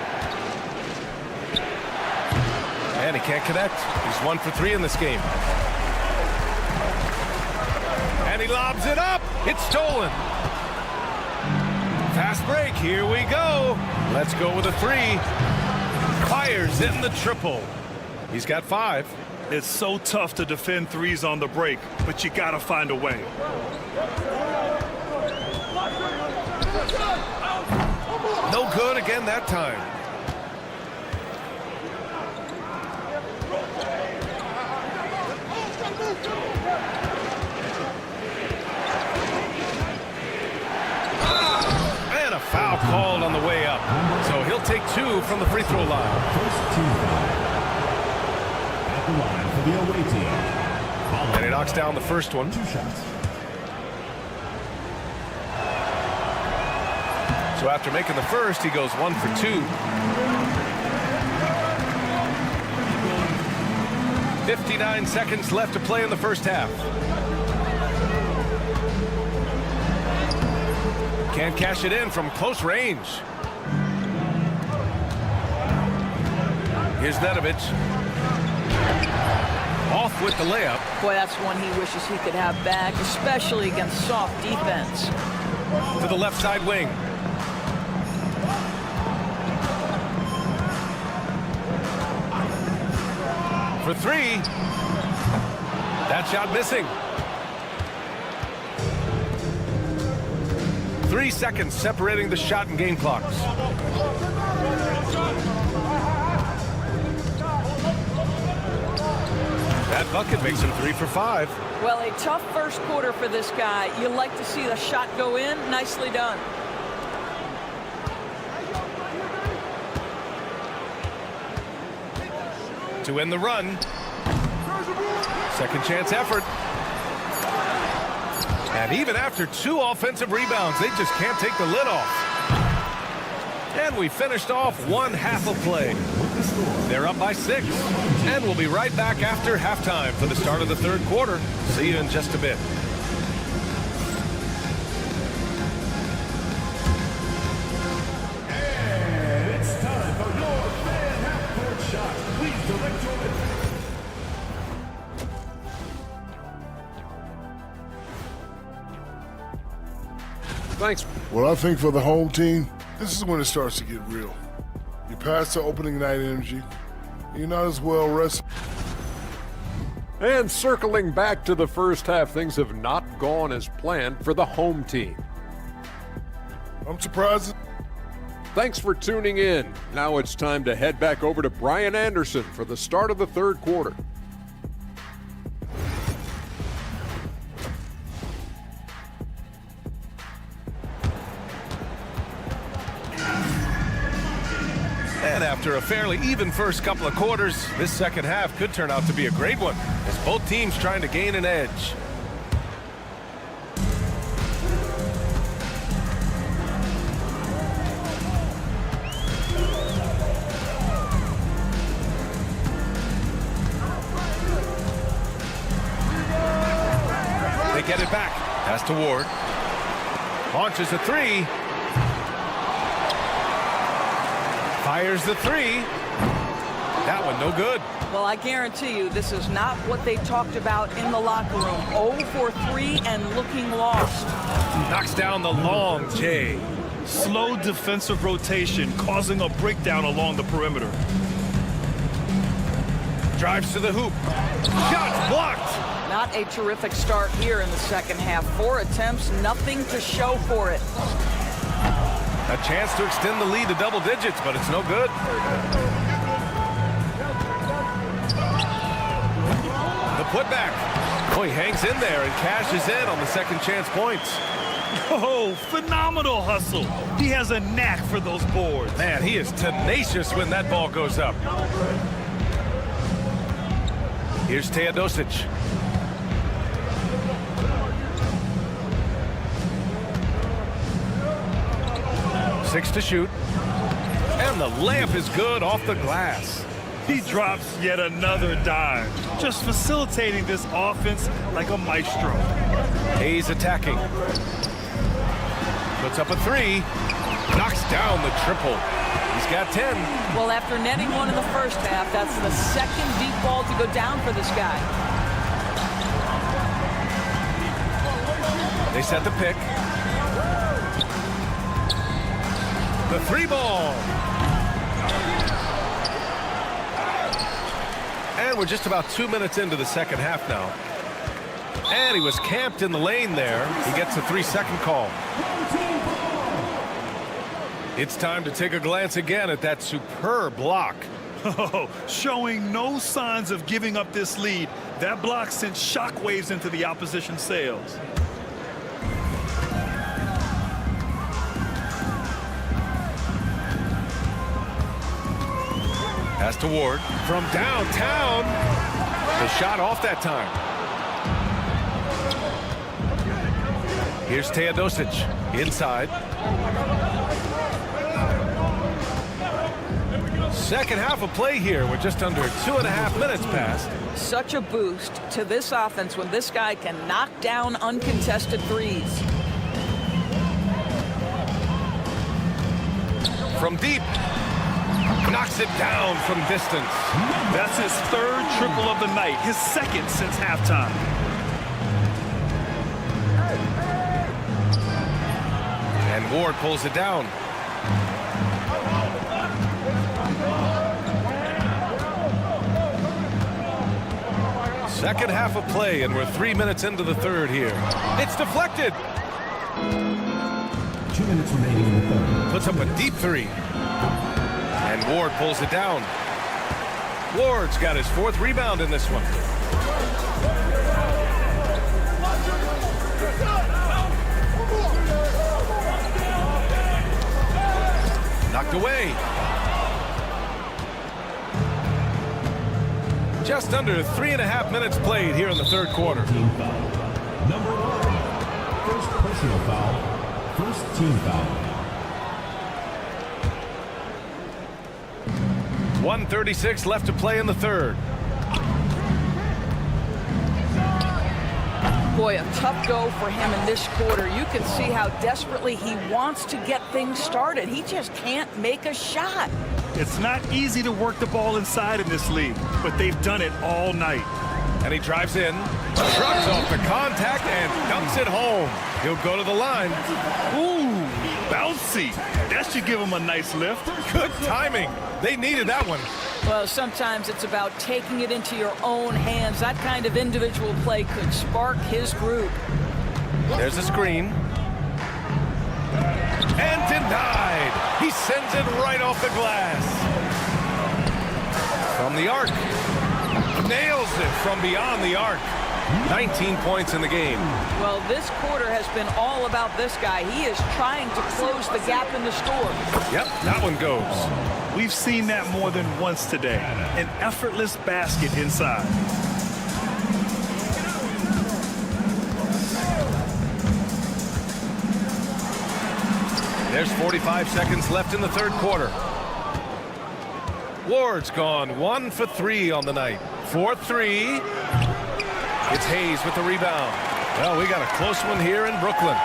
And he can't connect. He's 1 for 3 in this game. And he lobs it up. It's stolen. Fast break. Here we go. Let's go with a 3. Fires in the triple. He's got 5. It's so tough to defend threes on the break, but you got to find a way. No good again that time. And a foul called on the way up. So he'll take 2 from the free throw line. First team foul. At the line for the away team. And he knocks down the first one. 2 shots. So after making the first, he goes 1 for 2. 59 seconds left to play in the first half. Can't cash it in from close range. Here's Nedovic. Off with the layup. Boy, that's one he wishes he could have back, especially against soft defense. To the left side wing. For 3. That shot missing. 3 seconds separating the shot and game clocks. That bucket makes him 3 for 5. Well, a tough first quarter for this guy. You like to see the shot go in. Nicely done. To end the run. Second chance effort. And even after 2 offensive rebounds, they just can't take the lid off. And we finished off 1 half of play. They're up by 6. And we'll be right back after halftime for the start of the third quarter. See you in just a bit. And it's time for your fan half-court shot. Please direct your Thanks. Well, I think for the home team, this is when it starts to get real. You pass the opening night energy. You're not as well rested. And circling back to the first half, things have not gone as planned for the home team. I'm surprised. Thanks for tuning in. Now it's time to head back over to Brian Anderson for the start of the third quarter. And after a fairly even first couple of quarters, this second half could turn out to be a great one, as both teams trying to gain an edge. They get it back. Pass to Ward. Launches a 3. Fires the 3. That one no good. Well, I guarantee you this is not what they talked about in the locker room. 0 for 3 and looking lost. Knocks down the long J. Slow defensive rotation causing a breakdown along the perimeter. Drives to the hoop. Shots blocked. Not a terrific start here in the second half. 4 attempts, nothing to show for it. A chance to extend the lead to double digits, but it's no good. The putback. Oh, he hangs in there and cashes in on the second chance points. Oh, phenomenal hustle. He has a knack for those boards. Man, he is tenacious when that ball goes up. Here's Teodosic. Six to shoot. And the layup is good off the glass. He drops yet another dime, just facilitating this offense like a maestro. Hayes attacking. Puts up a 3. Knocks down the triple. He's got 10. Well, after netting one in the first half, that's the second deep ball to go down for this guy. They set the pick. The 3 ball. And we're just about 2 minutes into the second half now. And he was camped in the lane there. He gets a 3-second call. It's time to take a glance again at that superb block. Oh, showing no signs of giving up this lead. That block sent shockwaves into the opposition sails. Pass to Ward from downtown. The shot off that time. Here's Teodosic inside. Second half of play here with just under 2.5 minutes passed. Such a boost to this offense when this guy can knock down uncontested threes. From deep. Knocks it down from distance. That's his 3rd triple of the night, his 2nd since halftime. And Ward pulls it down. Second half of play, and we're 3 minutes into the third here. It's deflected. 2 minutes remaining in the third. Puts up a deep 3. And Ward pulls it down. Ward's got his 4th rebound in this one. Knocked away. Just under 3.5 minutes played here in the third quarter. Team foul. Number 1. First personal foul. First team foul. 1:36 left to play in the third. Boy, a tough go for him in this quarter. You can see how desperately he wants to get things started. He just can't make a shot. It's not easy to work the ball inside in this league, but they've done it all night. And he drives in, shrugs off the contact, and dumps it home. He'll go to the line. Ooh, bouncy. That should give him a nice lift. Good timing. They needed that one. Well, sometimes it's about taking it into your own hands. That kind of individual play could spark his group. There's a screen. And denied. He sends it right off the glass. From the arc. Nails it from beyond the arc. 19 points in the game. Well, this quarter has been all about this guy. He is trying to close the gap in the score. Yep, that one goes. We've seen that more than once today. An effortless basket inside. There's 45 seconds left in the third quarter. Ward's gone 1 for 3 on the night. 4-3. It's Hayes with the rebound. Well, we got a close one here in Brooklyn.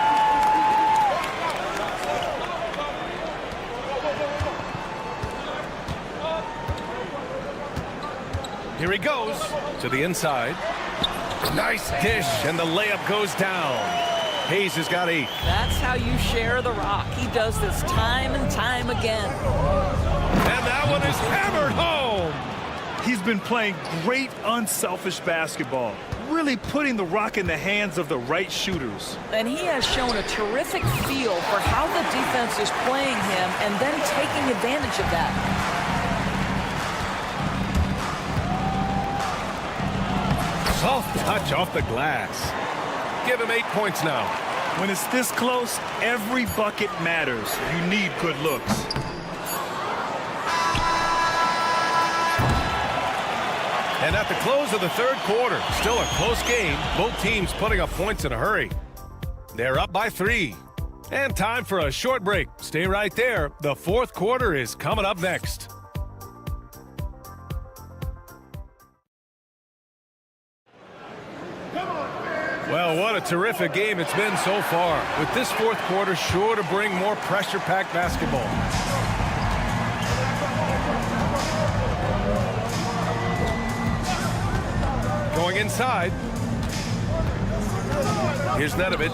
Here he goes to the inside. Nice dish, and the layup goes down. Hayes has got 8. That's how you share the rock. He does this time and time again. And that one is hammered home. He's been playing great unselfish basketball, really putting the rock in the hands of the right shooters. And he has shown a terrific feel for how the defense is playing him and then taking advantage of that. Soft touch off the glass. Give him 8 points now. When it's this close, every bucket matters. You need good looks. And at the close of the third quarter, still a close game. Both teams putting up points in a hurry. They're up by 3. And time for a short break. Stay right there. The fourth quarter is coming up next. Well, what a terrific game it's been so far. With this fourth quarter sure to bring more pressure-packed basketball. Going inside. Here's Nedovic.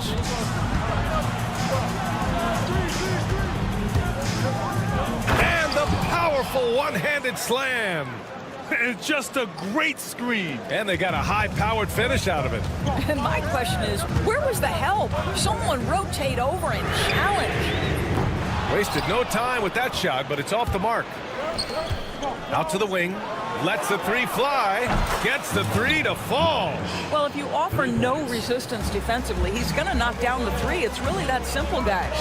And the powerful one-handed slam. It's just a great screen. And they got a high-powered finish out of it. And my question is, where was the help? Someone rotate over and challenge. Wasted no time with that shot, but it's off the mark. Out to the wing. Lets the 3 fly. Gets the 3 to fall. Well, if you offer no resistance defensively, he's going to knock down the 3. It's really that simple, guys.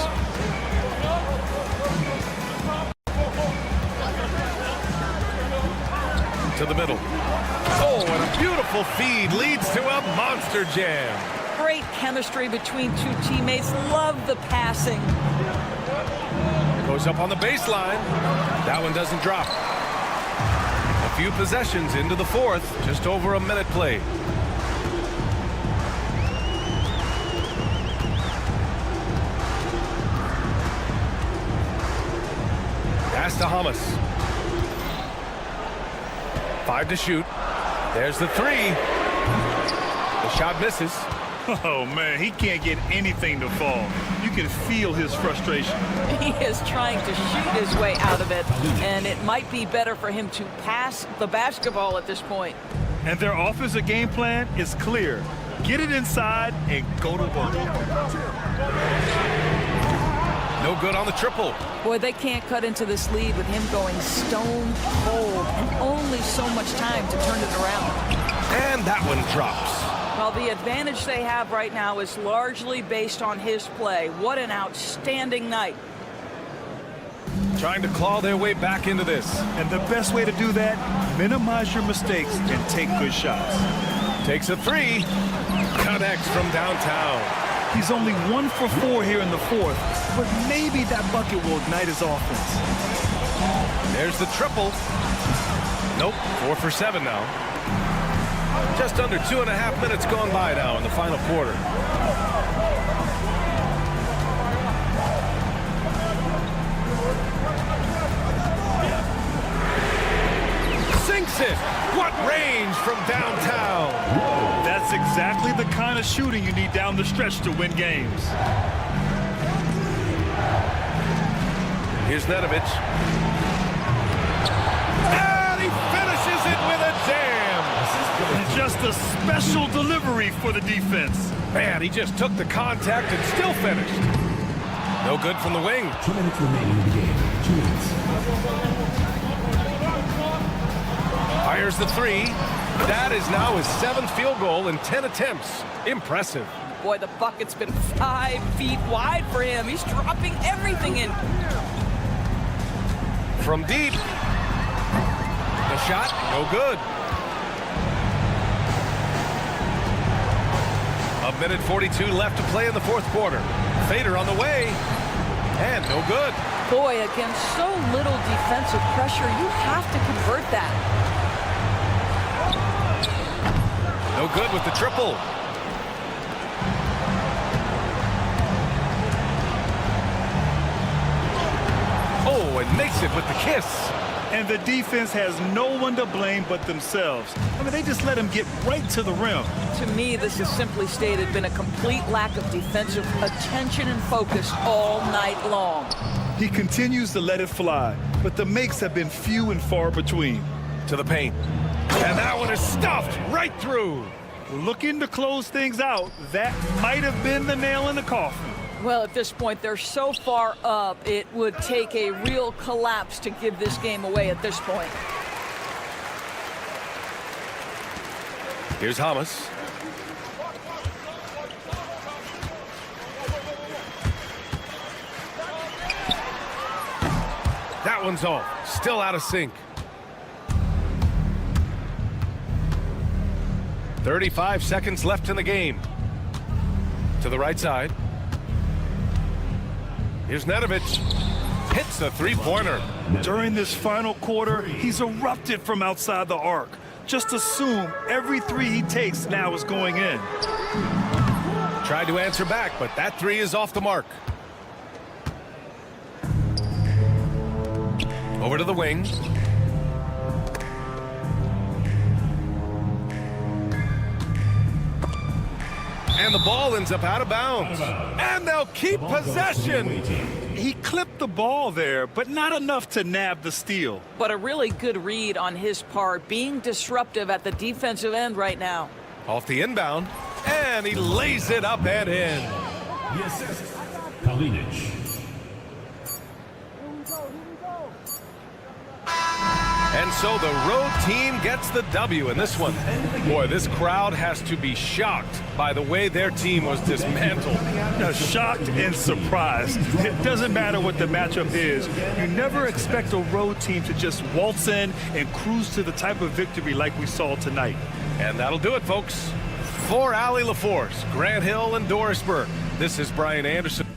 To the middle. Oh, and a beautiful feed leads to a monster jam. Great chemistry between two teammates. Love the passing. Goes up on the baseline. That one doesn't drop. A few possessions into the fourth. Just over a minute played. Pass to Hamas. 5 to shoot. There's the 3. The shot misses. Oh, man, he can't get anything to fall. You can feel his frustration. He is trying to shoot his way out of it, and it might be better for him to pass the basketball at this point. And their offensive game plan is clear. Get it inside and go to work. No good on the triple. Boy, they can't cut into this lead with him going stone cold and only so much time to turn it around. And that one drops. Well, the advantage they have right now is largely based on his play. What an outstanding night. Trying to claw their way back into this. And the best way to do that, minimize your mistakes and take good shots. Takes a 3. Connects from downtown. He's only 1 for 4 here in the fourth, but maybe that bucket will ignite his offense. There's the triple. Nope, 4 for 7 now. Just under 2.5 minutes gone by now in the final quarter. Sinks it! What range from downtown! That's exactly the kind of shooting you need down the stretch to win games. Here's Nedovic. And he finishes it with a jam! Just a special delivery for the defense. Man, he just took the contact and still finished. No good from the wing. 2 minutes remaining in the game. 2 minutes. Fires the 3. That is now his 7th field goal in 10 attempts. Impressive. Boy, the bucket's been 5 feet wide for him. He's dropping everything in. From deep. The shot, no good. A minute 42 left to play in the fourth quarter. Fader on the way. And no good. Boy, against so little defensive pressure, you have to convert that. No good with the triple. Oh, and makes it with the kiss. And the defense has no one to blame but themselves. I mean, they just let him get right to the rim. To me, this has simply stated been a complete lack of defensive attention and focus all night long. He continues to let it fly, but the makes have been few and far between. To the paint. And that one is stuffed right through. Looking to close things out, that might have been the nail in the coffin. Well, at this point, they're so far up, it would take a real collapse to give this game away at this point. Here's Hamas. That one's off. Still out of sync. 35 seconds left in the game. To the right side. Here's Nedovic. Hits a three-pointer. During this final quarter, he's erupted from outside the arc. Just assume every three he takes now is going in. Tried to answer back, but that three is off the mark. Over to the wing. And the ball ends up out of bounds. And they'll keep possession. He clipped the ball there, but not enough to nab the steal. But a really good read on his part, being disruptive at the defensive end right now. Off the inbound, and he lays it up and in. The assist, Kalinic. And so the road team gets the W in this one. Boy, this crowd has to be shocked by the way their team was dismantled. Shocked and surprised. It doesn't matter what the matchup is. You never expect a road team to just waltz in and cruise to the type of victory like we saw tonight. And that'll do it, folks. For Allie LaForce, Grant Hill, and Dorisburg, this is Brian Anderson.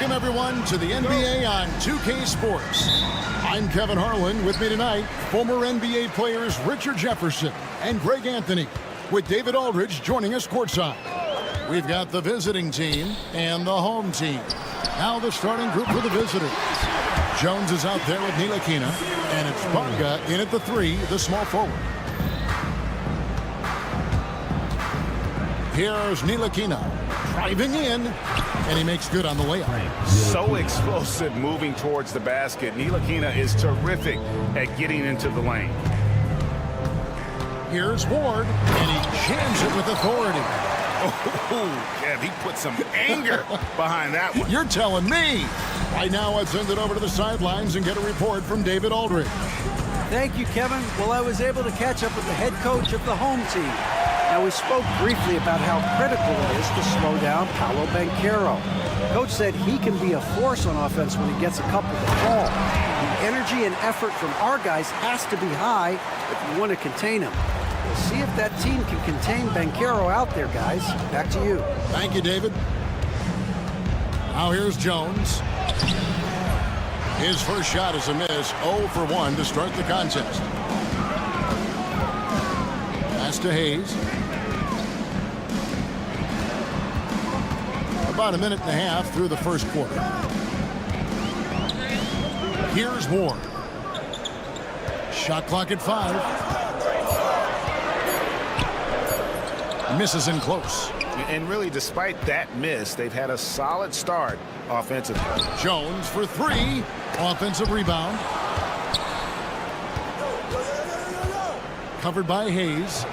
Welcome, everyone, to the NBA on 2K Sports. I'm Kevin Harlan. With me tonight, former NBA players Richard Jefferson and Greg Anthony, with David Aldridge joining us courtside. We've got the visiting team and the home team. Now the starting group for the visitors. Jones is out there with Ntilikina, and it's Bonga in at the 3, the small forward. Here's Ntilikina driving in, and he makes good on the layup. So explosive moving towards the basket. Ntilikina is terrific at getting into the lane. Here's Ward, and he jams it with authority. Oh, Kev, he put some anger behind that one. You're telling me. Right now, I'd send it over to the sidelines and get a report from David Aldridge. Thank you, Kevin. Well, I was able to catch up with the head coach of the home team. Now, we spoke briefly about how critical it is to slow down Paolo Banchero. Coach said he can be a force on offense when he gets a couple to fall. The energy and effort from our guys has to be high if you want to contain him. We'll see if that team can contain Banchero out there, guys. Back to you. Thank you, David. Now here's Jones. His first shot is a miss. 0 for 1 to start the contest. Pass to Hayes. About a minute and a half through the first quarter. Here's Ward. Shot clock at 5. Misses in close. And really, despite that miss, they've had a solid start offensively. Jones for 3. Offensive rebound. Covered by Hayes.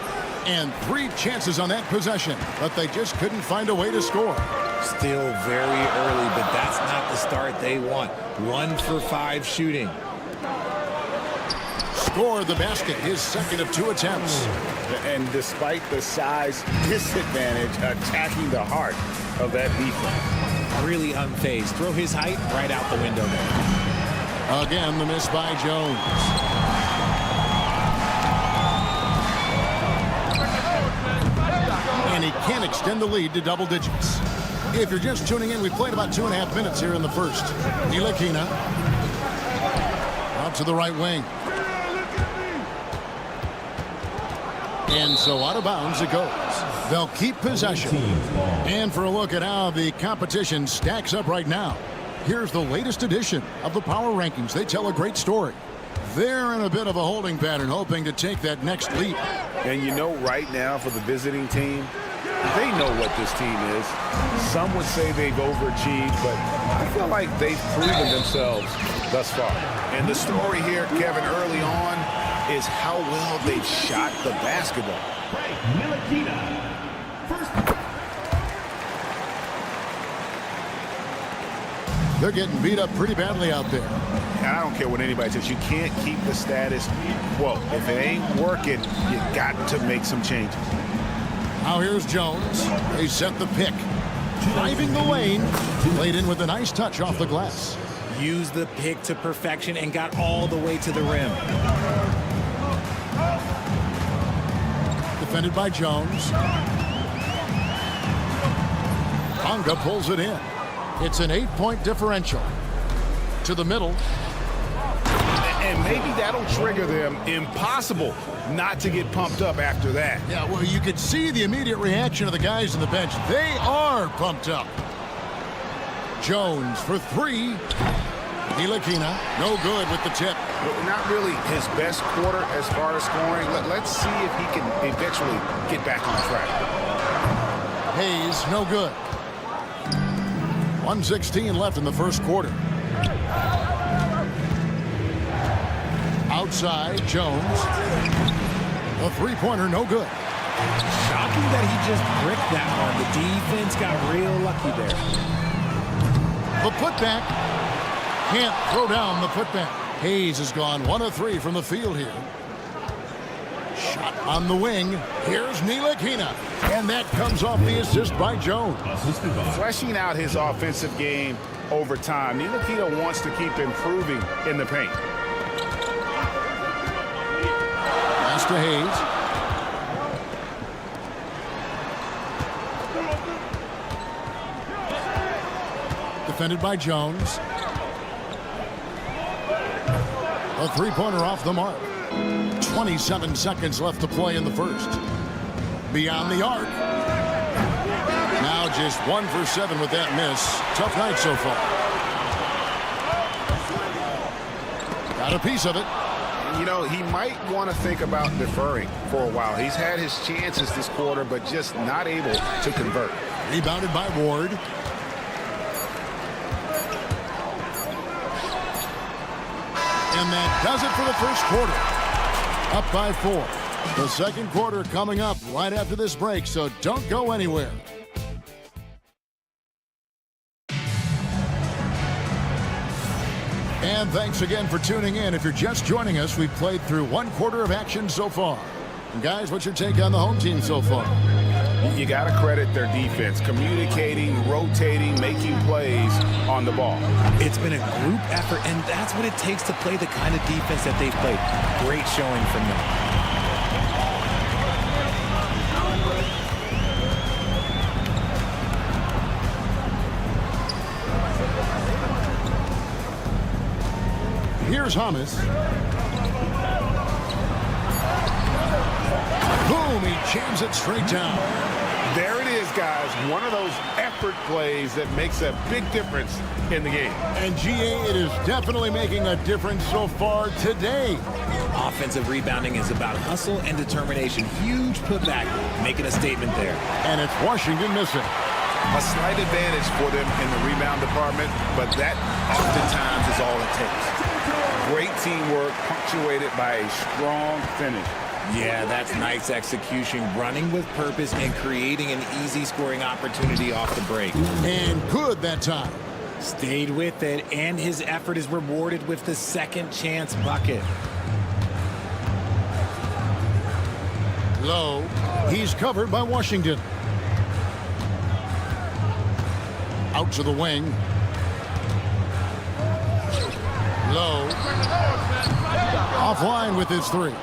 And 3 chances on that possession, but they just couldn't find a way to score. Still very early, but that's not the start they want. 1 for 5 shooting. Scored the basket, his second of 2 attempts. And despite the size disadvantage, attacking the heart of that defense. Really unfazed. Throw his height right out the window there. Again, the miss by Jones. And he can't extend the lead to double digits. If you're just tuning in, we played about 2.5 minutes here in the first. Ntilikina out to the right wing. And so out of bounds it goes. They'll keep possession. And for a look at how the competition stacks up right now, here's the latest edition of the Power Rankings. They tell a great story. They're in a bit of a holding pattern, hoping to take that next leap. And you know, right now for the visiting team, they know what this team is. Some would say they've overachieved, but I feel like they've proven themselves thus far. And the story here, Kevin, early on, is how well they've shot the basketball. They're getting beat up pretty badly out there. And I don't care what anybody says. You can't keep the status quo. If it ain't working, you got to make some changes. Now here's Jones. They set the pick. Driving the lane. Played in with a nice touch off the glass. Used the pick to perfection and got all the way to the rim. Defended by Jones. Tonga pulls it in. It's an 8-point differential. To the middle. And maybe that'll trigger them. Impossible not to get pumped up after that. Yeah, well, you could see the immediate reaction of the guys on the bench. They are pumped up. Jones for 3. Ntilikina, no good with the tip. Not really his best quarter as far as scoring. Let's see if he can eventually get back on track. Hayes, no good. 1:16 left in the first quarter. Outside, Jones. A 3-pointer, no good. Shocking that he just bricked that one. The defense got real lucky there. The putback. Can't throw down the putback. Hayes has gone 1 of 3 from the field here. Shot on the wing. Here's Ntilikina. And that comes off the assist by Jones. Fleshing out his offensive game over time. Ntilikina wants to keep improving in the paint. Pass to Hayes. Defended by Jones. A 3-pointer off the mark. 27 seconds left to play in the first. Beyond the arc. Now just 1 for 7 with that miss. Tough night so far. Got a piece of it. You know, he might want to think about deferring for a while. He's had his chances this quarter, but just not able to convert. Rebounded by Ward. And that does it for the first quarter. Up by 4. The second quarter coming up right after this break, so don't go anywhere. And thanks again for tuning in. If you're just joining us, we've played through 1 quarter of action so far. And guys, what's your take on the home team so far? You got to credit their defense, communicating, rotating, making plays on the ball. It's been a group effort, and that's what it takes to play the kind of defense that they've played. Great showing from them. Here's Hamas. Boom, he jams it straight down. There it is, guys, one of those effort plays that makes a big difference in the game. And GA, it is definitely making a difference so far today. Offensive rebounding is about hustle and determination. Huge putback, making a statement there. And it's Washington missing. A slight advantage for them in the rebound department, but that oftentimes is all it takes. Great teamwork punctuated by a strong finish. Yeah, that's nice execution, running with purpose and creating an easy scoring opportunity off the break. And good that time. Stayed with it, and his effort is rewarded with the second chance bucket. Low. He's covered by Washington. Out to the wing. Low. Offline with his three.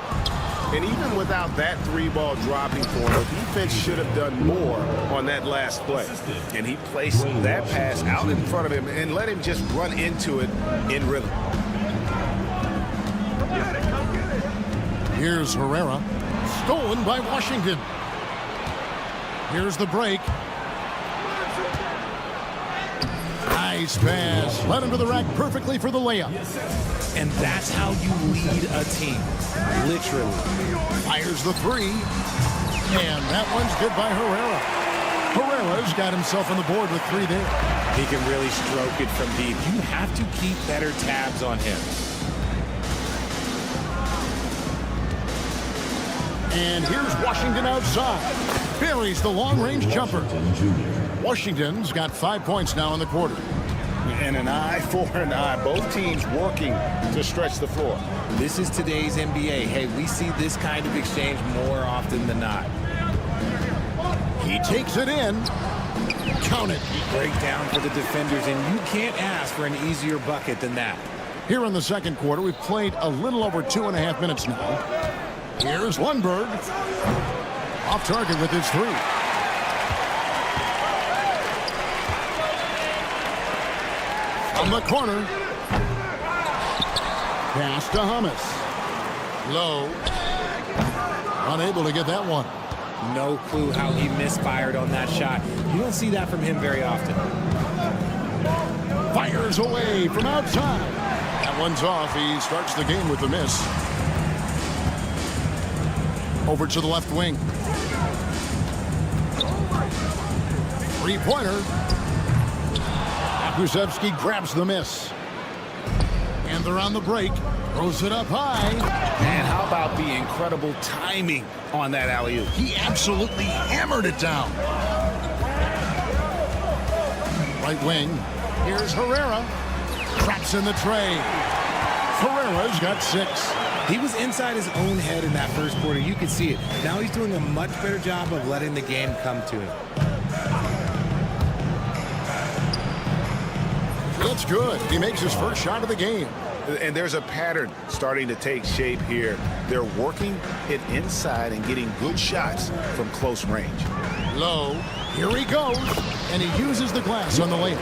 And even without that three-ball dropping for him, the defense should have done more on that last play. And he placed that pass out in front of him and let him just run into it in rhythm. Here's Herrera. Stolen by Washington. Here's the break. Nice pass. Led him to the rack perfectly for the layup. And that's how you lead a team. Literally. Fires the three. And that one's good by Herrera. Herrera's got himself on the board with three there. He can really stroke it from deep. You have to keep better tabs on him. And here's Washington outside. Buries the long-range jumper. Washington's got 5 points now in the quarter. And an eye for an eye. Both teams working to stretch the floor. This is today's NBA. Hey, we see this kind of exchange more often than not. He takes it in. Count it. Breakdown for the defenders, and you can't ask for an easier bucket than that. Here in the second quarter, we've played a little over 2.5 minutes now. Here's Lundberg. Off target with his three. From the corner. Pass to Hummus. Low. Unable to get that one. No clue how he misfired on that shot. You don't see that from him very often. Fires away from outside. That one's off. He starts the game with the miss. Over to the left wing. Three-pointer. Kuszewski grabs the miss. And they're on the break. Throws it up high. And how about the incredible timing on that alley-oop? He absolutely hammered it down. Right wing. Here's Herrera. Traps in the tray. Herrera's got 6. He was inside his own head in that first quarter. You could see it. Now he's doing a much better job of letting the game come to him. That's good. He makes his first shot of the game. And there's a pattern starting to take shape here. They're working it inside and getting good shots from close range. Low. Here he goes. And he uses the glass on the layup.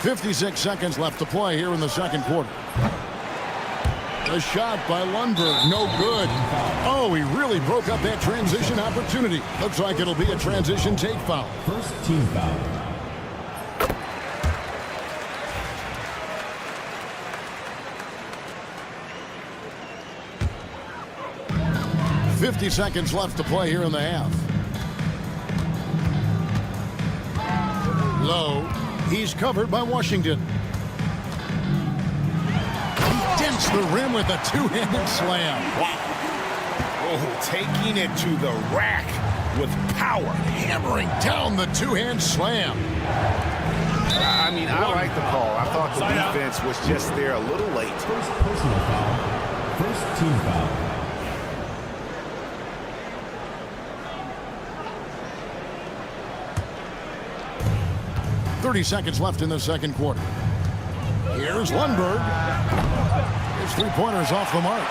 56 seconds left to play here in the second quarter. A shot by Lundberg, no good. Oh, he really broke up that transition opportunity. Looks like it'll be a transition take foul. First team foul. .50 seconds left to play here in the half. Low. He's covered by Washington. Dents the rim with a two-handed slam. Wow. Oh, taking it to the rack with power. Hammering down the two-hand slam. I mean, I like the call. I thought the defense was just there a little late. First personal foul. First team foul. .30 seconds left in the second quarter. Here's Lundberg. His three-pointer's off the mark.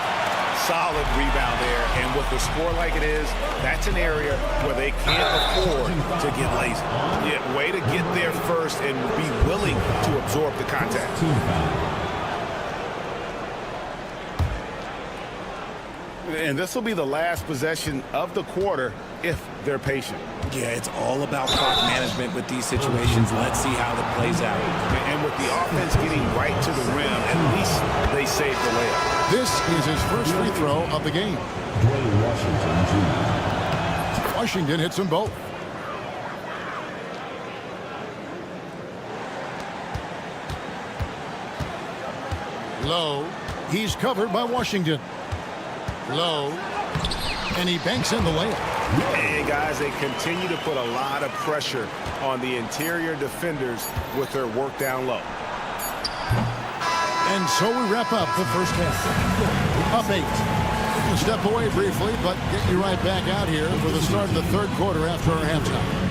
Solid rebound there, and with the score like it is, that's an area where they can't afford to get lazy. Yeah, way to get there first and be willing to absorb the contact. And this will be the last possession of the quarter if they're patient. Yeah, it's all about clock management with these situations. Let's see how that plays out. And with the offense getting right to the rim, at least they saved the layup. This is his first free throw of the game. Washington hits them both. Low. He's covered by Washington. Low. And he banks in the layup. And guys, they continue to put a lot of pressure on the interior defenders with their work down low. And so we wrap up the first half. Up 8. We'll step away briefly, but get you right back out here for the start of the third quarter after our halftime.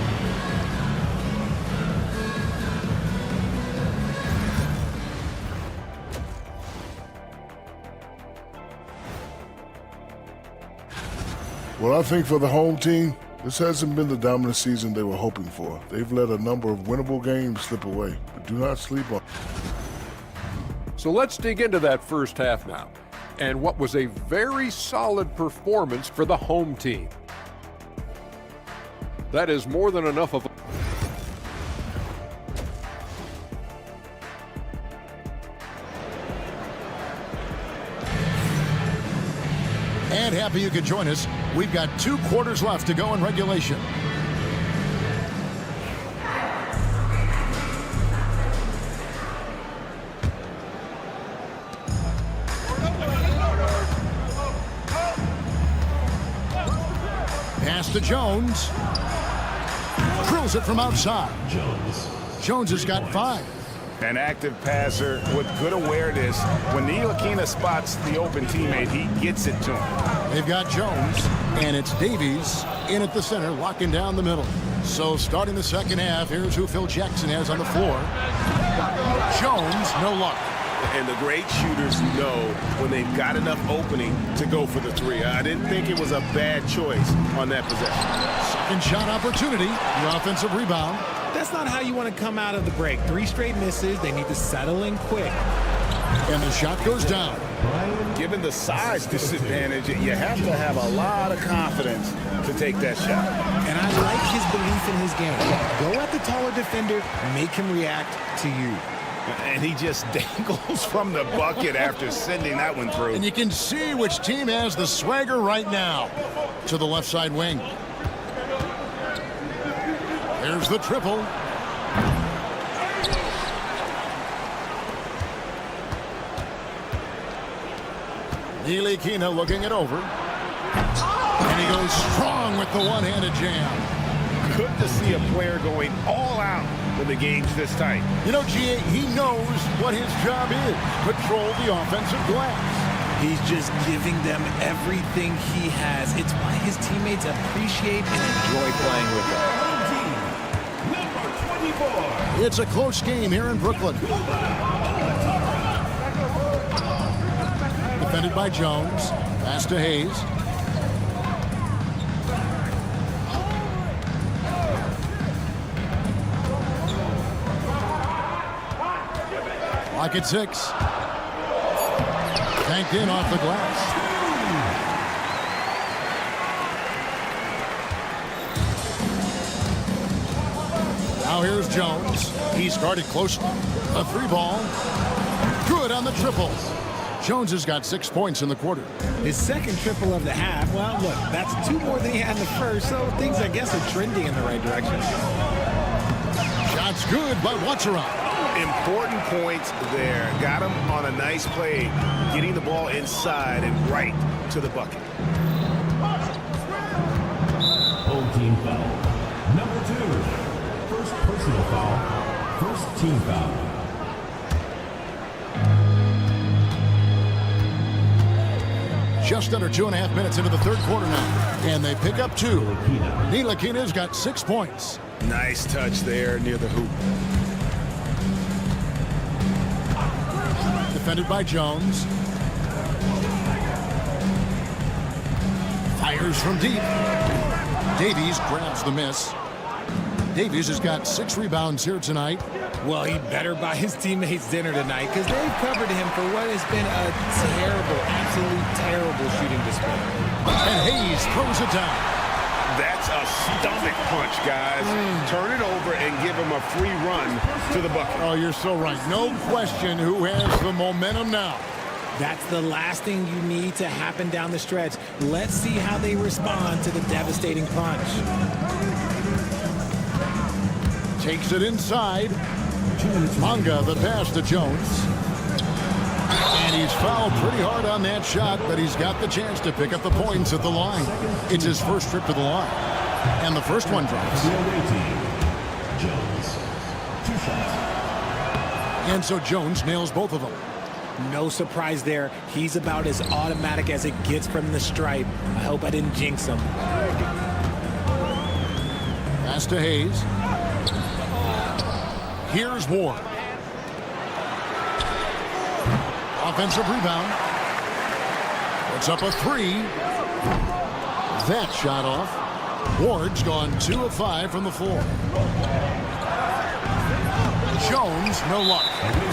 Well, I think for the home team, this hasn't been the dominant season they were hoping for. They've let a number of winnable games slip away, but do not sleep on. So let's dig into that first half now, and what was a very solid performance for the home team. That is more than enough of a... And happy you could join us. We've got 2 quarters left to go in regulation. Pass to Jones. Drills it from outside. Jones has got 5. An active passer with good awareness. When Ntilikina spots the open teammate, he gets it to him. They've got Jones, and it's Davies in at the center, locking down the middle. So starting the second half, here's who Phil Jackson has on the floor. Jones, no luck. And the great shooters know when they've got enough opening to go for the 3. I didn't think it was a bad choice on that possession. Second shot opportunity, the offensive rebound. That's not how you want to come out of the break. 3 straight misses. They need to settle in quick. And the shot goes down. Given the size disadvantage, you have to have a lot of confidence to take that shot. And I like his belief in his game. Go at the taller defender, make him react to you. And he just dangles from the bucket after sending that one through. And you can see which team has the swagger right now. To the left side wing. There's the triple. Ntilikina looking it over. And he goes strong with the one-handed jam. Good to see a player going all out when the game's this tight. You know, G.A., he knows what his job is. Control the offensive glass. He's just giving them everything he has. It's why his teammates appreciate and enjoy playing with him. It's a close game here in Brooklyn. Defended by Jones. Pass to Hayes. Lock at 6. Banked in off the glass. Now here's Jones. He's guarded close. A 3 ball. Good on the triple. Jones has got 6 points in the quarter. His second triple of the half. Well, look, that's 2 more than he had in the first, so things, I guess, are trending in the right direction. Shots good by Watzeron. Important points there. Got him on a nice play, getting the ball inside and right to the bucket. Home team foul. Number 2. First personal foul. First team foul. Just under 2.5 minutes into the third quarter now. And they pick up 2. Ntilikina's got 6 points. Nice touch there near the hoop. Defended by Jones. Fires from deep. Davies grabs the miss. Davies has got 6 rebounds here tonight. Well, he better buy his teammates dinner tonight because they've covered him for what has been a terrible, absolute terrible shooting display. And Hayes throws it down. That's a stomach punch, guys. Turn it over and give him a free run to the bucket. Oh, you're so right. No question who has the momentum now. That's the last thing you need to happen down the stretch. Let's see how they respond to the devastating punch. Takes it inside. Manga the pass to Jones. And he's fouled pretty hard on that shot, but he's got the chance to pick up the points at the line. It's his first trip to the line. And the first one drops. Jones, 2 shots. And so Jones nails both of them. No surprise there. He's about as automatic as it gets from the stripe. I hope I didn't jinx him. Pass to Hayes. Here's Ward. Offensive rebound. It's up a 3. That shot off. Ward's gone 2 of 5 from the floor. Jones, no luck.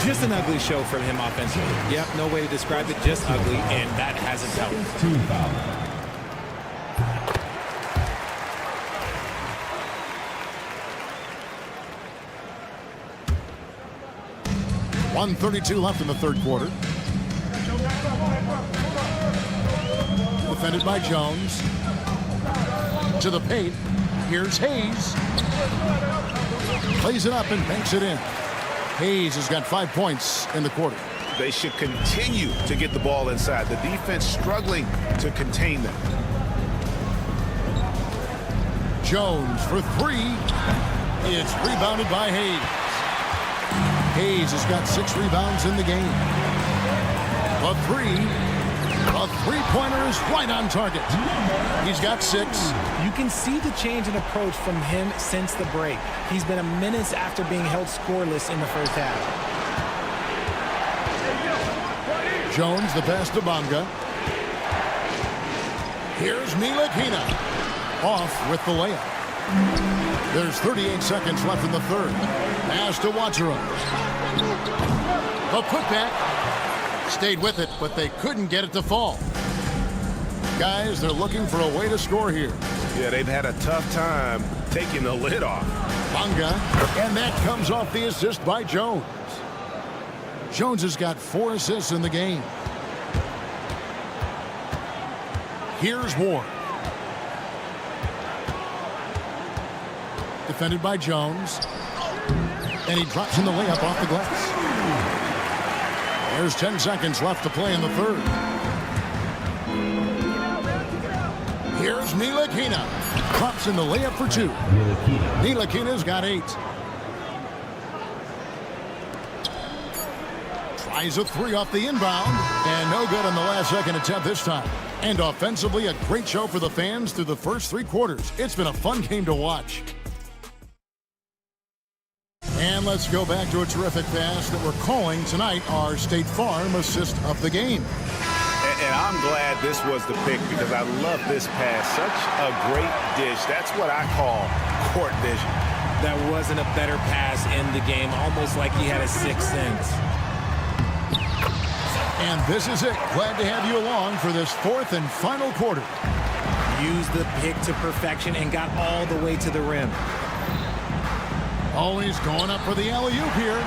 Just an ugly show from him offensively. Yep, no way to describe it, just ugly, and that hasn't helped. 2 foul. 1:32 left in the third quarter. Defended by Jones. To the paint. Here's Hayes. Plays it up and banks it in. Hayes has got 5 points in the quarter. They should continue to get the ball inside. The defense struggling to contain them. Jones for 3. It's rebounded by Hayes. Hayes has got 6 rebounds in the game. A 3-pointer is right on target. He's got 6. You can see the change in approach from him since the break. He's been a menace after being held scoreless in the first half. Jones, the pass to Bonga. Here's Ntilikina. Off with the layup. There's 38 seconds left in the third. Pass to Wachero. A putback. Stayed with it, but they couldn't get it to fall. Guys, they're looking for a way to score here. Yeah, they've had a tough time taking the lid off. Bonga, and that comes off the assist by Jones. Jones has got 4 assists in the game. Here's Ward. Defended by Jones. And he drops in the layup off the glass. There's 10 seconds left to play in the third. Here's Ntilikina. Drops in the layup for 2. Ntilikina's got 8. Tries a 3 off the inbound. And no good on the last second attempt this time. And offensively, a great show for the fans through the first 3 quarters. It's been a fun game to watch. And let's go back to a terrific pass that we're calling tonight our State Farm assist of the game. And I'm glad this was the pick because I love this pass. Such a great dish. That's what I call court vision. That wasn't a better pass in the game, almost like he had a 6th sense. And this is it. Glad to have you along for this 4th and final quarter. Used the pick to perfection and got all the way to the rim. Always going up for the alley-oop here.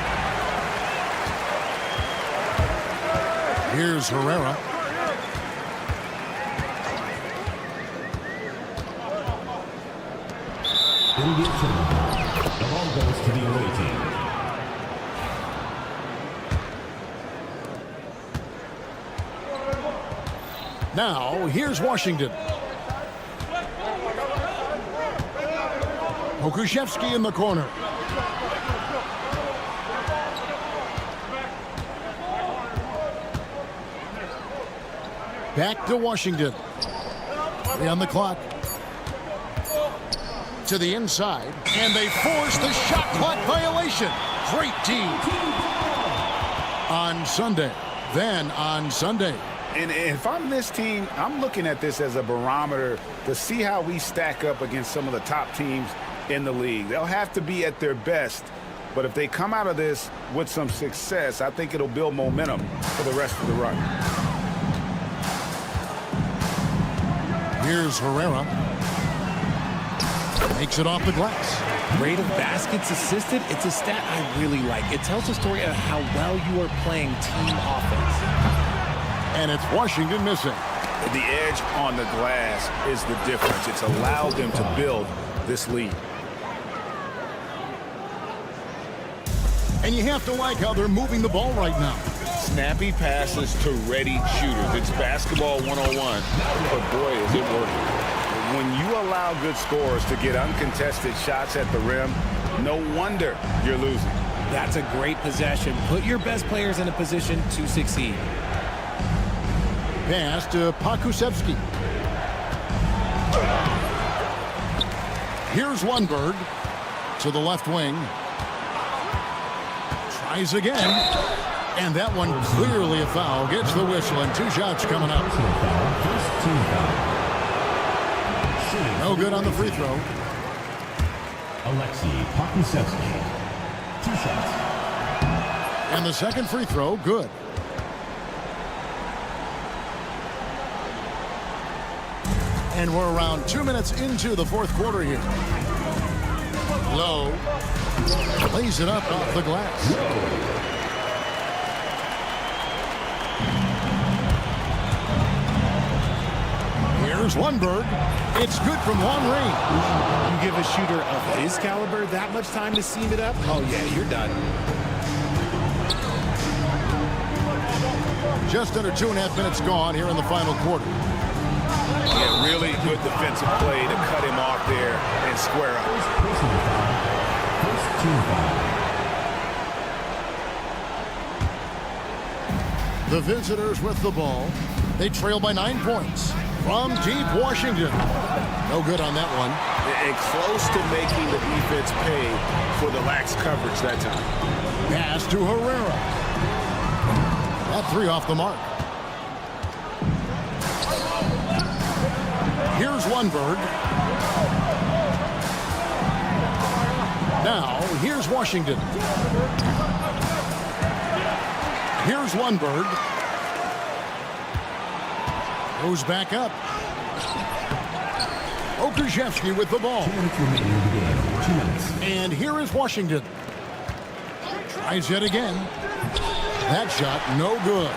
Here's Herrera. Indian turnover. The ball goes to the away team. Now, here's Washington. Pokuševski in the corner. Back to Washington. 3 on the clock. To the inside. And they force the shot clock violation. Great D. On Sunday. Then on Sunday. And if I'm this team, I'm looking at this as a barometer to see how we stack up against some of the top teams in the league. They'll have to be at their best But if they come out of this with some success, I think it'll build momentum for the rest of the run. Here's Herrera. Makes it off the glass. Rate of baskets assisted, it's a stat I really like. It tells a story of how well you are playing team offense. And it's Washington missing. The edge on the glass is the difference. It's allowed them to build this lead. And you have to like how they're moving the ball right now. Snappy passes to ready shooters. It's basketball 101, but boy, is it working. When you allow good scorers to get uncontested shots at the rim, no wonder you're losing. That's a great possession. Put your best players in a position to succeed. Pass to Pakusevsky. Here's Lundberg to the left wing. Tries again. And that one clearly a foul. Gets the whistle and 2 shots coming up. No good on the free throw. Alexei Pakusevsky. 2 shots. And the second free throw, good. And we're around 2 minutes into the fourth quarter here. Low. Lays it up off the glass. Here's Lundberg. It's good from long range. You give a shooter of his caliber that much time to seam it up? Oh, yeah, you're done. Just under 2.5 minutes gone here in the final quarter. Yeah, really good defensive play to cut him off there and square up. First team foul. The visitors with the ball. They trail by 9 points. From deep Washington. No good on that one. And close to making the defense pay for the lax coverage that time. Pass to Herrera. That 3 off the mark. Here's Lundberg. Now, here's Washington. Here's Lundberg. Goes back up. Okrzewski with the ball. 2 minutes remaining in the game. 2 minutes. And here is Washington. Tries yet again. That shot, no good.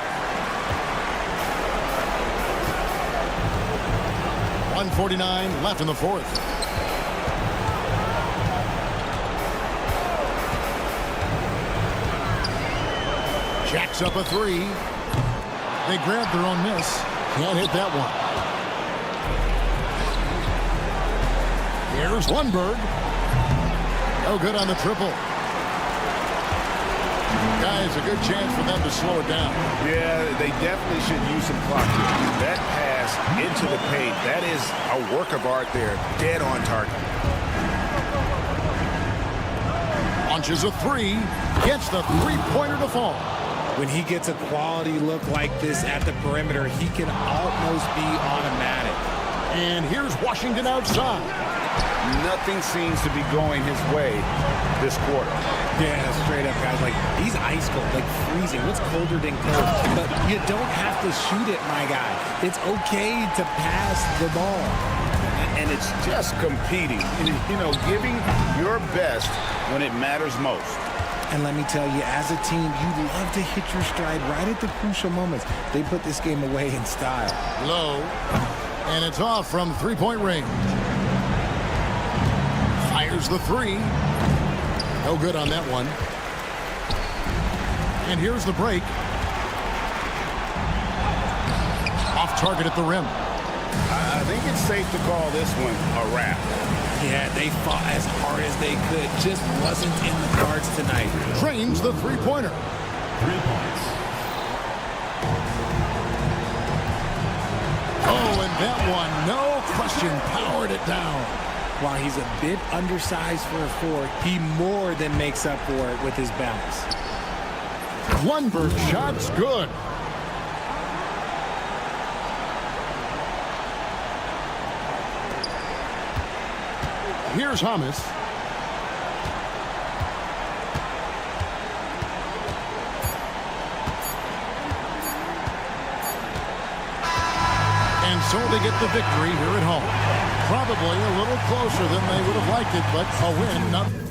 1:49 left in the fourth. Jacks up a 3. They grabbed their own miss. Can't hit that one. Here's Lundberg. No good on the triple. Guys, a good chance for them to slow it down. Yeah, they definitely should use some clock here. That pass into the paint, that is a work of art there. Dead on target. Launches a 3. Gets the 3-pointer to fall. When he gets a quality look like this at the perimeter, he can almost be automatic. And here's Washington outside. Nothing seems to be going his way this quarter. Yeah, straight up, guys. Like, he's ice cold, like freezing. What's colder than cold? But you don't have to shoot it, my guy. It's okay to pass the ball. And it's just competing. You know, giving your best when it matters most. And let me tell you, as a team, you love to hit your stride right at the crucial moments. They put this game away in style. Low. And it's off from 3-point range. Fires the 3. No good on that one. And here's the break. Off target at the rim. I think it's safe to call this one a wrap. Yeah, they fought as hard as they could. Just wasn't in the cards tonight. Drains the 3-pointer. 3 points. Oh, and that one, no question, powered it down. While he's a bit undersized for a 4, he more than makes up for it with his bounce. Lundberg shot's good. Here's Hamas. so they get the victory here at home. Probably a little closer than they would have liked it, but a win.